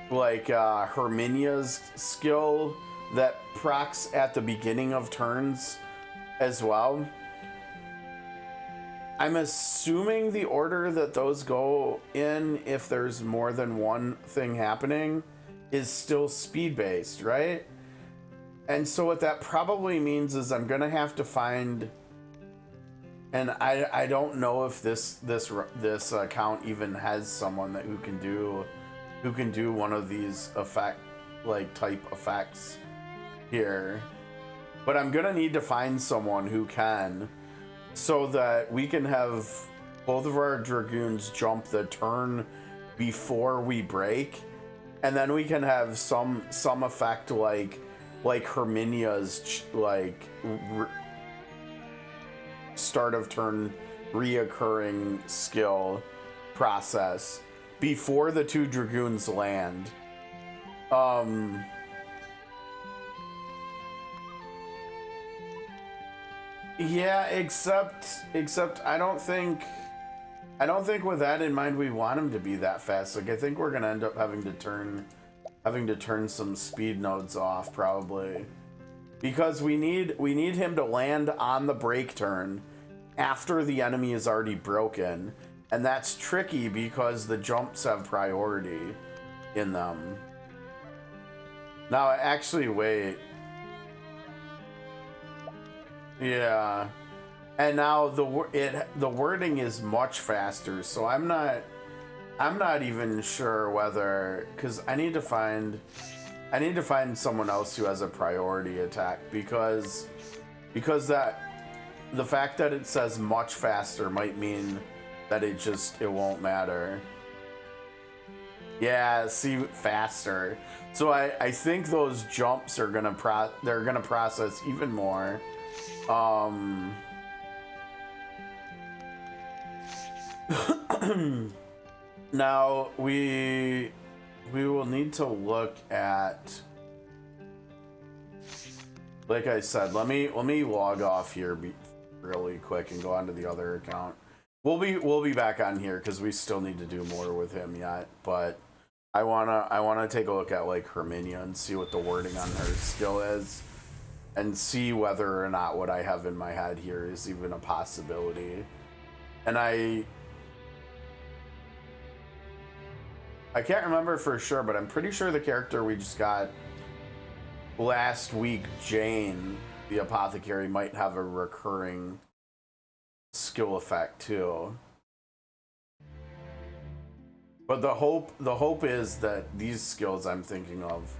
Herminia's skill that procs at the beginning of turns as well. I'm assuming the order that those go in, if there's more than one thing happening, is still speed based, right? And so what that probably means is I'm gonna have to find. And I don't know if this account even has someone who can do one of these type effects here, but I'm gonna need to find someone who can, so that we can have both of our dragoons jump the turn before we break, and then we can have some effect like Herminia's start of turn reoccurring skill process before the 2 dragoons land. Yeah, except I don't think with that in mind we want him to be that fast. Like, I think we're gonna end up having to turn some speed nodes off probably, because we need him to land on the break turn after the enemy is already broken, and that's tricky because the jumps have priority in them. Now, actually, wait. Yeah. And now the wording is much faster, so I'm not even sure whether, because I need to find someone else who has a priority attack, because that the fact that it says much faster might mean that it won't matter. Yeah, see, faster. So I think those jumps are gonna process even more. Now we will need to look at, like I said, let me log off here really quick and go onto the other account. We'll be back on here because we still need to do more with him yet, but I wanna take a look at like Herminia and see what the wording on her skill is, and see whether or not what I have in my head here is even a possibility. And I can't remember for sure, but I'm pretty sure the character we just got last week, Jane, the apothecary, might have a recurring skill effect too. But the hope is that these skills I'm thinking of,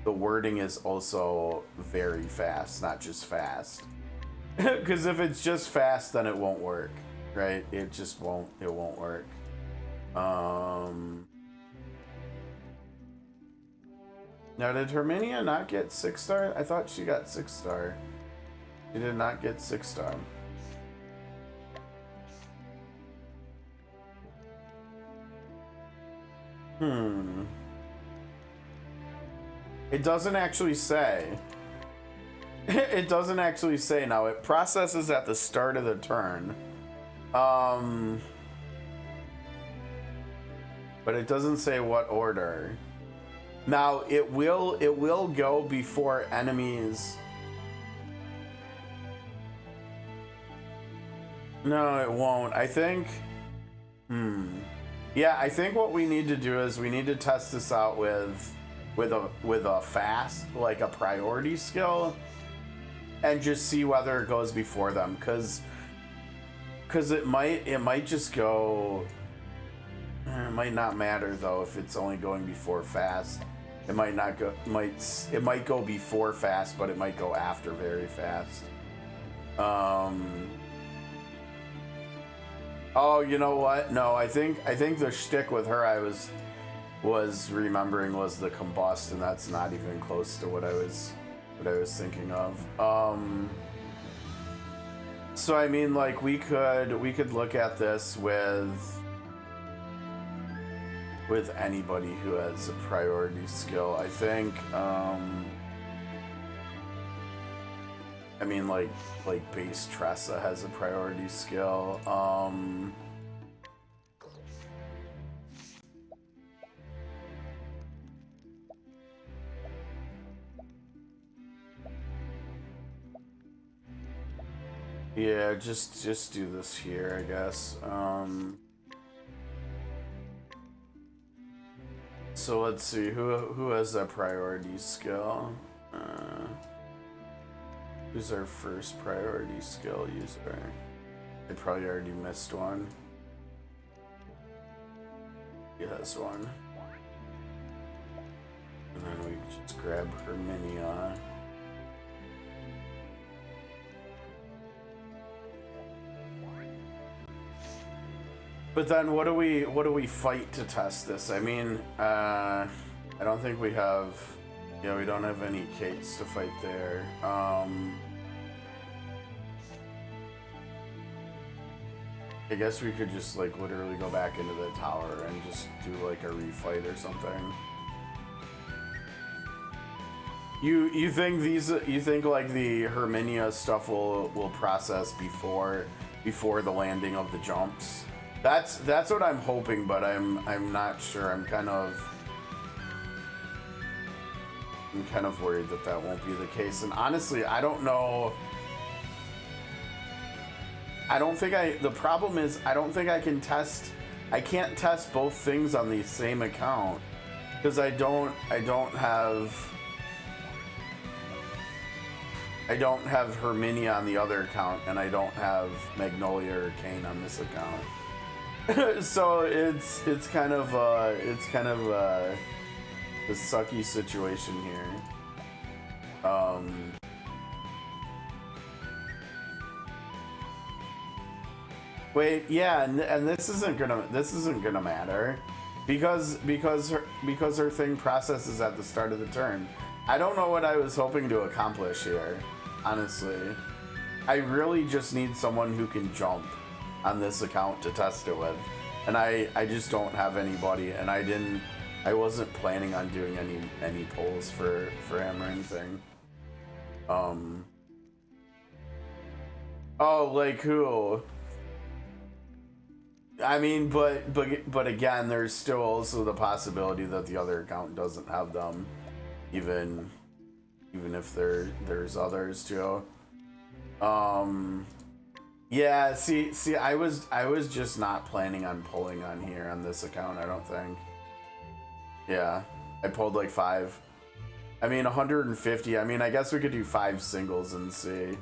the wording is also very fast, not just fast. Because if it's just fast, then it won't work, right? It won't work. Now, did Herminia not get 6-star? I thought she got 6-star. She did not get 6-star. It doesn't actually say. It doesn't actually say. Now, it processes at the start of the turn. But it doesn't say what order. Now, it will go before enemies. No, it won't. I think, yeah, I think what we need to do is we need to test this out with a fast, like a priority skill, and just see whether it goes before them, because it might just go. It might not matter though if it's only going before fast. It might not go. It might go before fast, but it might go after very fast. Oh, you know what? No, I think the shtick with her I was remembering was the combust, and that's not even close to what I was thinking of. So I mean, like, we could look at this with anybody who has a priority skill. I think I mean, like base Tressa has a priority skill. Yeah, just do this here, I guess. So let's see, who has a priority skill? Who's our first priority skill user? I probably already missed one. He has one. And then we just grab Herminia. But then what do we fight to test this? I mean, I don't think we have. Yeah, we don't have any Kates to fight there. I guess we could just like literally go back into the tower and just do like a refight or something. You think like the Herminia stuff will process before the landing of the jumps? That's what I'm hoping, but I'm not sure. I'm kind of worried that won't be the case. And honestly, I don't know. The problem is I don't think I can't test both things on the same account, because I don't have I don't have Herminia on the other account, and I don't have Magnolia or Kane on this account. So it's kind of a sucky situation here. Wait, yeah, and this isn't gonna matter because her thing processes at the start of the turn. I don't know what I was hoping to accomplish here, honestly. I really just need someone who can jump on this account to test it with, and I just don't have anybody, and I wasn't planning on doing any polls for him or anything. Oh, like who? I mean, but again, there's still also the possibility that the other account doesn't have them, even if there's others too. Yeah. See, I was just not planning on pulling on here on this account. I don't think. Yeah, I pulled like 5. I mean, 150. I mean, I guess we could do 5 singles and see.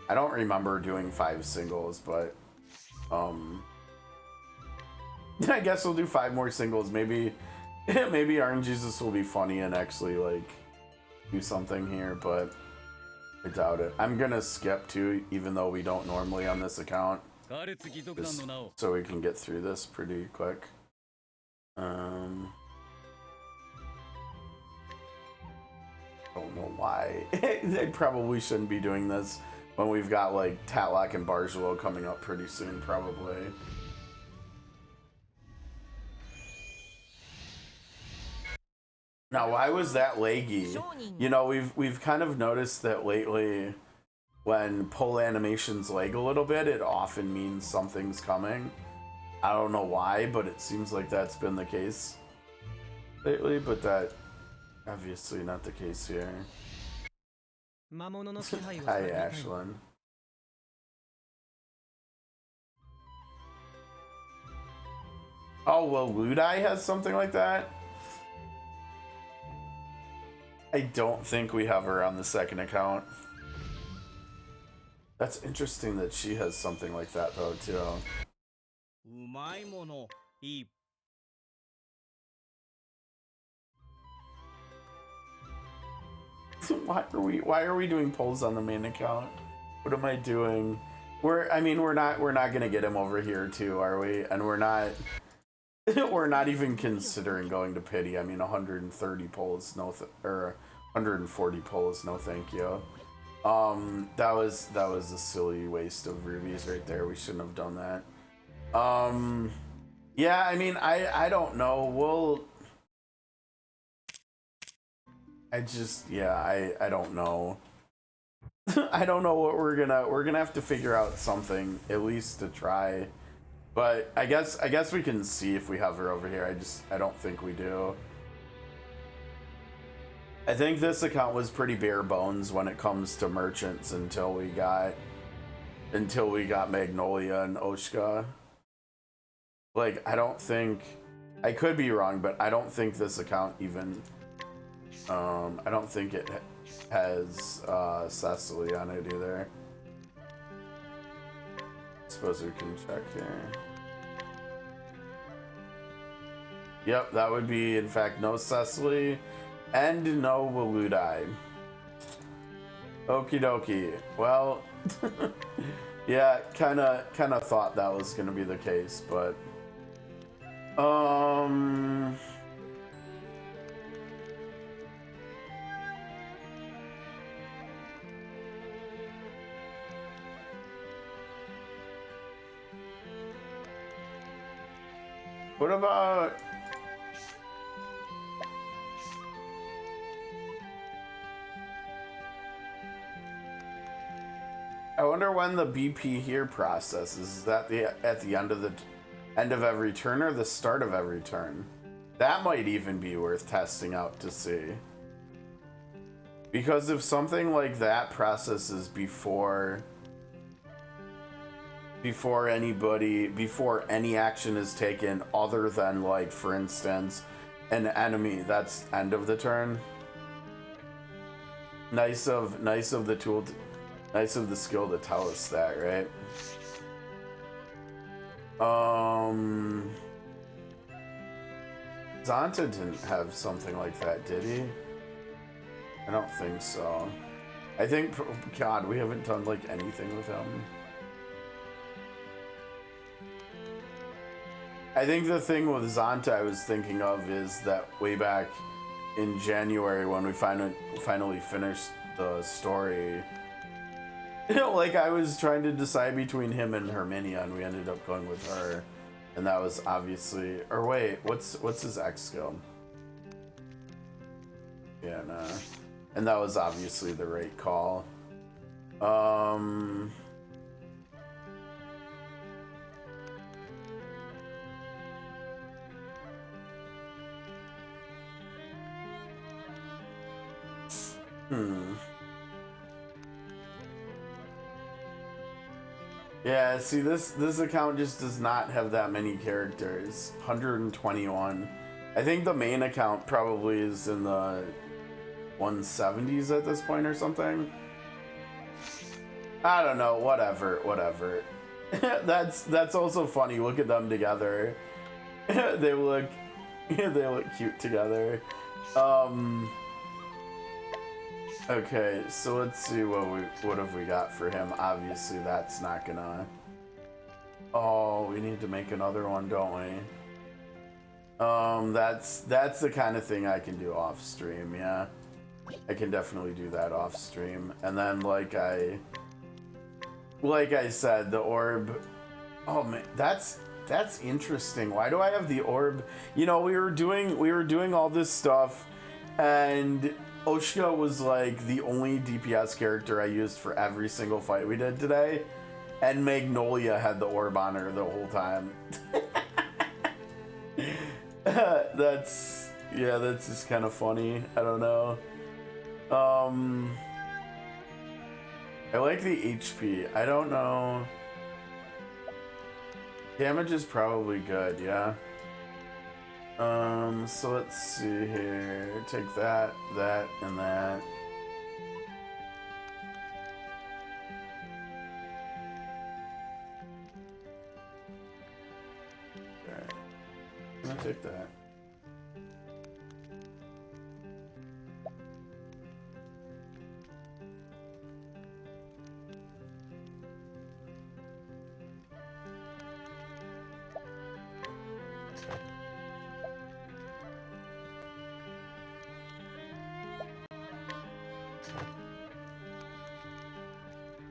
I don't remember doing 5 singles, but I guess we'll do 5 more singles. Maybe RNGesus will be funny and actually like do something here, but I doubt it. I'm gonna skip too, even though we don't normally on this account, just so we can get through this pretty quick. Don't know why. They probably shouldn't be doing this when we've got like Tatlock and Barjalo coming up pretty soon, probably. Now, why was that laggy? You know, we've kind of noticed that lately when pull animations lag a little bit, it often means something's coming. I don't know why, but it seems like that's been the case lately, but that obviously not the case here. Hi, Ashlyn. Oh, well, Ludai has something like that? I don't think we have her on the second account. That's interesting that she has something like that though too. Why are we doing polls on the main account? What am I doing? We're not gonna get him over here too, are we? And we're not we're not even considering going to pity. I mean, 130 polls, or 140 polls, no thank you. That was a silly waste of rubies right there. We shouldn't have done that. Yeah, I mean, I don't know. I don't know. I don't know what we're gonna have to figure out something at least to try. But I guess we can see if we have her over here. I don't think we do. I think this account was pretty bare bones when it comes to merchants until we got Magnolia and Oskha. Like, I don't think, I could be wrong, but I don't think this account even I don't think it has Cecily on it either. Suppose we can check here. Yep, that would be in fact no Cecily and no Waludai. Okie dokie. Well, yeah, kind of thought that was gonna be the case, but what about I wonder when the BP here processes. Is that at the end of every turn or the start of every turn? That might even be worth testing out to see. Because if something like that processes before any action is taken other than, like, for instance, an enemy, that's end of the turn. Nice of the tool Nice of the skill to tell us that, right? Zonta didn't have something like that, did he? I don't think so. I think, God, we haven't done like anything with him. I think the thing with Zonta I was thinking of is that way back in January when we finally finished the story, you know, like I was trying to decide between him and Herminia, and we ended up going with her, and that was obviously. Or wait, what's his X skill? Yeah, nah. And that was obviously the right call. Yeah, see, this account just does not have that many characters. 121. I think the main account probably is in the 170s at this point or something. I don't know, whatever. That's also funny. Look at them together. they look cute together. Okay, so let's see what have we got for him. Obviously that's not gonna. Oh, we need to make another one, don't we? That's the kind of thing I can do off stream, yeah. I can definitely do that off stream. And then like I said, the orb. Oh man, that's interesting. Why do I have the orb? You know, we were doing all this stuff, and Oskha was like the only DPS character I used for every single fight we did today, and Magnolia had the orb on her the whole time. That's just kind of funny. I don't know. I like the HP. I don't know. Damage is probably good, yeah. So let's see here. Take that, and that. Okay. I'm gonna take that.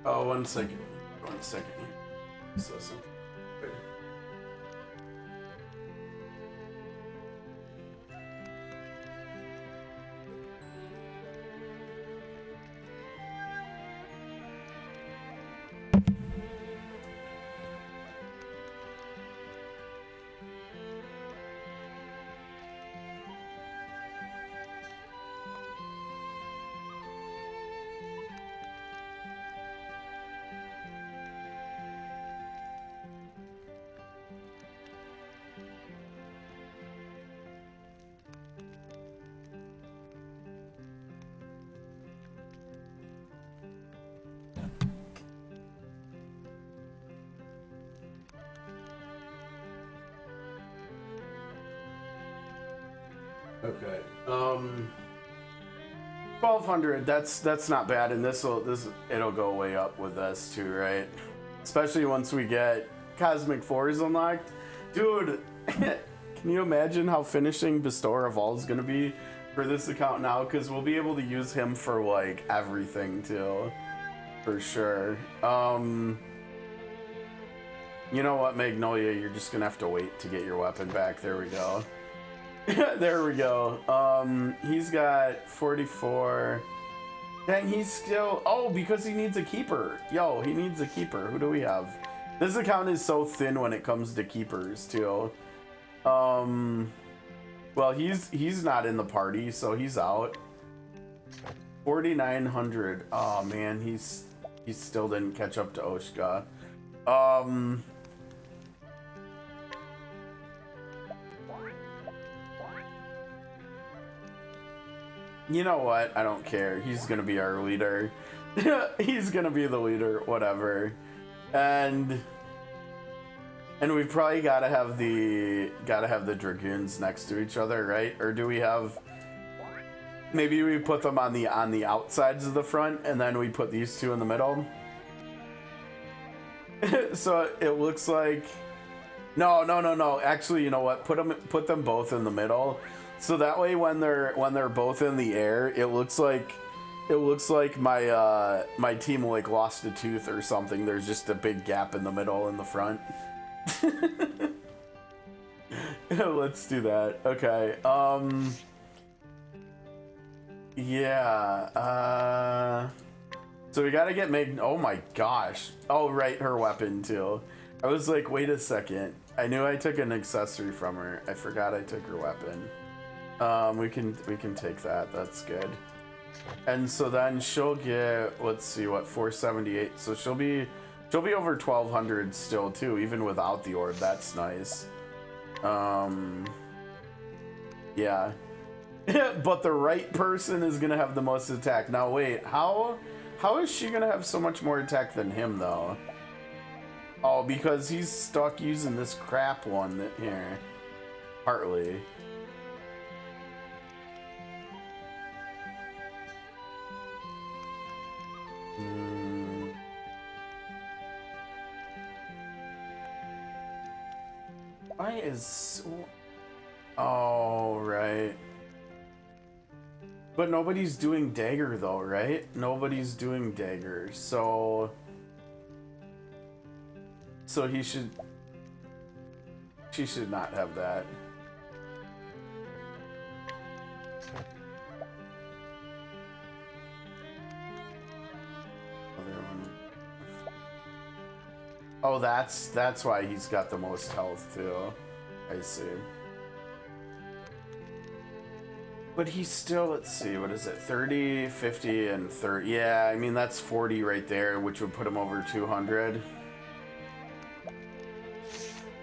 Oh, 1 second. 1 second here. So something. Okay. 1200. That's not bad, and it'll go way up with this too, right? Especially once we get Cosmic 4s unlocked, dude. Can you imagine how finishing Bestower of All is gonna be for this account now? Because we'll be able to use him for like everything too, for sure. You know what, Magnolia? You're just gonna have to wait to get your weapon back. There we go. There we go. He's got 44. Dang, he's still. Oh, because he needs a keeper. Yo, he needs a keeper. Who do we have? This account is so thin when it comes to keepers too. Well, he's not in the party, so he's out. 4,900. Oh man, he still didn't catch up to Oskha. You know what? I don't care. He's gonna be our leader. He's gonna be the leader, whatever. And we've probably gotta have the dragoons next to each other, right? Or do we have, maybe we put them on the outsides of the front and then we put these two in the middle? So it looks like, no. Actually, you know what? Put them both in the middle. So that way when they're both in the air, it looks like my my team like lost a tooth or something. There's just a big gap in the middle in the front. Let's do that. Okay. Yeah. So we gotta get Meg. Oh my gosh. Oh right, her weapon too. I was like, wait a second. I knew I took an accessory from her. I forgot I took her weapon. We can take that. That's good. And so then she'll get, let's see, what, 478. So she'll be over 1200 still too, even without the orb. That's nice. Yeah. But the right person is gonna have the most attack. Now wait, how is she gonna have so much more attack than him though? Oh, because he's stuck using this crap one that here. Partly. Why is... Oh, right. But nobody's doing dagger though, right? Nobody's doing dagger, so she should not have that. Oh, that's why he's got the most health too. I see. But he's still, let's see, what is it? 30, 50, and 30. Yeah, I mean that's 40 right there, which would put him over 200.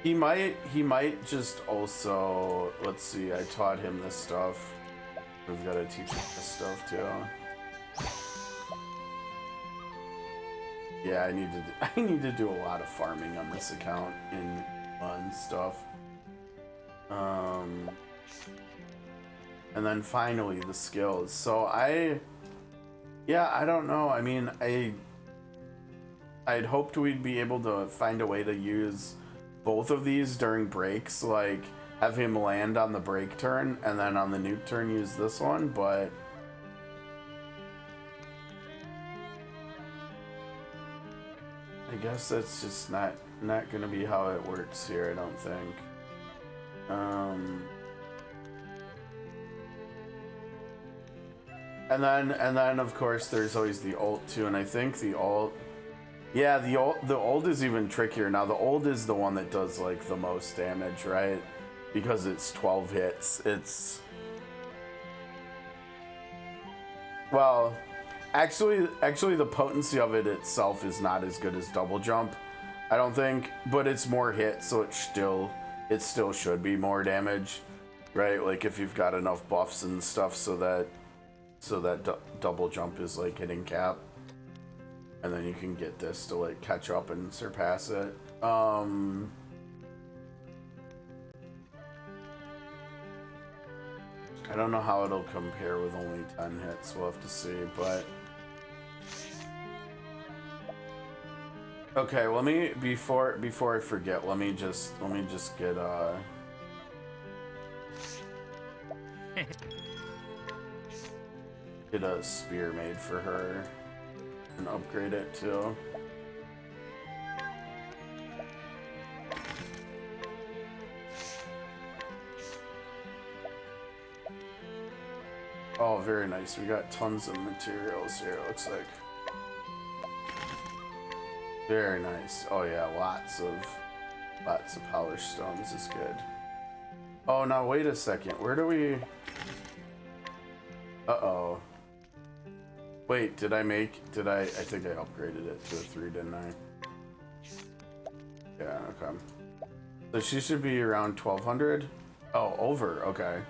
He might just also, let's see, I taught him this stuff. We've got to teach him this stuff too. Yeah, I need to do a lot of farming on this account in fun stuff. And then finally the skills. So I don't know. I mean, I'd hoped we'd be able to find a way to use both of these during breaks, like have him land on the break turn and then on the nuke turn use this one, but I guess that's just not gonna be how it works here, I don't think. And then of course there's always the ult too, and I think the ult, yeah, the ult is even trickier. Now the ult is the one that does like the most damage, right? Because it's 12 hits. It's, well, actually the potency of it itself is not as good as double jump, I don't think, but it's more hits, so it still should be more damage, right? Like if you've got enough buffs and stuff so that double jump is like hitting cap, and then you can get this to like catch up and surpass it. I don't know how it'll compare with only 10 hits. We'll have to see, but okay. Let me before I forget. Let me just get get a spear made for her and upgrade it too. Oh, very nice. We got tons of materials here, it looks like. Very nice. Oh yeah, lots of polished stones is good. Oh, now wait a second. Where do we... Uh-oh. Wait, I think I upgraded it to a 3, didn't I? Yeah, okay. So she should be around 1200. Oh, over, okay.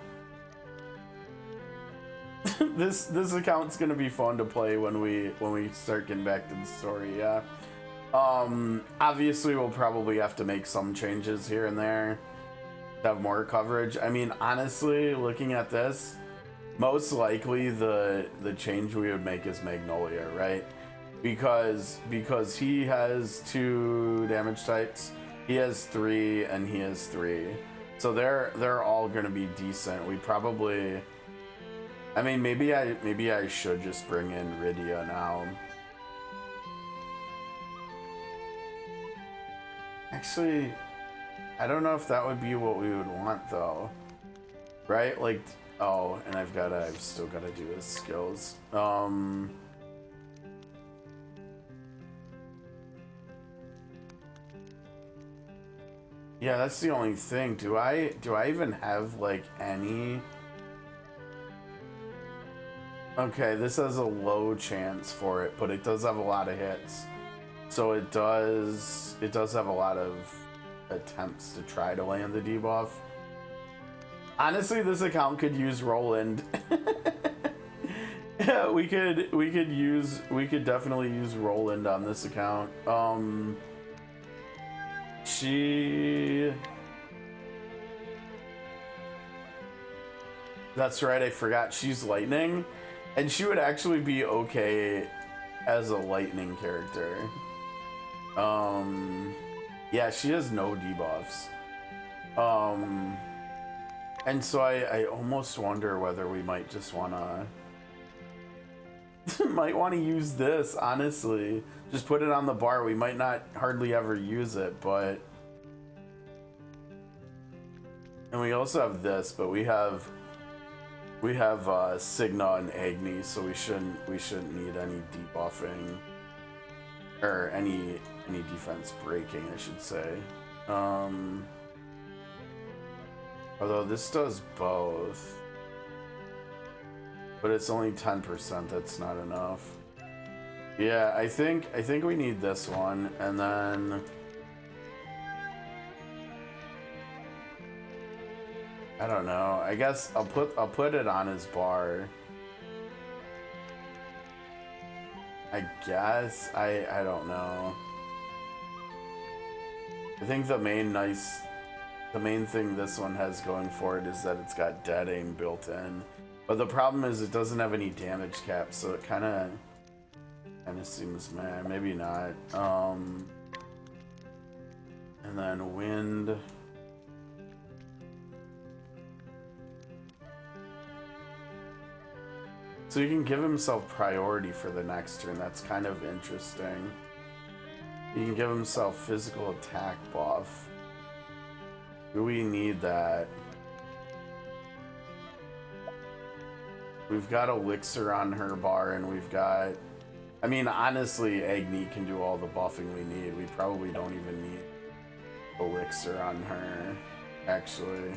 this account's gonna be fun to play when we start getting back to the story. Yeah. Obviously we'll probably have to make some changes here and there to have more coverage. I mean, honestly, looking at this, most likely the change we would make is Magnolia, right? Because he has 2 damage types, he has 3, and he has 3. So they're all gonna be decent. We probably, I mean, maybe I should just bring in Rydia now. Actually, I don't know if that would be what we would want though. Right? Like, oh, and I've still gotta do his skills. Yeah, that's the only thing. Do I even have like any? Okay, this has a low chance for it, but it does have a lot of hits. So it does have a lot of attempts to try to land the debuff. Honestly, this account could use Roland. Yeah, we could definitely use Roland on this account. That's right, I forgot she's lightning, and she would actually be okay as a lightning character. Yeah, she has no debuffs. And so I almost wonder whether we might just wanna use this, honestly. Just put it on the bar. We might not hardly ever use it, but, and we also have this, but we have Signa and Agni, so we shouldn't need any debuffing or any defense breaking, I should say. Although this does both, but it's only 10%. That's not enough. Yeah, I think we need this one, and then I don't know. I guess I'll put it on his bar. I guess I don't know. I think the main thing this one has going for it is that it's got dead aim built in. But the problem is it doesn't have any damage cap, so it kind of seems meh. Maybe not. And then wind. So he can give himself priority for the next turn. That's kind of interesting. He can give himself physical attack buff. Do we need that? We've got Elixir on her bar, and we've got... I mean, honestly, Agni can do all the buffing we need. We probably don't even need Elixir on her, actually.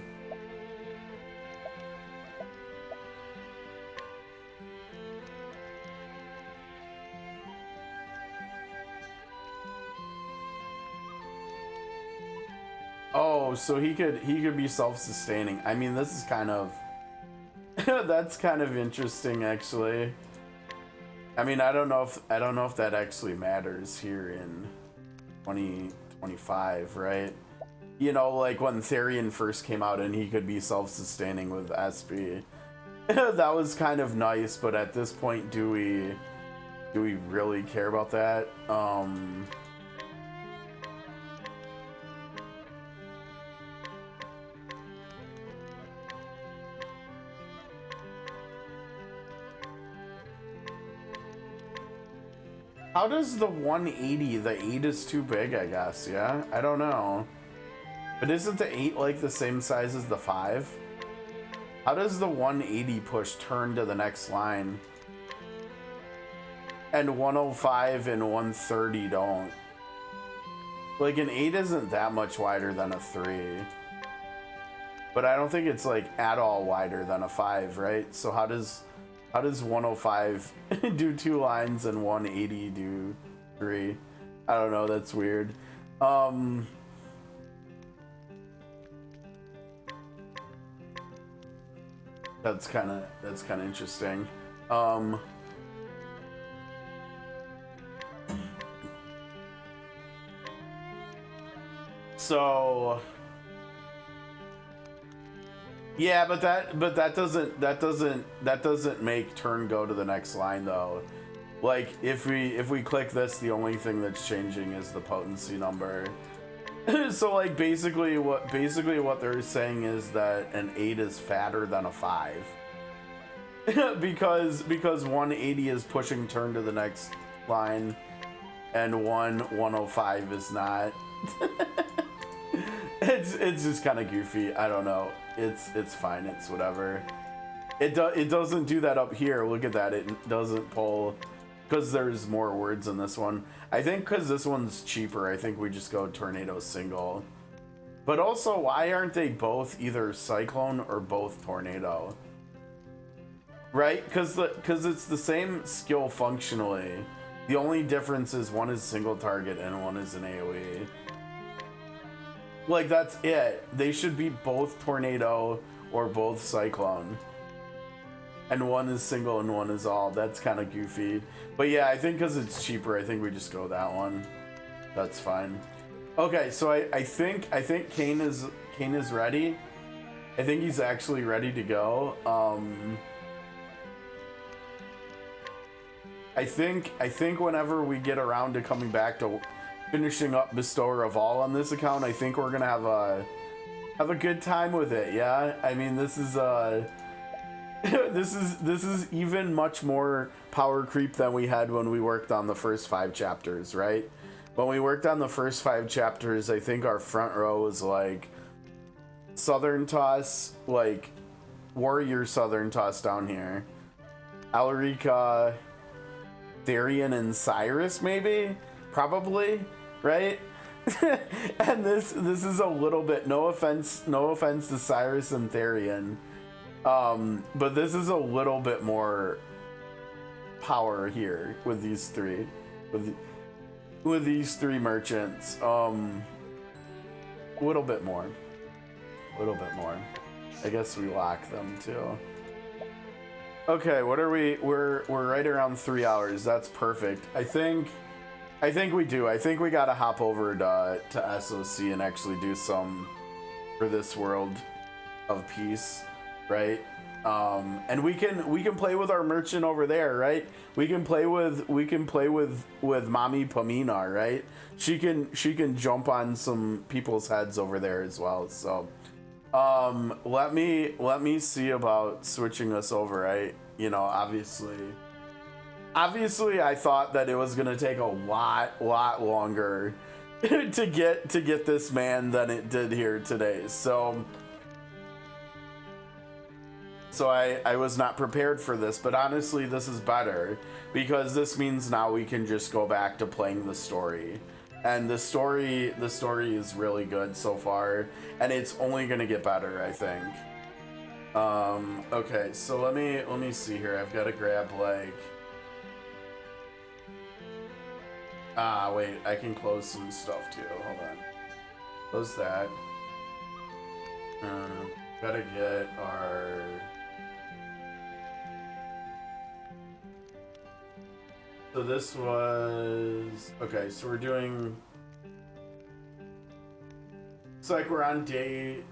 Oh, so he could be self-sustaining. I mean, this is kind of that's kind of interesting, actually. I mean, I don't know if that actually matters here in 2025, right? You know, like when Therian first came out and he could be self-sustaining with SP. That was kind of nice, but at this point, do we really care about that? How does the 180, the 8 is too big, I guess, yeah? I don't know. But isn't the 8 like the same size as the 5? How does the 180 push turn to the next line? And 105 and 130 don't. Like an 8 isn't that much wider than a 3. But I don't think it's like at all wider than a 5, right? So how does 105 do 2 lines and 180 do 3? I don't know, that's weird. That's kind of interesting. So yeah, but that doesn't make turn go to the next line though. Like if we click this, the only thing that's changing is the potency number. So like basically what they're saying is that an 8 is fatter than a 5. because 180 is pushing turn to the next line and 105 is not. It's just kind of goofy. I don't know. It's fine. It's whatever. It doesn't do that up here. Look at that. It doesn't pull because there's more words in this one. I think because this one's cheaper, I think we just go tornado single. But also, why aren't they both either cyclone or both tornado? Right? Because it's the same skill functionally. The only difference is one is single target and one is an AoE. Like, that's it. They should be both tornado or both cyclone. And one is single and one is all. That's kind of goofy. But yeah, I think because it's cheaper, I think we just go that one. That's fine. Okay, so I think Kane is ready. I think he's actually ready to go. I think whenever we get around to coming back to finishing up Bestower of All on this account, I think we're gonna have a good time with it. Yeah, I mean this is this is even much more power creep than we had when we worked on the first 5 chapters, right? When we worked on the first 5 chapters, I think our front row was like Southern Toss, like Warrior Southern Toss down here, Alarica, Therian, and Cyrus, maybe, probably, right? And this is a little bit, no offense to Cyrus and Therian, but this is a little bit more power here with these three, with these 3 merchants. A little bit more. I guess we lock them too. Okay, what are we? We're right around 3 hours. That's perfect. I think we do. I think we gotta hop over to SOC and actually do some for this world of peace, right? And we can play with our merchant over there, right? We can play with Mommy Pamina, right? She can jump on some people's heads over there as well. So let me see about switching us over. Obviously I thought that it was gonna take a lot longer to get this man than it did here today. So I was not prepared for this, but honestly this is better because this means now we can just go back to playing the story. And the story is really good so far, and it's only gonna get better, I think. Okay, so let me see here. I've got to grab like wait, I can close some stuff too. Hold on. Close that. Gotta get our so this was okay, so we're doing it's like we're on day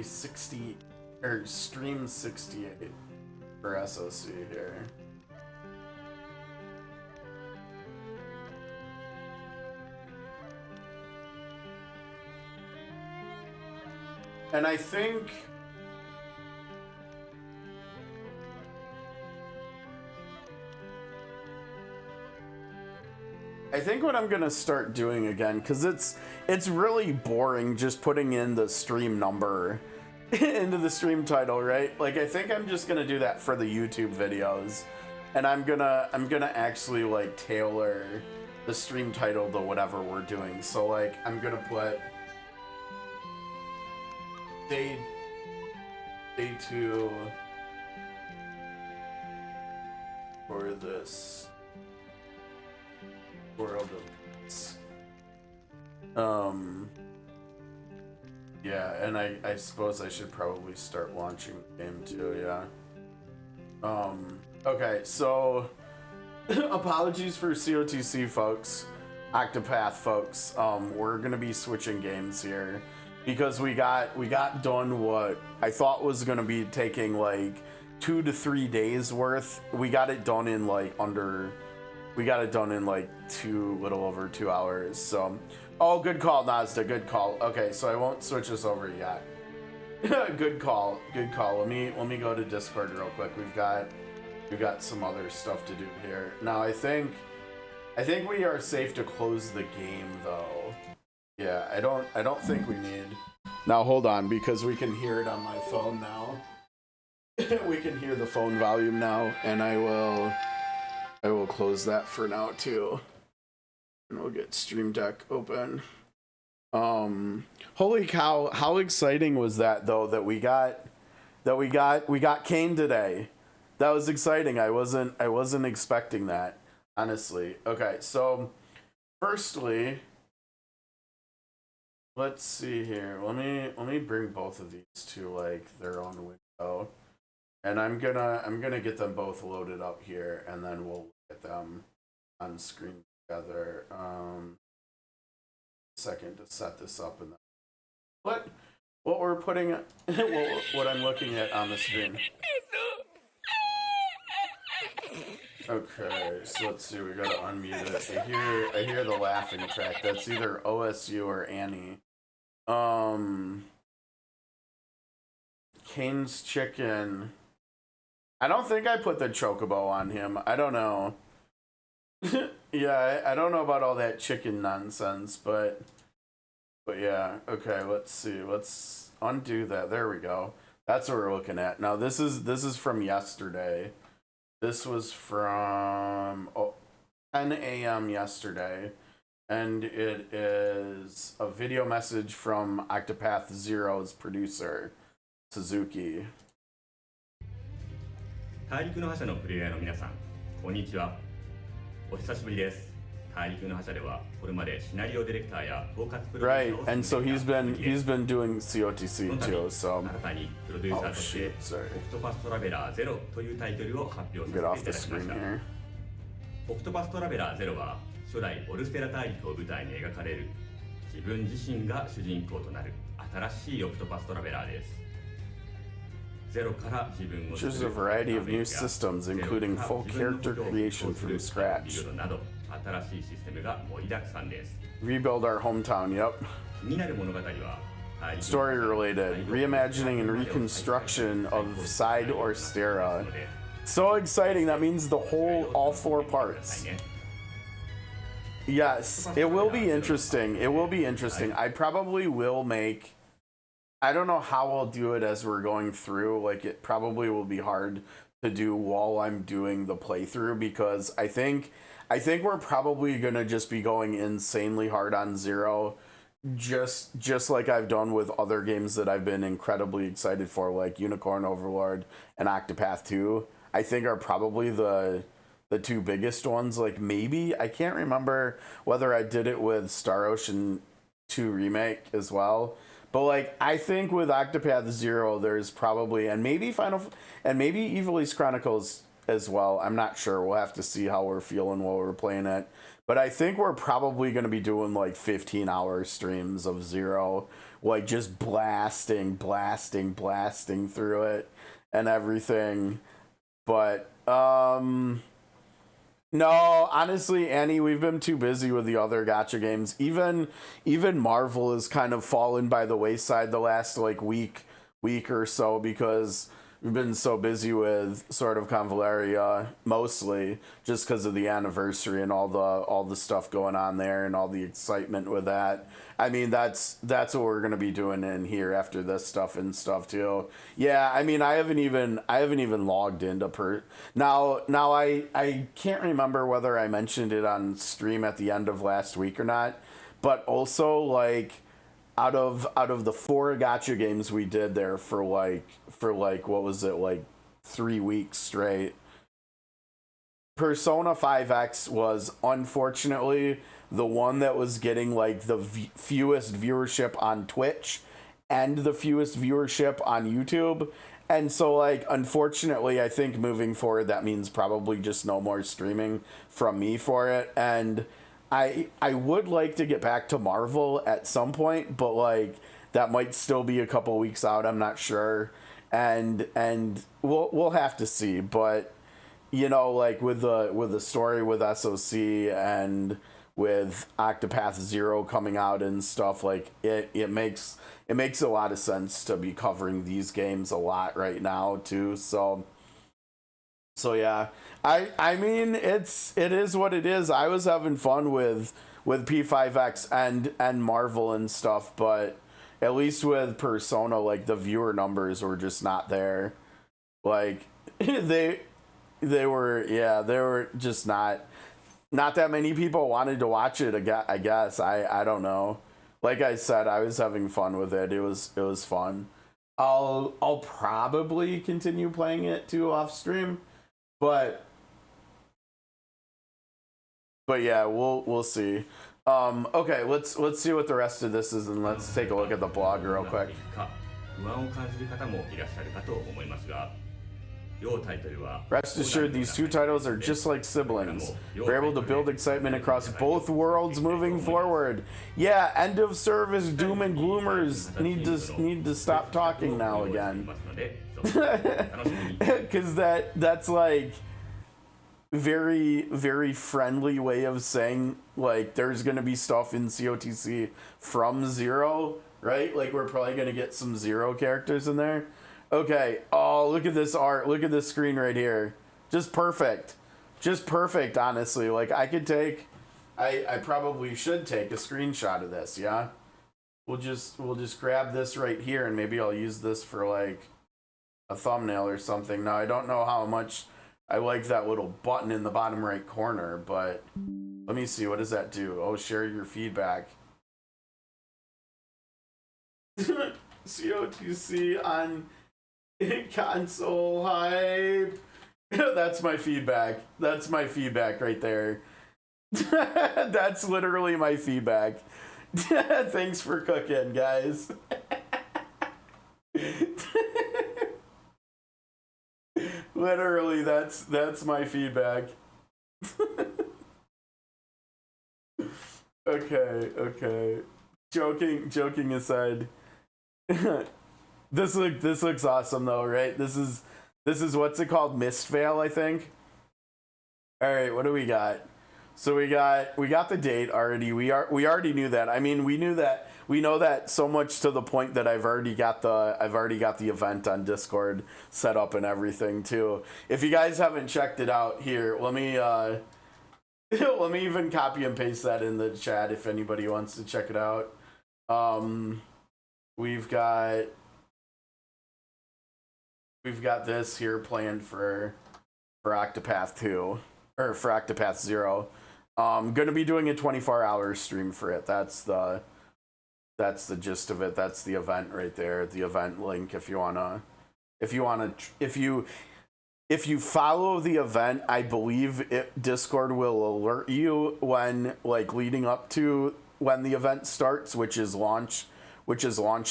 60 or stream 68 for SOC here. And I think what I'm gonna start doing again, because it's really boring just putting in the stream number into the stream title, right? Like I think I'm just gonna do that for the YouTube videos, and I'm gonna actually like tailor the stream title to whatever we're doing. So like I'm gonna put day 2 for this world of peace. Yeah, and I suppose I should probably start launching the game too, yeah. Okay, so apologies for COTC folks, Octopath folks. We're gonna be switching games here because we got done what I thought was gonna be taking like 2 to 3 days worth. We got it done in like little over 2 hours. So, oh, good call, Nazda. Good call. Okay, so I won't switch this over yet. Good call. Good call. Let me go to Discord real quick. We've got some other stuff to do here. Now I think we are safe to close the game though. Yeah, I don't think we need. Now hold on, because we can hear it on my phone now. We can hear the phone volume now, and I will close that for now too. And we'll get Stream Deck open. Holy cow, how exciting was that though that we got Kane today. That was exciting. I wasn't expecting that, honestly. Okay, so firstly, let's see here. Let me bring both of these to like their own window. And I'm gonna get them both loaded up here, and then we'll get them on screen together. Second to set this up, and then what we're putting what I'm looking at on the screen. Okay, so let's see. We gotta unmute it. I hear the laughing track. That's either OSU or Annie. Kane's chicken. I don't think I put the chocobo on him. I don't know. Yeah, I don't know about all that chicken nonsense, but yeah. Okay, let's see. Let's undo that. There we go. That's what we're looking at. Now this is from yesterday. This was from 10 a.m. yesterday, and it is a video message from Octopath Zero's producer, Suzuki.
大陸の覇者のプレイヤーの皆さん、こんにちは。お久しぶりです。大陸の覇者ではこれまでシナリオディレクターや統括プロデューサーを
Right, and so he's been doing COTC too. So
新たにプロデューサーとしてオクトパストラベラーゼロというタイトルを発表させていただきました。オクトパストラベラーゼロは初代オルステラ大陸を舞台に描かれる自分自身が主人公となる新しいオクトパストラベラーです。
Features a variety of new systems, including full character creation from scratch. Rebuild our hometown, yep. Story related, reimagining and reconstruction of Side Orstera. So exciting, that means all 4 parts. Yes, it will be interesting. It will be interesting. I probably will make... I don't know how I'll do it as we're going through. Like, it probably will be hard to do while I'm doing the playthrough, because I think we're probably gonna just be going insanely hard on Zero, just like I've done with other games that I've been incredibly excited for, like Unicorn Overlord and Octopath 2. I think are probably the 2 biggest ones. Like, maybe, I can't remember whether I did it with Star Ocean 2 Remake as well. But like, I think with Octopath Zero, there's probably, and maybe Evil East Chronicles as well. I'm not sure. We'll have to see how we're feeling while we're playing it. But I think we're probably going to be doing like 15-hour streams of Zero, like just blasting through it and everything. But no, honestly, Annie, we've been too busy with the other gacha games. Even Marvel has kind of fallen by the wayside the last like week or so, because we've been so busy with Sword of Convaleria, mostly just because of the anniversary and all the stuff going on there and all the excitement with that. I mean, that's what we're gonna be doing in here after this stuff and stuff too. Yeah, I mean, I haven't even logged into now. I can't remember whether I mentioned it on stream at the end of last week or not, but also like out of the 4 gacha games we did there for like what was it, like 3 weeks straight, Persona 5X was unfortunately the one that was getting like the fewest viewership on Twitch and the fewest viewership on YouTube. And so, like, unfortunately, I think moving forward, that means probably just no more streaming from me for it. And I would like to get back to Marvel at some point, but, like, that might still be a couple weeks out. I'm not sure. And we'll have to see. But, you know, like, with the story with SOC and with Octopath Zero coming out and stuff, like, it makes a lot of sense to be covering these games a lot right now too. So yeah, I mean, it is what it is. I was having fun with P5X and Marvel and stuff, but at least with Persona, like, the viewer numbers were just not there. Like, they were just not that many people wanted to watch it. I guess I don't know. Like I said, I was having fun with it. It was fun. I'll probably continue playing it too off stream, but yeah, we'll see. Okay, let's see what the rest of this is, and let's take a look at the blog real quick. Rest assured, these two titles are just like siblings. We're able to build excitement across both worlds moving forward. Yeah, end of service doom and gloomers need to stop talking now again. Because that's like very, very friendly way of saying, like, there's gonna be stuff in COTC from Zero, right? Like, we're probably gonna get some Zero characters in there. Okay, oh, look at this art. Look at this screen right here. Just perfect. Just perfect, honestly. Like, I probably should take a screenshot of this, yeah? We'll just grab this right here, and maybe I'll use this for, like, a thumbnail or something. Now, I don't know how much I like that little button in the bottom right corner, but let me see. What does that do? Oh, share your feedback. COTC on console hype. That's my feedback. That's my feedback right there. That's literally my feedback. Thanks for cooking, guys. Literally, that's my feedback. Okay. Joking aside. This looks awesome though, right? This is what's it called? Mistveil, I think. All right, what do we got? So we got the date already. We already knew that. I mean, we know that so much to the point that I've already got the event on Discord set up and everything too. If you guys haven't checked it out, here, let me let me even copy and paste that in the chat if anybody wants to check it out. We've got this here planned for Octopath 2 or for Octopath 0. Gonna be doing a 24-hour stream for it. That's the gist of it. That's the event right there. The event link if you follow the event, I believe Discord will alert you when, like, leading up to when the event starts, which is launch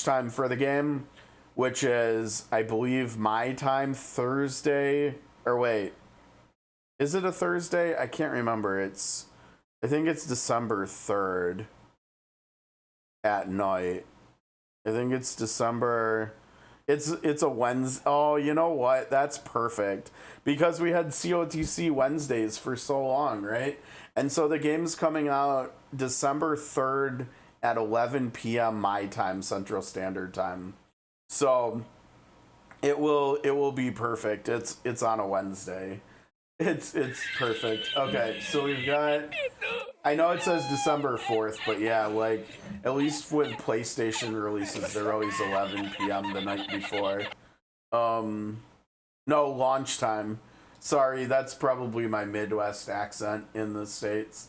time for the game, which is, I believe, my time Thursday, or wait, is it a Thursday? I can't remember. I think it's December 3rd at night. I think it's December. It's a Wednesday. Oh, you know what? That's perfect. Because we had COTC Wednesdays for so long, right? And so the game's coming out December 3rd at 11 p.m. my time, Central Standard Time. So it will be perfect. It's on a Wednesday. It's perfect. Okay, so we've got, I know it says December 4th, but yeah, like, at least with PlayStation releases, they're always 11 p.m. the night before. No, launch time. Sorry, that's probably my Midwest accent in the States.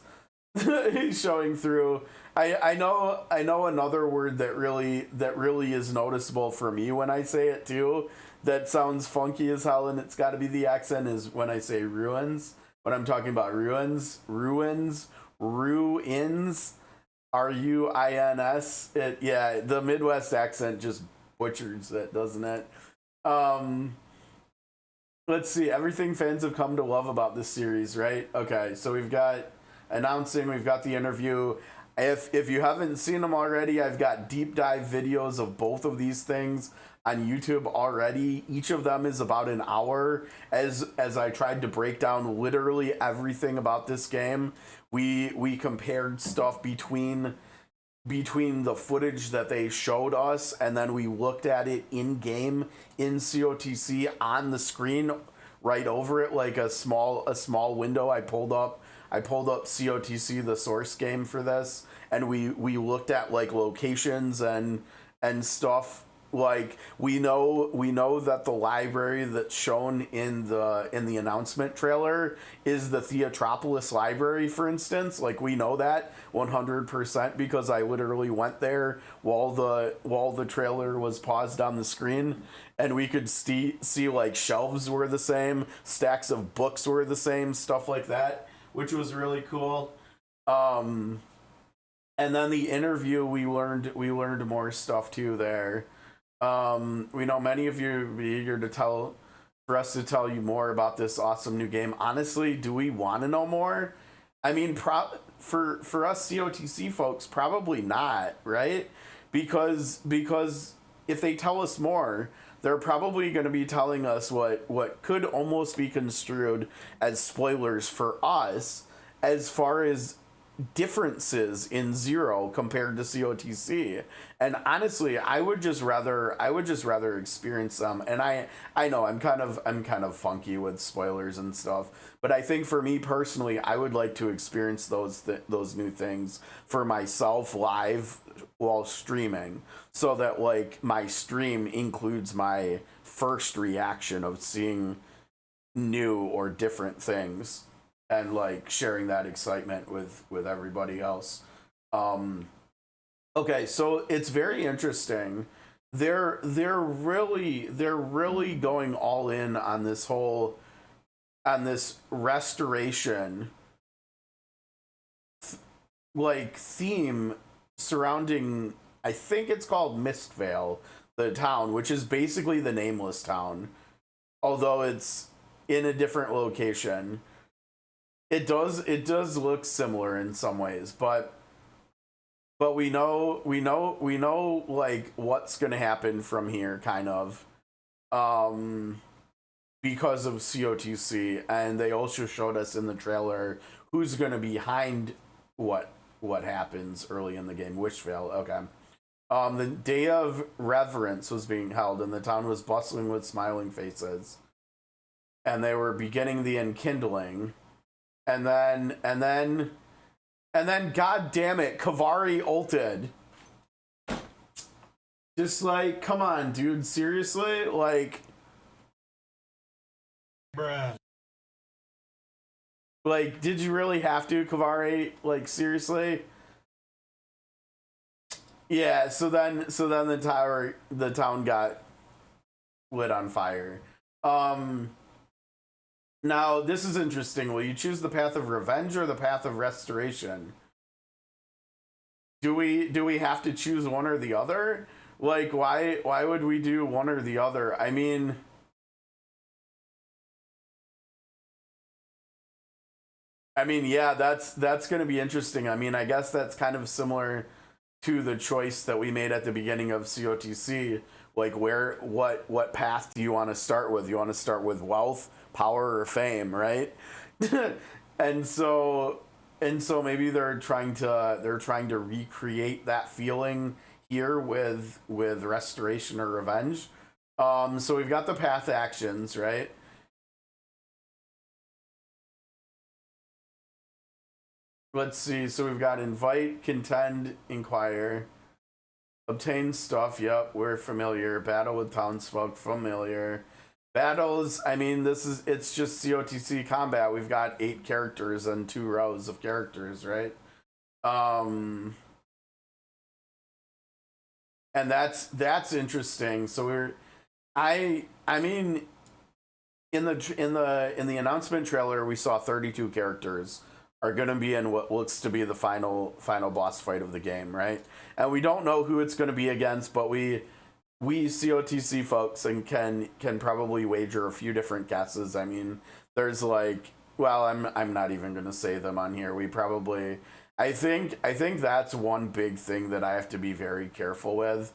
Showing through. I know another word that really is noticeable for me when I say it too, that sounds funky as hell, and it's got to be the accent, is when I say ruins. When I'm talking about ruins. Ruins. It, yeah, the Midwest accent just butchers it, doesn't it? Um, let's see. Everything fans have come to love about this series, right? Okay, so we've got announcing, we've got the interview. If you haven't seen them already, I've got deep dive videos of both of these things on YouTube already. Each of them is about an hour. As I tried to break down literally everything about this game, we compared stuff between the footage that they showed us, and then we looked at it in game in COTC on the screen right over it, like a small window. I pulled up COTC, the source game for this, and we looked at like locations and stuff. Like we know that the library that's shown in the announcement trailer is the Theatropolis library, for instance. Like we know that 100% because I literally went there while the trailer was paused on the screen, and we could see like shelves were the same, stacks of books were the same, stuff like that, which was really cool. And then the interview, we learned more stuff too there. We know many of you would be eager for us to tell you more about this awesome new game. Honestly, do we want to know more? I mean, for us COTC folks, probably not, right? Because if they tell us more, they're probably going to be telling us what could almost be construed as spoilers for us, as far as differences in Zero compared to COTC. And honestly, I would just rather experience them. And I know I'm kind of funky with spoilers and stuff, but I think for me personally, I would like to experience those new things for myself live while streaming, so that like my stream includes my first reaction of seeing new or different things, and like sharing that excitement with everybody else. Okay, so it's very interesting. They're really going all in on this restoration like theme surrounding, I think it's called Mistvale, the town, which is basically the nameless town, although it's in a different location. It does look similar in some ways, but we know like what's gonna happen from here, kind of, because of COTC, and they also showed us in the trailer who's gonna be behind what happens early in the game. Wishvale, okay. The Day of Reverence was being held, and the town was bustling with smiling faces, and they were beginning the enkindling. And then, god damn it, Kavari ulted. Just like, come on, dude, seriously? Like,
bruh.
Like, did you really have to, Kavari? Like, seriously? Yeah, so then the town got lit on fire. Now, this is interesting. Will you choose the path of revenge or the path of restoration? Do we have to choose one or the other? Like, why would we do one or the other? I mean, yeah, that's going to be interesting. I mean, I guess that's kind of similar to the choice that we made at the beginning of COTC. Like, what path do you want to start with? You want to start with wealth, power, or fame, right? and so maybe they're trying to recreate that feeling here with restoration or revenge. So we've got the path actions, right? Let's see. So we've got invite, contend, inquire, obtain stuff. Yep, we're familiar. Battle with townsfolk, familiar. Battles, I mean, it's just COTC combat. We've got 8 characters and 2 rows of characters, right? And that's interesting. So I mean, in the announcement trailer, we saw 32 characters. are going to be in what looks to be the final boss fight of the game, right? And we don't know who it's going to be against, but we COTC folks and can probably wager a few different guesses. I mean, there's like, well, I'm not even going to say them on here. We probably, I think that's one big thing that I have to be very careful with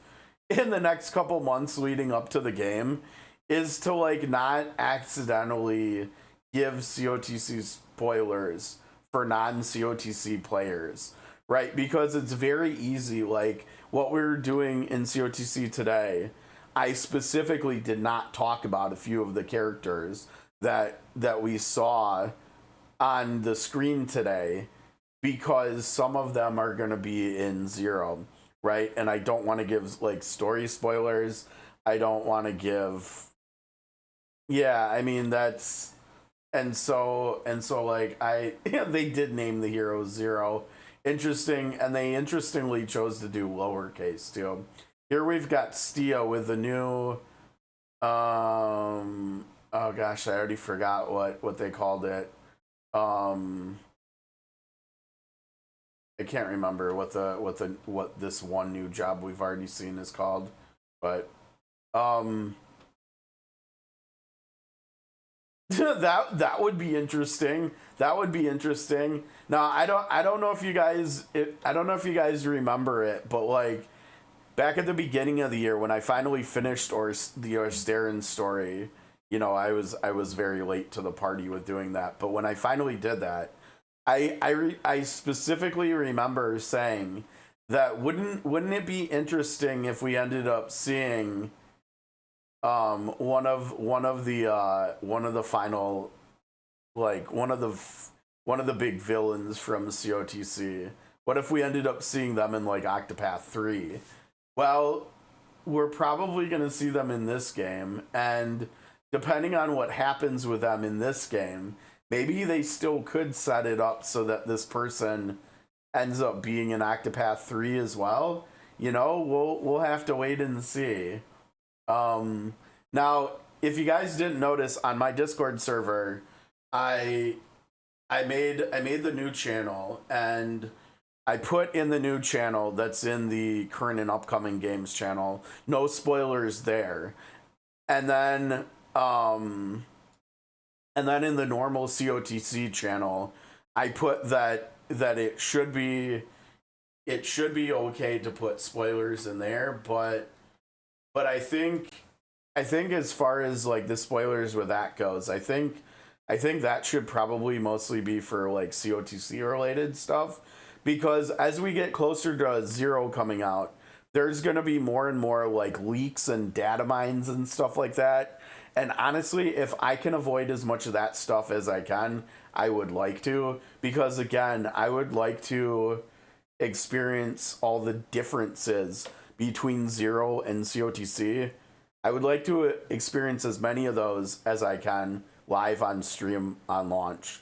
in the next couple months leading up to the game, is to like not accidentally give COTC spoilers for non-COTC players, right? Because it's very easy, like what we're doing in COTC today, I specifically did not talk about a few of the characters that we saw on the screen today, because some of them are going to be in Zero, right? And I don't want to give like story spoilers. I don't want to give, yeah, I mean that's, and so like they did name the hero Zero. Interesting, and they interestingly chose to do lowercase too. Here we've got Stia with the new oh gosh, I already forgot what they called it. I can't remember what this one new job we've already seen is called, but that would be interesting. That would be interesting. Now I don't know if you guys remember it, but like back at the beginning of the year when I finally finished the Orsterin story, you know, I was very late to the party with doing that, but when I finally did that, I specifically remember saying that wouldn't it be interesting if we ended up seeing one of the final, like one of the big villains from COTC. What if we ended up seeing them in like Octopath 3? Well, we're probably going to see them in this game, and depending on what happens with them in this game, maybe they still could set it up so that this person ends up being in Octopath 3 as well. You know, we'll have to wait and see. Now, if you guys didn't notice, on my Discord server, I made the new channel, and I put in the new channel that's in the current and upcoming games channel, no spoilers there. And then in the normal COTC channel, I put that it should be okay to put spoilers in there, but I think as far as like the spoilers with that goes, I think that should probably mostly be for like COTC related stuff, because as we get closer to Zero coming out, there's going to be more and more like leaks and data mines and stuff like that. And honestly, if I can avoid as much of that stuff as I can, I would like to, because again, I would like to experience all the differences between Zero and COTC. I would like to experience as many of those as I can live on stream on launch.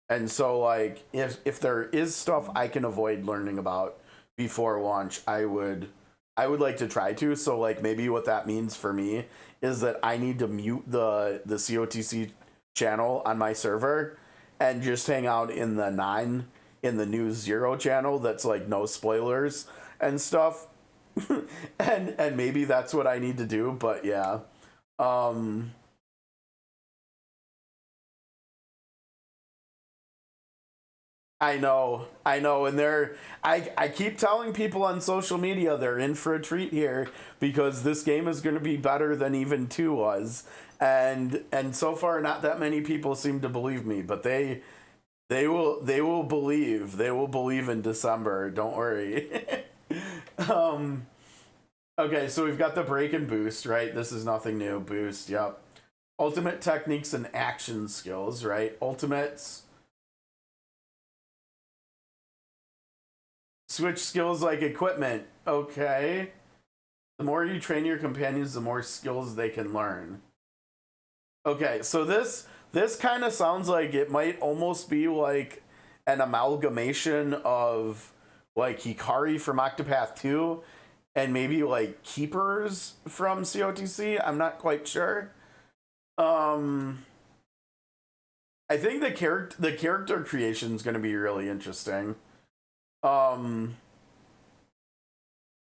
And so like if there is stuff I can avoid learning about before launch, I would like to try to. So like maybe what that means for me is that I need to mute the COTC channel on my server and just hang out in the new Zero channel that's like no spoilers and stuff. and maybe that's what I need to do, but yeah. I know, and I keep telling people on social media they're in for a treat here, because this game is going to be better than even 2 was, and so far not that many people seem to believe me, but they will believe in December. Don't worry. Okay, so we've got the break and boost, right? This is nothing new. Boost, yep. Ultimate techniques and action skills, right? Ultimates. Switch skills like equipment. Okay. The more you train your companions, the more skills they can learn. Okay, so this kind of sounds like it might almost be like an amalgamation of like Hikari from Octopath 2 and maybe like Keepers from COTC. I'm not quite sure. I think the character creation is going to be really interesting. Um,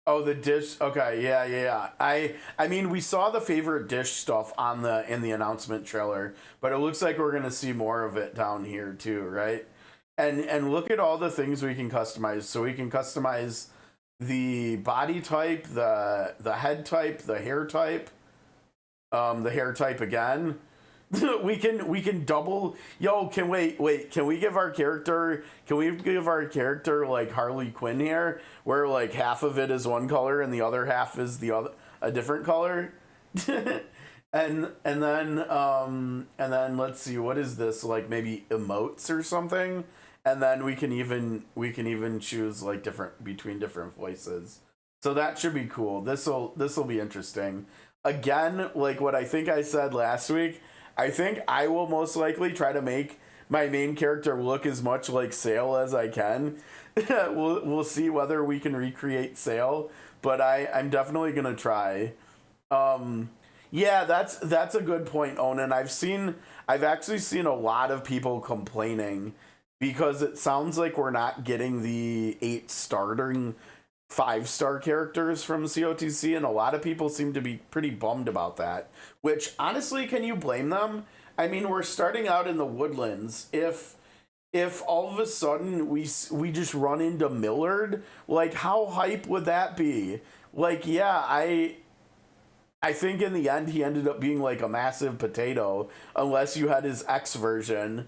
oh, the dish. Okay, yeah. I mean, we saw the favorite dish stuff on in the announcement trailer, but it looks like we're going to see more of it down here too, right? And look at all the things we can customize. So we can customize the body type, the head type, the hair type, the hair type again. we can double. Yo, can we give our character like Harley Quinn hair, where like half of it is one color and the other half is a different color? and then let's see, what is this, like maybe emotes or something, and then we can even choose like between different voices. So that should be cool. This'll be interesting. Again, like what I think I said last week, I think I will most likely try to make my main character look as much like Sail as I can. We'll see whether we can recreate Sail, but I'm definitely gonna try. Yeah, that's a good point, Onan. I've actually seen a lot of people complaining because it sounds like we're not getting the 8 starting 5-star characters from COTC, and a lot of people seem to be pretty bummed about that. Which, honestly, can you blame them? I mean, we're starting out in the woodlands. If all of a sudden we just run into Millard, like how hype would that be? Like, yeah, I think in the end he ended up being like a massive potato, unless you had his X version.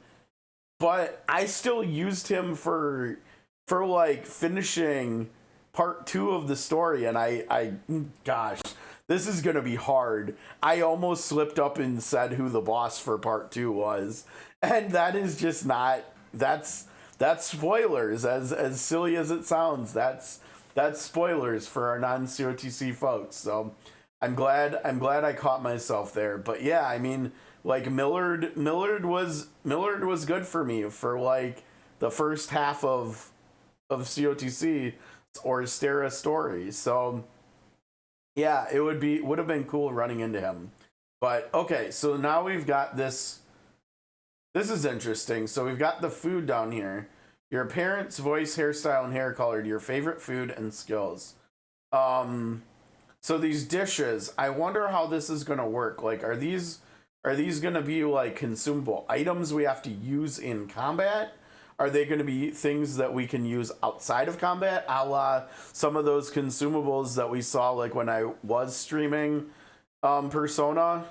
But I still used him for like finishing part 2 of the story, and I gosh, this is gonna be hard. I almost slipped up and said who the boss for part 2 was, and that is just not, that's spoilers. As silly as it sounds, that's spoilers for our non-COTC folks. So I'm glad I caught myself there. But yeah, I mean, like Millard was good for me for like the first half of COTC or Stera story. So yeah, it would have been cool running into him. But okay, so now we've got this. This is interesting. So we've got the food down here. Your parents' voice, hairstyle, and hair color, your favorite food and skills. So these dishes, I wonder how this is gonna work. Like, are these gonna be like consumable items we have to use in combat? Are they going to be things that we can use outside of combat, a la some of those consumables that we saw like when I was streaming Persona?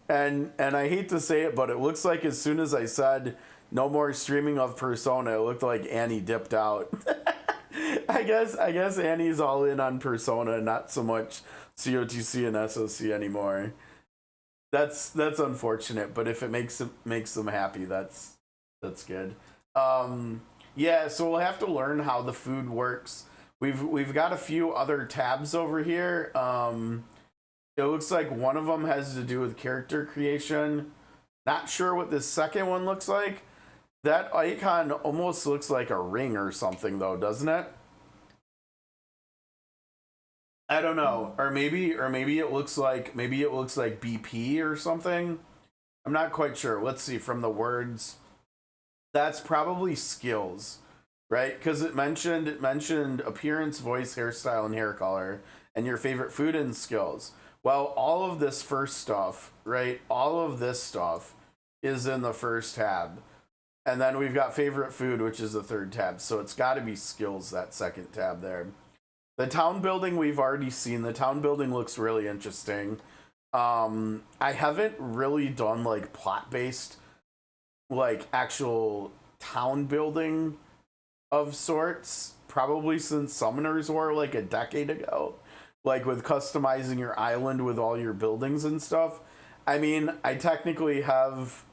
And I hate to say it, but it looks like as soon as I said no more streaming of Persona, it looked like Annie dipped out. I guess Annie's all in on Persona, not so much COTC and SOC anymore. That's unfortunate, but if it makes them happy, that's good. Yeah, so we'll have to learn how the food works. We've got a few other tabs over here. It looks like one of them has to do with character creation. Not sure what this second one looks like. That icon almost looks like a ring or something though, doesn't it? I don't know. Or maybe it looks like BP or something. I'm not quite sure. Let's see from the words. That's probably skills, right? Because it mentioned appearance, voice, hairstyle, and hair color, and your favorite food and skills. Well, all of this first stuff, right? All of this stuff is in the first tab. And then we've got favorite food, which is the third tab. So it's got to be skills, that second tab there. The town building we've already seen. The town building looks really interesting. I haven't really done like plot-based, like actual town building of sorts, probably since Summoners War like a decade ago, like with customizing your island with all your buildings and stuff. I mean, I technically have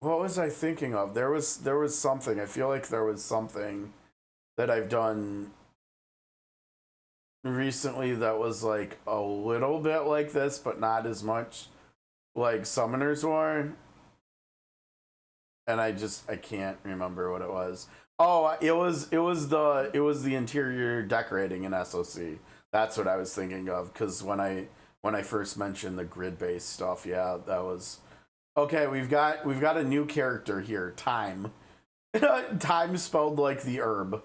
what was I thinking of? There was something. I feel like there was something that I've done recently that was like a little bit like this, but not as much like Summoners War. And I can't remember what it was. Oh, it was the interior decorating in SOC. That's what I was thinking of, because when I when I first mentioned the grid-based stuff. Yeah, that was okay. We've got a new character here. Time. Time spelled like the herb.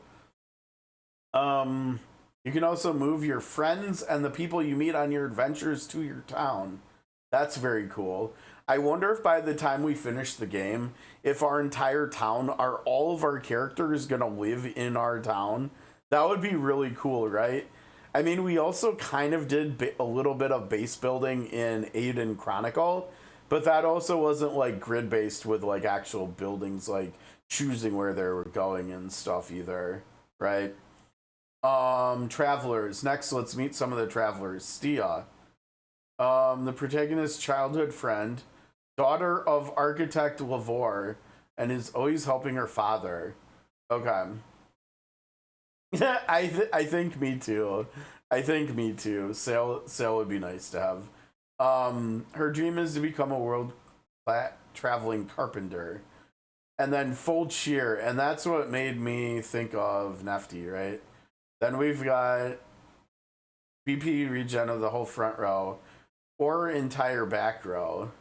You can also move your friends and the people you meet on your adventures to your town. That's very cool. I wonder if by the time we finish the game, if our entire town, are all of our characters gonna live in our town? That would be really cool, right? I mean, we also kind of did a little bit of base building in Aiden Chronicle, but that also wasn't like grid based with like actual buildings, like choosing where they were going and stuff either, right? Travelers. Next, let's meet some of the travelers. Stia, the protagonist's childhood friend, daughter of architect Lavore, and is always helping her father. Okay. I think me too. I think me too. Sail would be nice to have. Her dream is to become a world traveling carpenter. And then Fold Shear, and that's what made me think of Nefty, right? Then we've got BP regen of the whole front row or entire back row.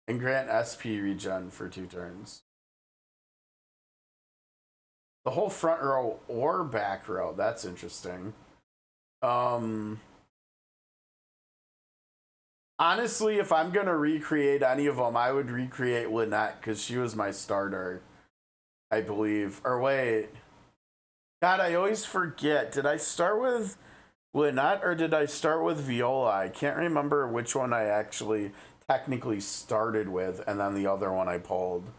And grant SP regen for 2 turns. The whole front row or back row. That's interesting. Honestly, if I'm going to recreate any of them, I would recreate Lynette because she was my starter, I believe. Or wait. God, I always forget. Did I start with Lynette or did I start with Viola? I can't remember which one I actually technically started with and then the other one I pulled.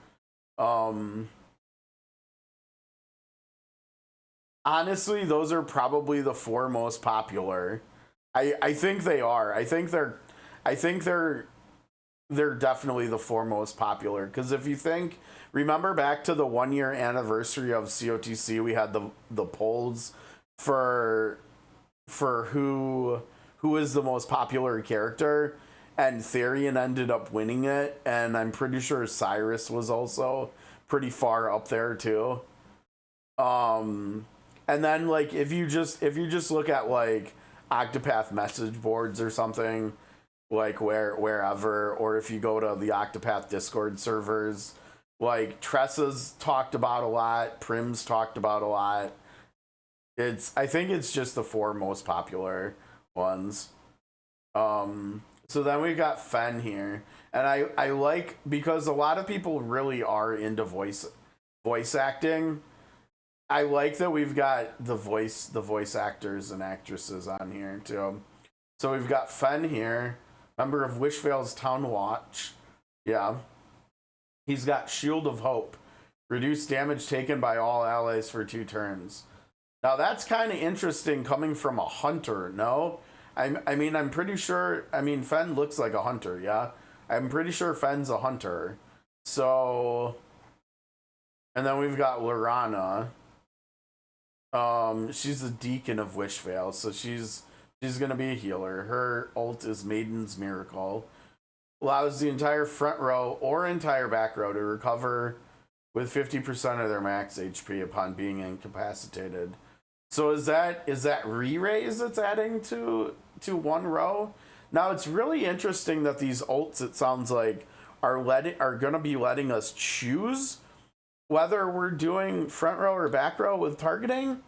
Honestly, those are probably the 4 most popular. I think they are. I think they're definitely the 4 most popular. Because if you think, remember back to the 1-year anniversary of COTC, we had the polls for who is the most popular character, and Therian ended up winning it, and I'm pretty sure Cyrus was also pretty far up there too. And then like if you just look at like Octopath message boards or something, like wherever, or if you go to the Octopath Discord servers, like Tressa's talked about a lot, Prim's talked about a lot. I think it's just the 4 most popular ones. So then we got Fen here, and I like, because a lot of people really are into voice acting. I like that we've got the voice actors and actresses on here too. So we've got Fen here, member of Wishvale's Town Watch. Yeah. He's got Shield of Hope. Reduce damage taken by all allies for 2 turns. Now that's kind of interesting coming from a hunter, no? I mean, I'm pretty sure, Fen looks like a hunter, yeah? I'm pretty sure Fen's a hunter. So, and then we've got Lorana. She's a deacon of Wishvale, so she's gonna be a healer. Her ult is Maiden's Miracle. Allows the entire front row or entire back row to recover with 50% of their max HP upon being incapacitated. So is that re-raise that's adding to 1 row? Now it's really interesting that these ults, it sounds like, are gonna be letting us choose whether we're doing front row or back row with targeting.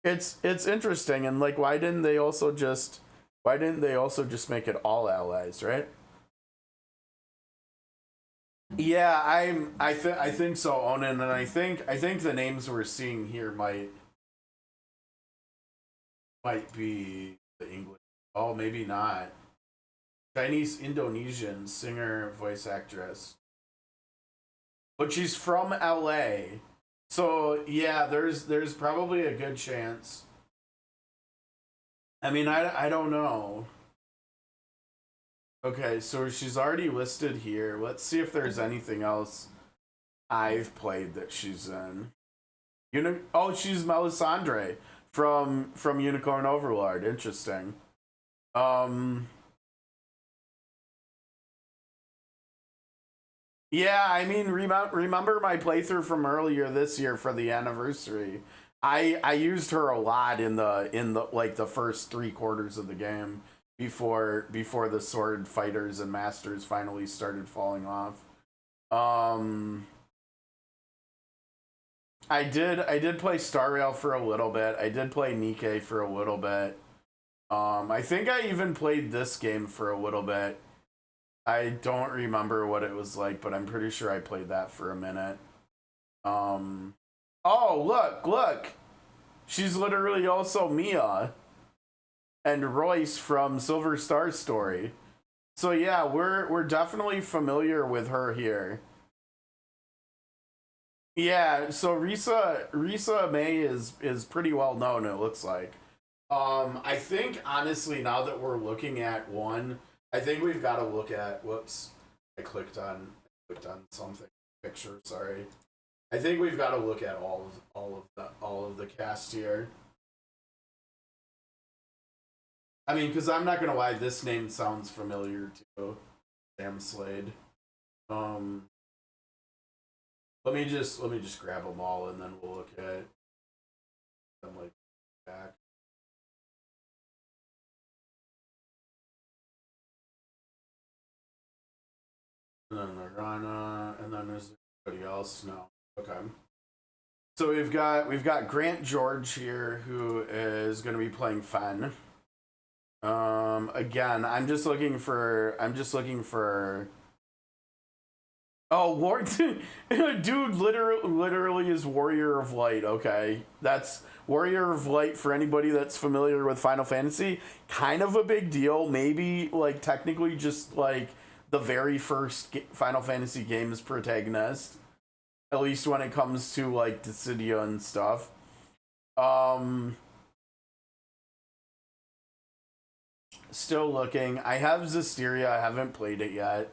It's interesting, and like, why didn't they also just make it all allies, right? Yeah, I think so, Onan, and I think the names we're seeing here might be the English. Oh, maybe not. Chinese Indonesian singer, voice actress. But she's from LA. So yeah, there's probably a good chance. I mean, I don't know. Okay, so she's already listed here. Let's see if there's anything else I've played that she's in. She's Melisandre from Unicorn Overlord. Interesting. Yeah, I mean, remember my playthrough from earlier this year for the anniversary. I used her a lot in the like the first 3 quarters of the game before the sword fighters and masters finally started falling off. I did play Star Rail for a little bit. I did play niiiice for a little bit. I think I even played this game for a little bit. I don't remember what it was like, but I'm pretty sure I played that for a minute. Oh, look. She's literally also Mia and Royce from Silver Star Story. So yeah, we're definitely familiar with her here. Yeah, so Risa May is pretty well known, it looks like. I think honestly now that we're looking at one, I think we've got to look at whoops. I clicked on something picture, sorry. I think we've got to look at all of the cast here. I mean, because I'm not gonna lie, this name sounds familiar too. Sam Slade. Um, let me just grab them all and then we'll look at them like back. And then Lorana, and then there's anybody else. No, okay. So we've got Grant George here who is going to be playing Fen. Again, I'm just looking for. Oh, dude, literally is Warrior of Light. Okay, that's Warrior of Light for anybody that's familiar with Final Fantasy. Kind of a big deal. Maybe like technically just like the very first Final Fantasy game's protagonist. At least when it comes to like Dissidia and stuff. Um, Still looking. I have Zestiria. I haven't played it yet.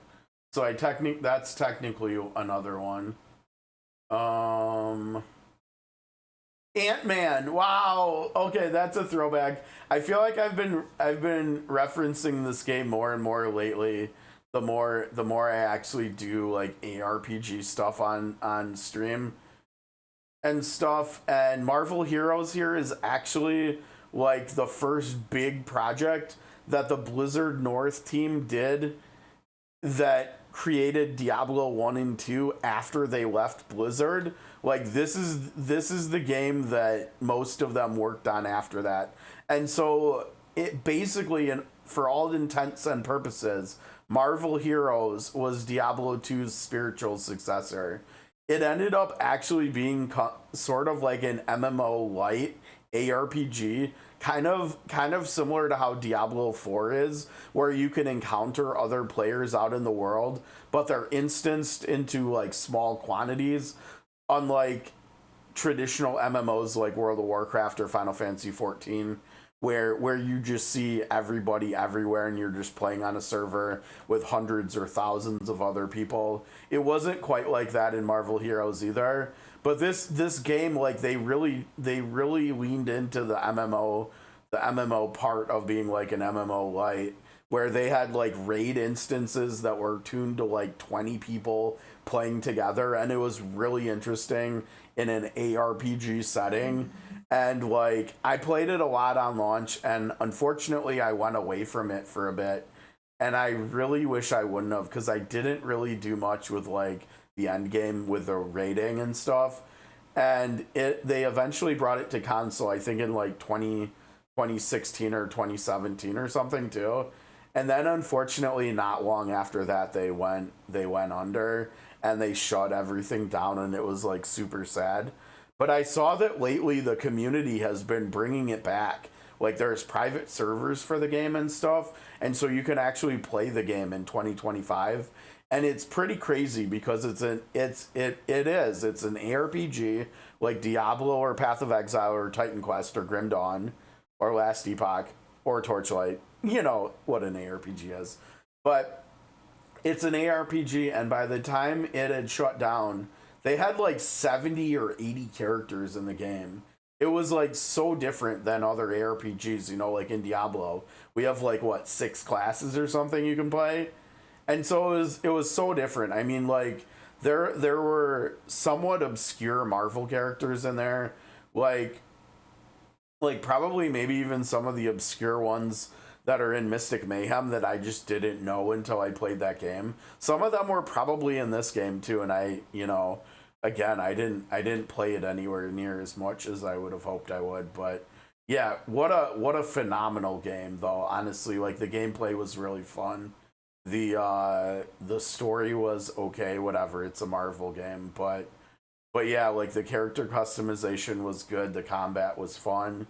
So that's technically another one. Um Ant-Man. Wow. Okay, that's a throwback. I feel like I've been referencing this game more and more lately. The more I actually do like ARPG stuff on stream and stuff. And Marvel Heroes here is actually like the first big project that the Blizzard North team did that created Diablo 1 and 2 after they left Blizzard. Like this is the game that most of them worked on after that. And so it basically, and for all intents and purposes, Marvel Heroes was Diablo 2's spiritual successor. It ended up actually being sort of like an MMO light ARPG, kind of similar to how Diablo 4 is, where you can encounter other players out in the world, but they're instanced into like small quantities, unlike traditional MMOs like World of Warcraft or Final Fantasy 14, where you just see everybody everywhere and you're just playing on a server with hundreds or thousands of other people. It wasn't quite like that in Marvel Heroes either. But this game, like they really leaned into the MMO part of being like an MMO light, where they had like raid instances that were tuned to like 20 people playing together, and it was really interesting in an ARPG setting. And like I played it a lot on launch, and unfortunately I went away from it for a bit, and I really wish I wouldn't have, because I didn't really do much with like the end game with the rating and stuff. And they eventually brought it to console, I think in like 2016 or 2017 or something too. And then unfortunately not long after that they went under and they shut everything down, and it was like super sad. But I saw that lately the community has been bringing it back. Like there's private servers for the game and stuff, and so you can actually play the game in 2025. And it's pretty crazy because it's an ARPG like Diablo or Path of Exile or Titan Quest or Grim Dawn or Last Epoch or Torchlight. You know what an ARPG is. But it's an ARPG, and by the time it had shut down, they had like 70 or 80 characters in the game. It was like so different than other ARPGs, like in Diablo. We have like what, 6 classes or something you can play. And so it was so different. I mean, like there were somewhat obscure Marvel characters in there, like probably maybe even some of the obscure ones that are in Mystic Mayhem that I just didn't know until I played that game. Some of them were probably in this game too, and I, you know, again, I didn't play it anywhere near as much as I would have hoped I would, but yeah, what a phenomenal game though. Honestly, like the gameplay was really fun. The story was okay, whatever. It's a Marvel game, but yeah, like the character customization was good. The combat was fun,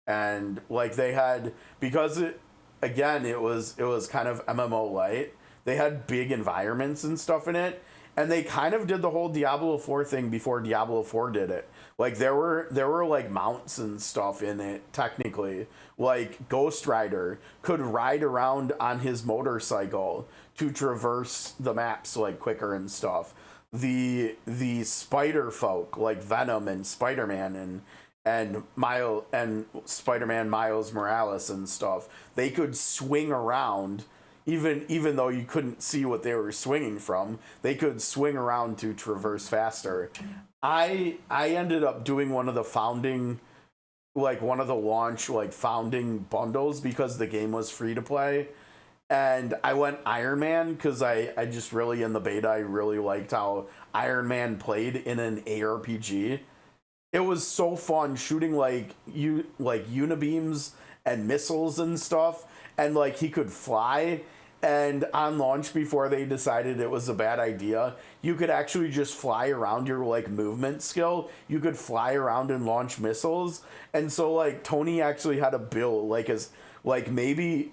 and like they had, because it, again, it was kind of MMO light. They had big environments and stuff in it, and they kind of did the whole Diablo 4 thing before Diablo 4 did it. Like there were like mounts and stuff in it technically. Like Ghost Rider could ride around on his motorcycle to traverse the maps like quicker and stuff. The spider folk like Venom and Spider-Man and Spider-Man Miles Morales and stuff, they could swing around even though you couldn't see what they were swinging from. They could swing around to traverse faster. I ended up doing one of the founding, like one of the launch like founding bundles because the game was free to play, and I went Iron Man because I just really, in the beta, I really liked how Iron Man played in an ARPG. It was so fun shooting like unibeams and missiles and stuff, and like he could fly. And on launch, before they decided it was a bad idea, you could actually just fly around your like movement skill. You could fly around and launch missiles. And so like Tony actually had a build like as like maybe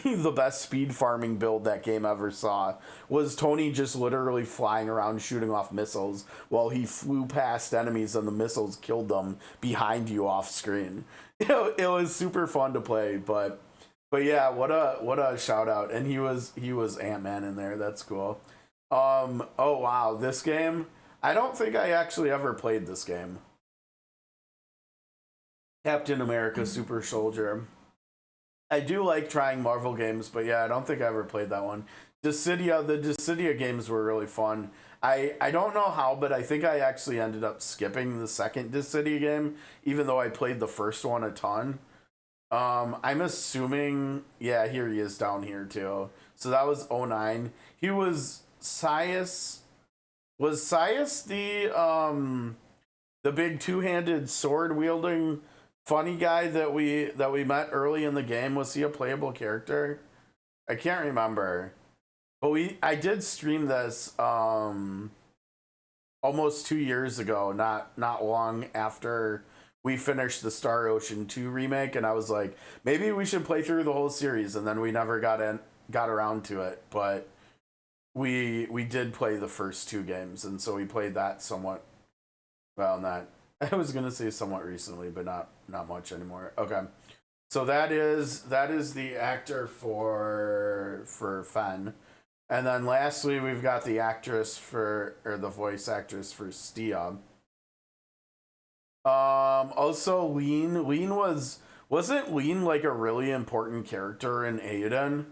the best speed farming build that game ever saw was Tony just literally flying around shooting off missiles while he flew past enemies and the missiles killed them behind you off screen. It was super fun to play, but yeah, what a shout out. And he was Ant-Man in there. That's cool. Oh wow, this game, I don't think I actually ever played this game. Captain America Super Soldier. I do like trying Marvel games, but yeah, I don't think I ever played that one. The Dissidia games were really fun. I don't know how, but I think I actually ended up skipping the second Dissidia game, even though I played the first one a ton. I'm assuming, yeah, here he is down here too. So that was '09. He was Sias. Was Sias the big two-handed sword wielding funny guy that we met early in the game? Was he a playable character? I can't remember. But I did stream this almost 2 years ago, not long after we finished the Star Ocean 2 remake, and I was like, maybe we should play through the whole series, and then we never got around to it. But we did play the first two games, and so we played that somewhat, well, not, I was gonna say somewhat recently, but not much anymore. Okay. So that is the actor for Fen. And then lastly, we've got the the voice actress for Stia. Also Lean wasn't Lean like a really important character in Aiden?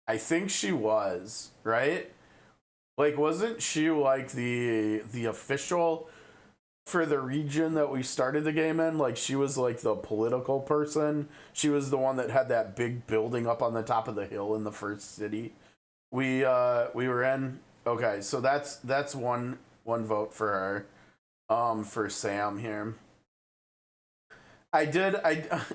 I think she was, right? Like, wasn't she like the official for the region that we started the game in? Like, she was like the political person. She was the one that had that big building up on the top of the hill in the first city we were in. Okay, so that's one vote for her. For Sam here. I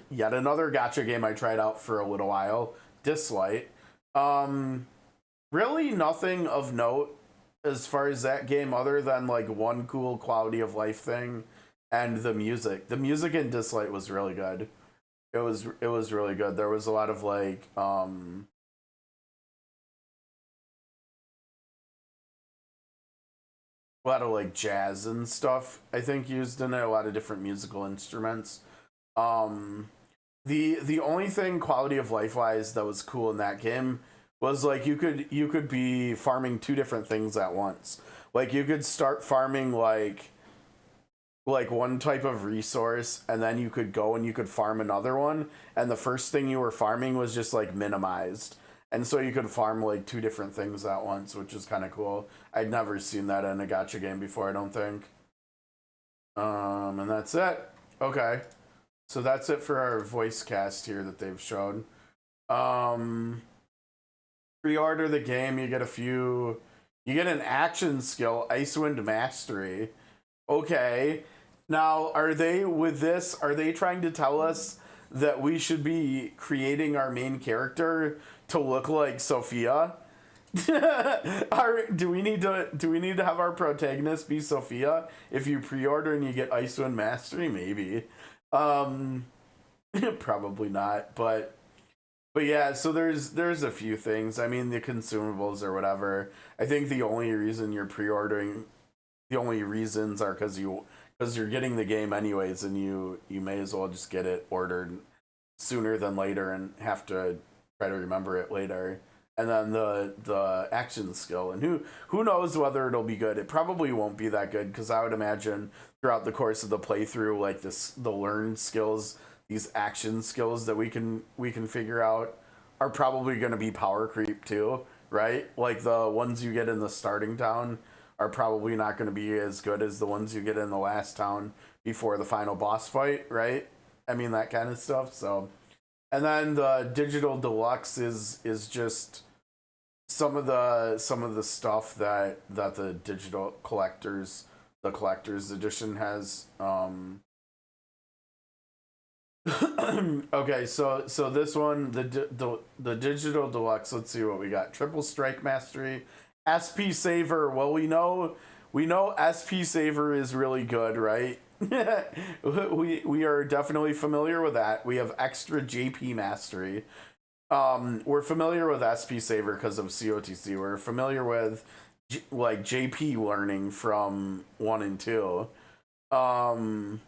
yet another gacha game I tried out for a little while. Dislight. Really nothing of note as far as that game, other than like one cool quality of life thing and the music. The music in Dislight was really good. It was really good. There was a lot of like a lot of like jazz and stuff, I think, used in it. A lot of different musical instruments. Um, the only thing quality of life wise that was cool in that game was like you could be farming two different things at once. Like you could start farming like one type of resource, and then you could go and you could farm another one, and the first thing you were farming was just like minimized, and so you could farm like two different things at once, which is kind of cool. I'd never seen that in a gacha game before, I don't think. And that's it. Okay. So that's it for our voice cast here that they've shown. Pre-order the game, you get an action skill, Icewind Mastery. Okay. Now, are they trying to tell us that we should be creating our main character to look like Sophia? Do we need to have our protagonist be Sophia? If you pre-order and you get Icewind Mastery, maybe. Probably not, but yeah, so there's a few things. I mean, the consumables or whatever. I think the only reason you're pre-ordering, the only reasons are because you're getting the game anyways, and you may as well just get it ordered sooner than later and have to try to remember it later. And then the action skill, and who knows whether it'll be good. It probably won't be that good, because I would imagine throughout the course of the playthrough, like the learned skills, these action skills that we can figure out are probably going to be power creep too, right? Like the ones you get in the starting town are probably not going to be as good as the ones you get in the last town before the final boss fight, right? I mean, that kind of stuff. So, and then the digital deluxe is just some of the stuff that the digital collectors, the collector's edition has. Okay, so this one, the digital deluxe. Let's see what we got. Triple strike mastery, SP saver. Well, we know SP saver is really good, right? we are definitely familiar with that. We have extra JP mastery. We're familiar with SP saver because of COTC. We're familiar with like JP learning from 1 and 2. And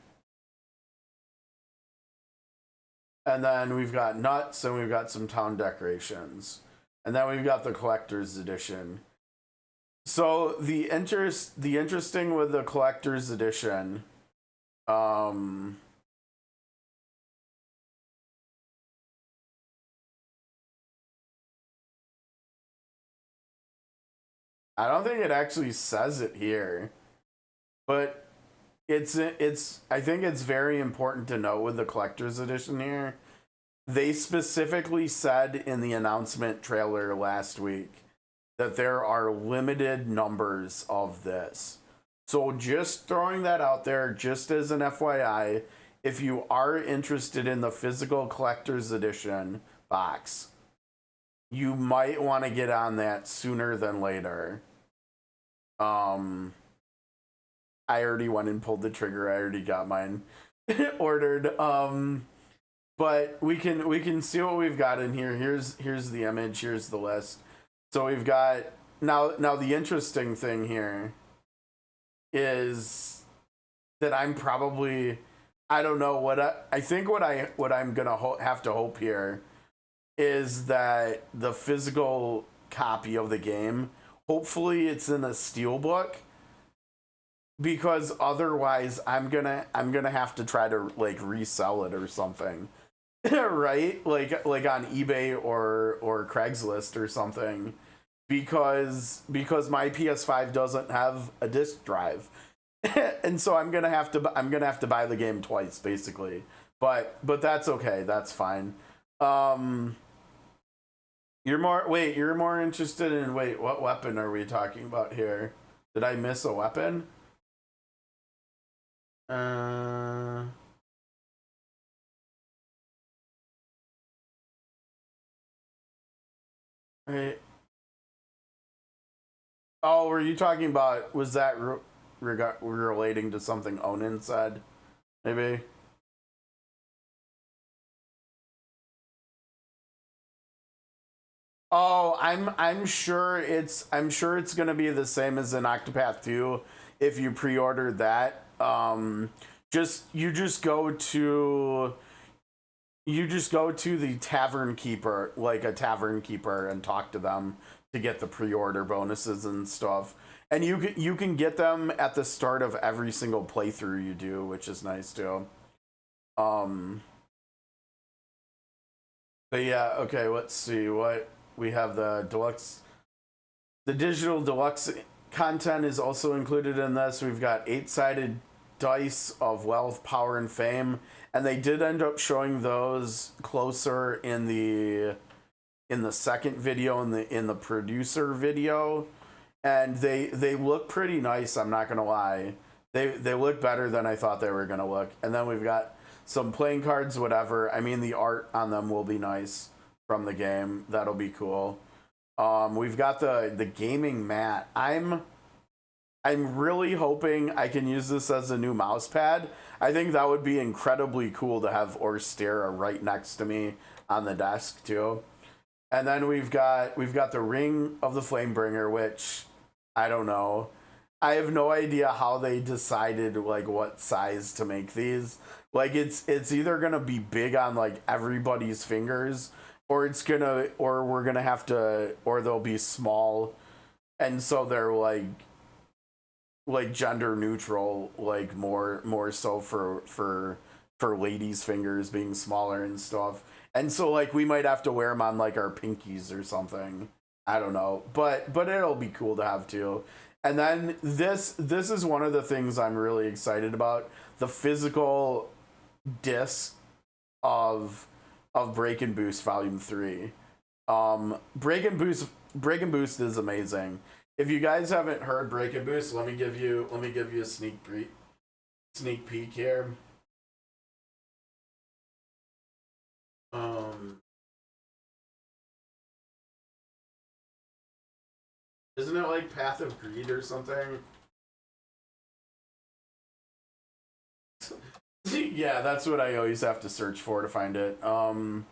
then we've got nuts, and we've got some town decorations. And then we've got the collector's edition. So the interesting with the collector's edition, I don't think it actually says it here, but it's I think it's very important to note with the collector's edition here. They specifically said in the announcement trailer last week that there are limited numbers of this. So just throwing that out there, just as an FYI, if you are interested in the physical collector's edition box, you might want to get on that sooner than later. I already went and pulled the trigger. I already got mine ordered. But we can see what we've got in here. Here's the image. Here's the list. So we've got now the interesting thing here is that I'm probably, I don't know what I think what I'm gonna have to hope here is that the physical copy of the game, hopefully it's in a steelbook, because otherwise I'm gonna have to try to like resell it or something. Right, like on eBay or Craigslist or something, because my PS5 doesn't have a disc drive. And so I'm gonna have to buy the game twice basically, but that's okay, that's fine. You're more interested in, what weapon are we talking about here? Did I miss a weapon? Right. Oh, were you talking about, was that relating to something Onin said? Maybe? Oh, I'm sure it's gonna be the same as in Octopath 2 if you pre-ordered that. You just go to the tavern keeper, like a tavern keeper, and talk to them to get the pre-order bonuses and stuff. And you can get them at the start of every single playthrough you do, which is nice too. But yeah, okay, let's see what we have. The deluxe, the digital deluxe content is also included in this. We've got 8-sided dice of wealth, power, and fame, and they did end up showing those closer in the second video, in the producer video, and they look pretty nice. I'm not gonna lie, they look better than I thought they were gonna look. And then we've got some playing cards, whatever. I mean, the art on them will be nice from the game. That'll be cool. We've got the gaming mat. I'm really hoping I can use this as a new mouse pad. I think that would be incredibly cool to have Orstera right next to me on the desk too. And then we've got the Ring of the Flamebringer, which I don't know. I have no idea how they decided like what size to make these. Like it's either gonna be big on like everybody's fingers, or we're gonna have to, or they'll be small, and so they're like gender neutral, like more so for ladies' fingers being smaller and stuff. And so like we might have to wear them on like our pinkies or something. I don't know, but it'll be cool to have too. And then this is one of the things I'm really excited about: the physical disc of Break and Boost Volume 3. Break and Boost is amazing. If you guys haven't heard Break and Boost, let me give you a sneak peek here. Isn't it like Path of Greed or something? Yeah, that's what I always have to search for to find it. And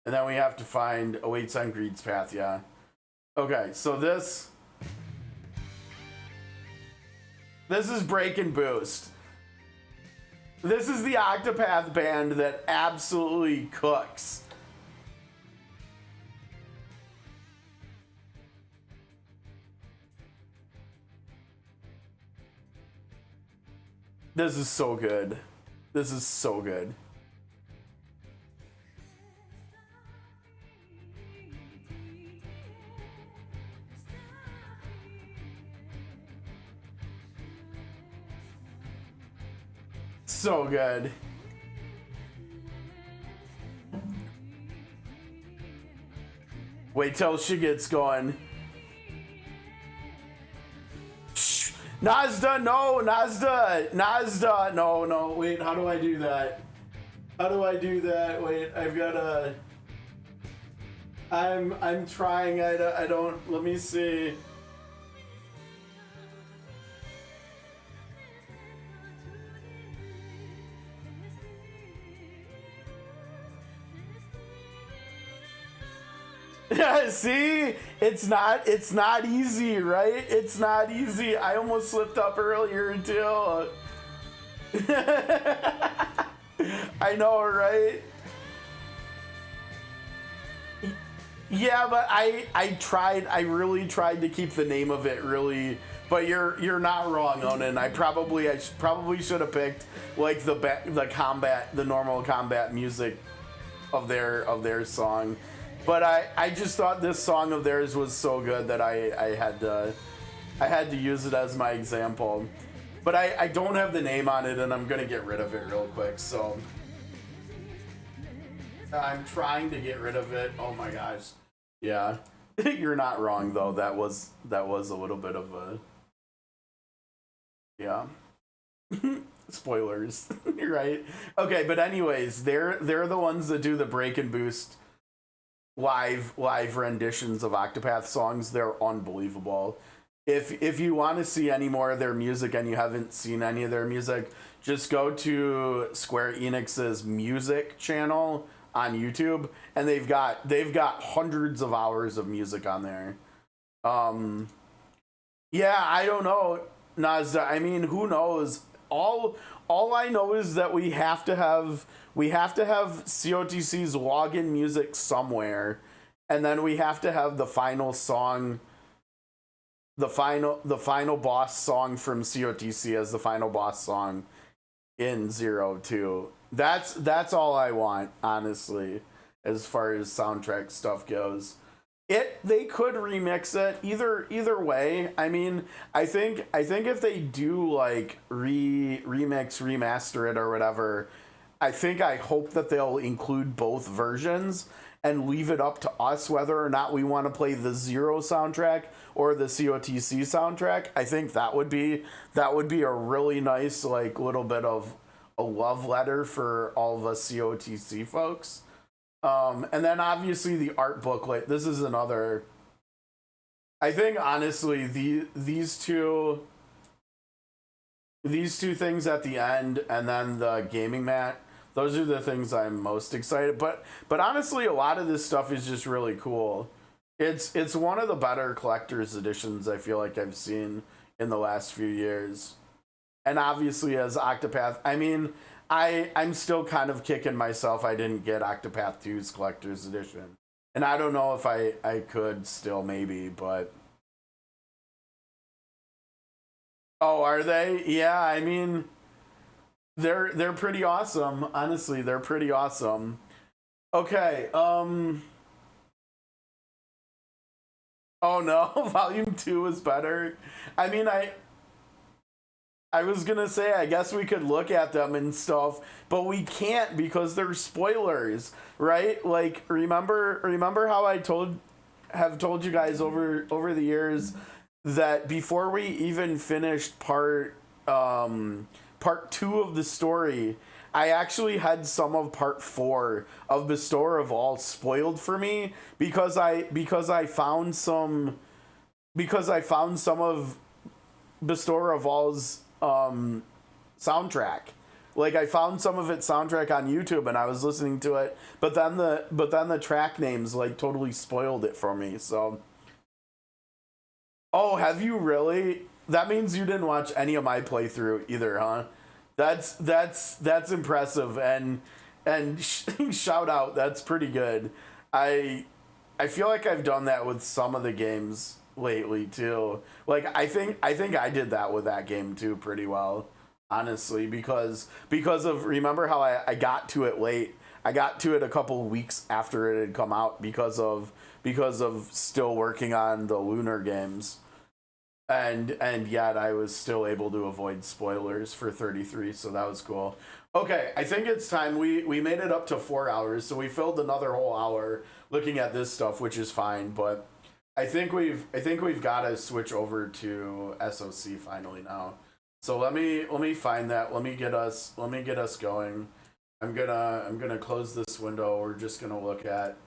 then we have to find Awaits on Greed's Path, yeah. Okay, so this is Break and Boost. This is the Octopath band that absolutely cooks. This is so good. This is so good. So good. Wait till she gets going. Nazda, no, Nazda, no, wait, how do I do that? Wait, I've gotta, I'm trying, I don't, let me see. See, it's not easy, right? It's not easy. I almost slipped up earlier too. I know, right? Yeah, but I really tried to keep the name of it really, but you're not wrong, Onan. I probably should have picked like the normal combat music of their song. But I just thought this song of theirs was so good that I had to use it as my example. But I don't have the name on it, and I'm gonna get rid of it real quick. So I'm trying to get rid of it. Oh my gosh, yeah. You're not wrong though. That was a little bit of a, yeah. Spoilers, right? Okay, but anyways, they're the ones that do the Break and Boost live renditions of Octopath songs. They're unbelievable. If you want to see any more of their music and you haven't seen any of their music, just go to Square Enix's music channel on YouTube, and they've got hundreds of hours of music on there. Yeah, I don't know, Nazda. I mean, who knows? All I know is that we have to have COTC's login music somewhere, and then we have to have the final song, the final boss song from COTC as the final boss song in 0-2. That's all I want, honestly, as far as soundtrack stuff goes. They could remix it either way. I mean, I think if they do like remaster it or whatever, I hope that they'll include both versions and leave it up to us whether or not we want to play the Zero soundtrack or the COTC soundtrack. I think that would be a really nice like little bit of a love letter for all of us COTC folks. And then obviously the art booklet. This is another. I think honestly these two things at the end and then the gaming mat. Those are the things I'm most excited. But honestly, a lot of this stuff is just really cool. It's one of the better collector's editions I feel like I've seen in the last few years. And obviously as Octopath, I mean, I'm still kind of kicking myself I didn't get Octopath 2's collector's edition. And I don't know if I could still maybe, but oh, are they? Yeah, I mean they're pretty awesome. Honestly, they're pretty awesome. Okay, oh no, Volume 2 is better. I mean, I was gonna say, I guess we could look at them and stuff, but we can't because they're spoilers, right? Like, remember how I have told you guys over the years that before we even finished part 2 of the story, I actually had some of part 4 of Bestower of All spoiled for me because I found some of Bestower of All's soundtrack. Like I found some of its soundtrack on YouTube and I was listening to it, but then the track names like totally spoiled it for me. So oh, have you really? That means you didn't watch any of my playthrough either, huh? That's impressive and shout out. That's pretty good. I feel like I've done that with some of the games lately too. Like I think I did that with that game too pretty well, honestly, because of remember how I got to it late. I got to it a couple weeks after it had come out because of still working on the Lunar games. And yet I was still able to avoid spoilers for 33, so that was cool. Okay, I think it's time. We made it up to 4 hours, so we filled another whole hour looking at this stuff, which is fine, but I think we've got to switch over to SOC finally now. So let me find that. Let me get us going. I'm gonna close this window. We're just gonna look at.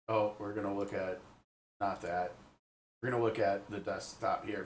Oh, we're gonna look at not that. We're gonna look at the desktop here.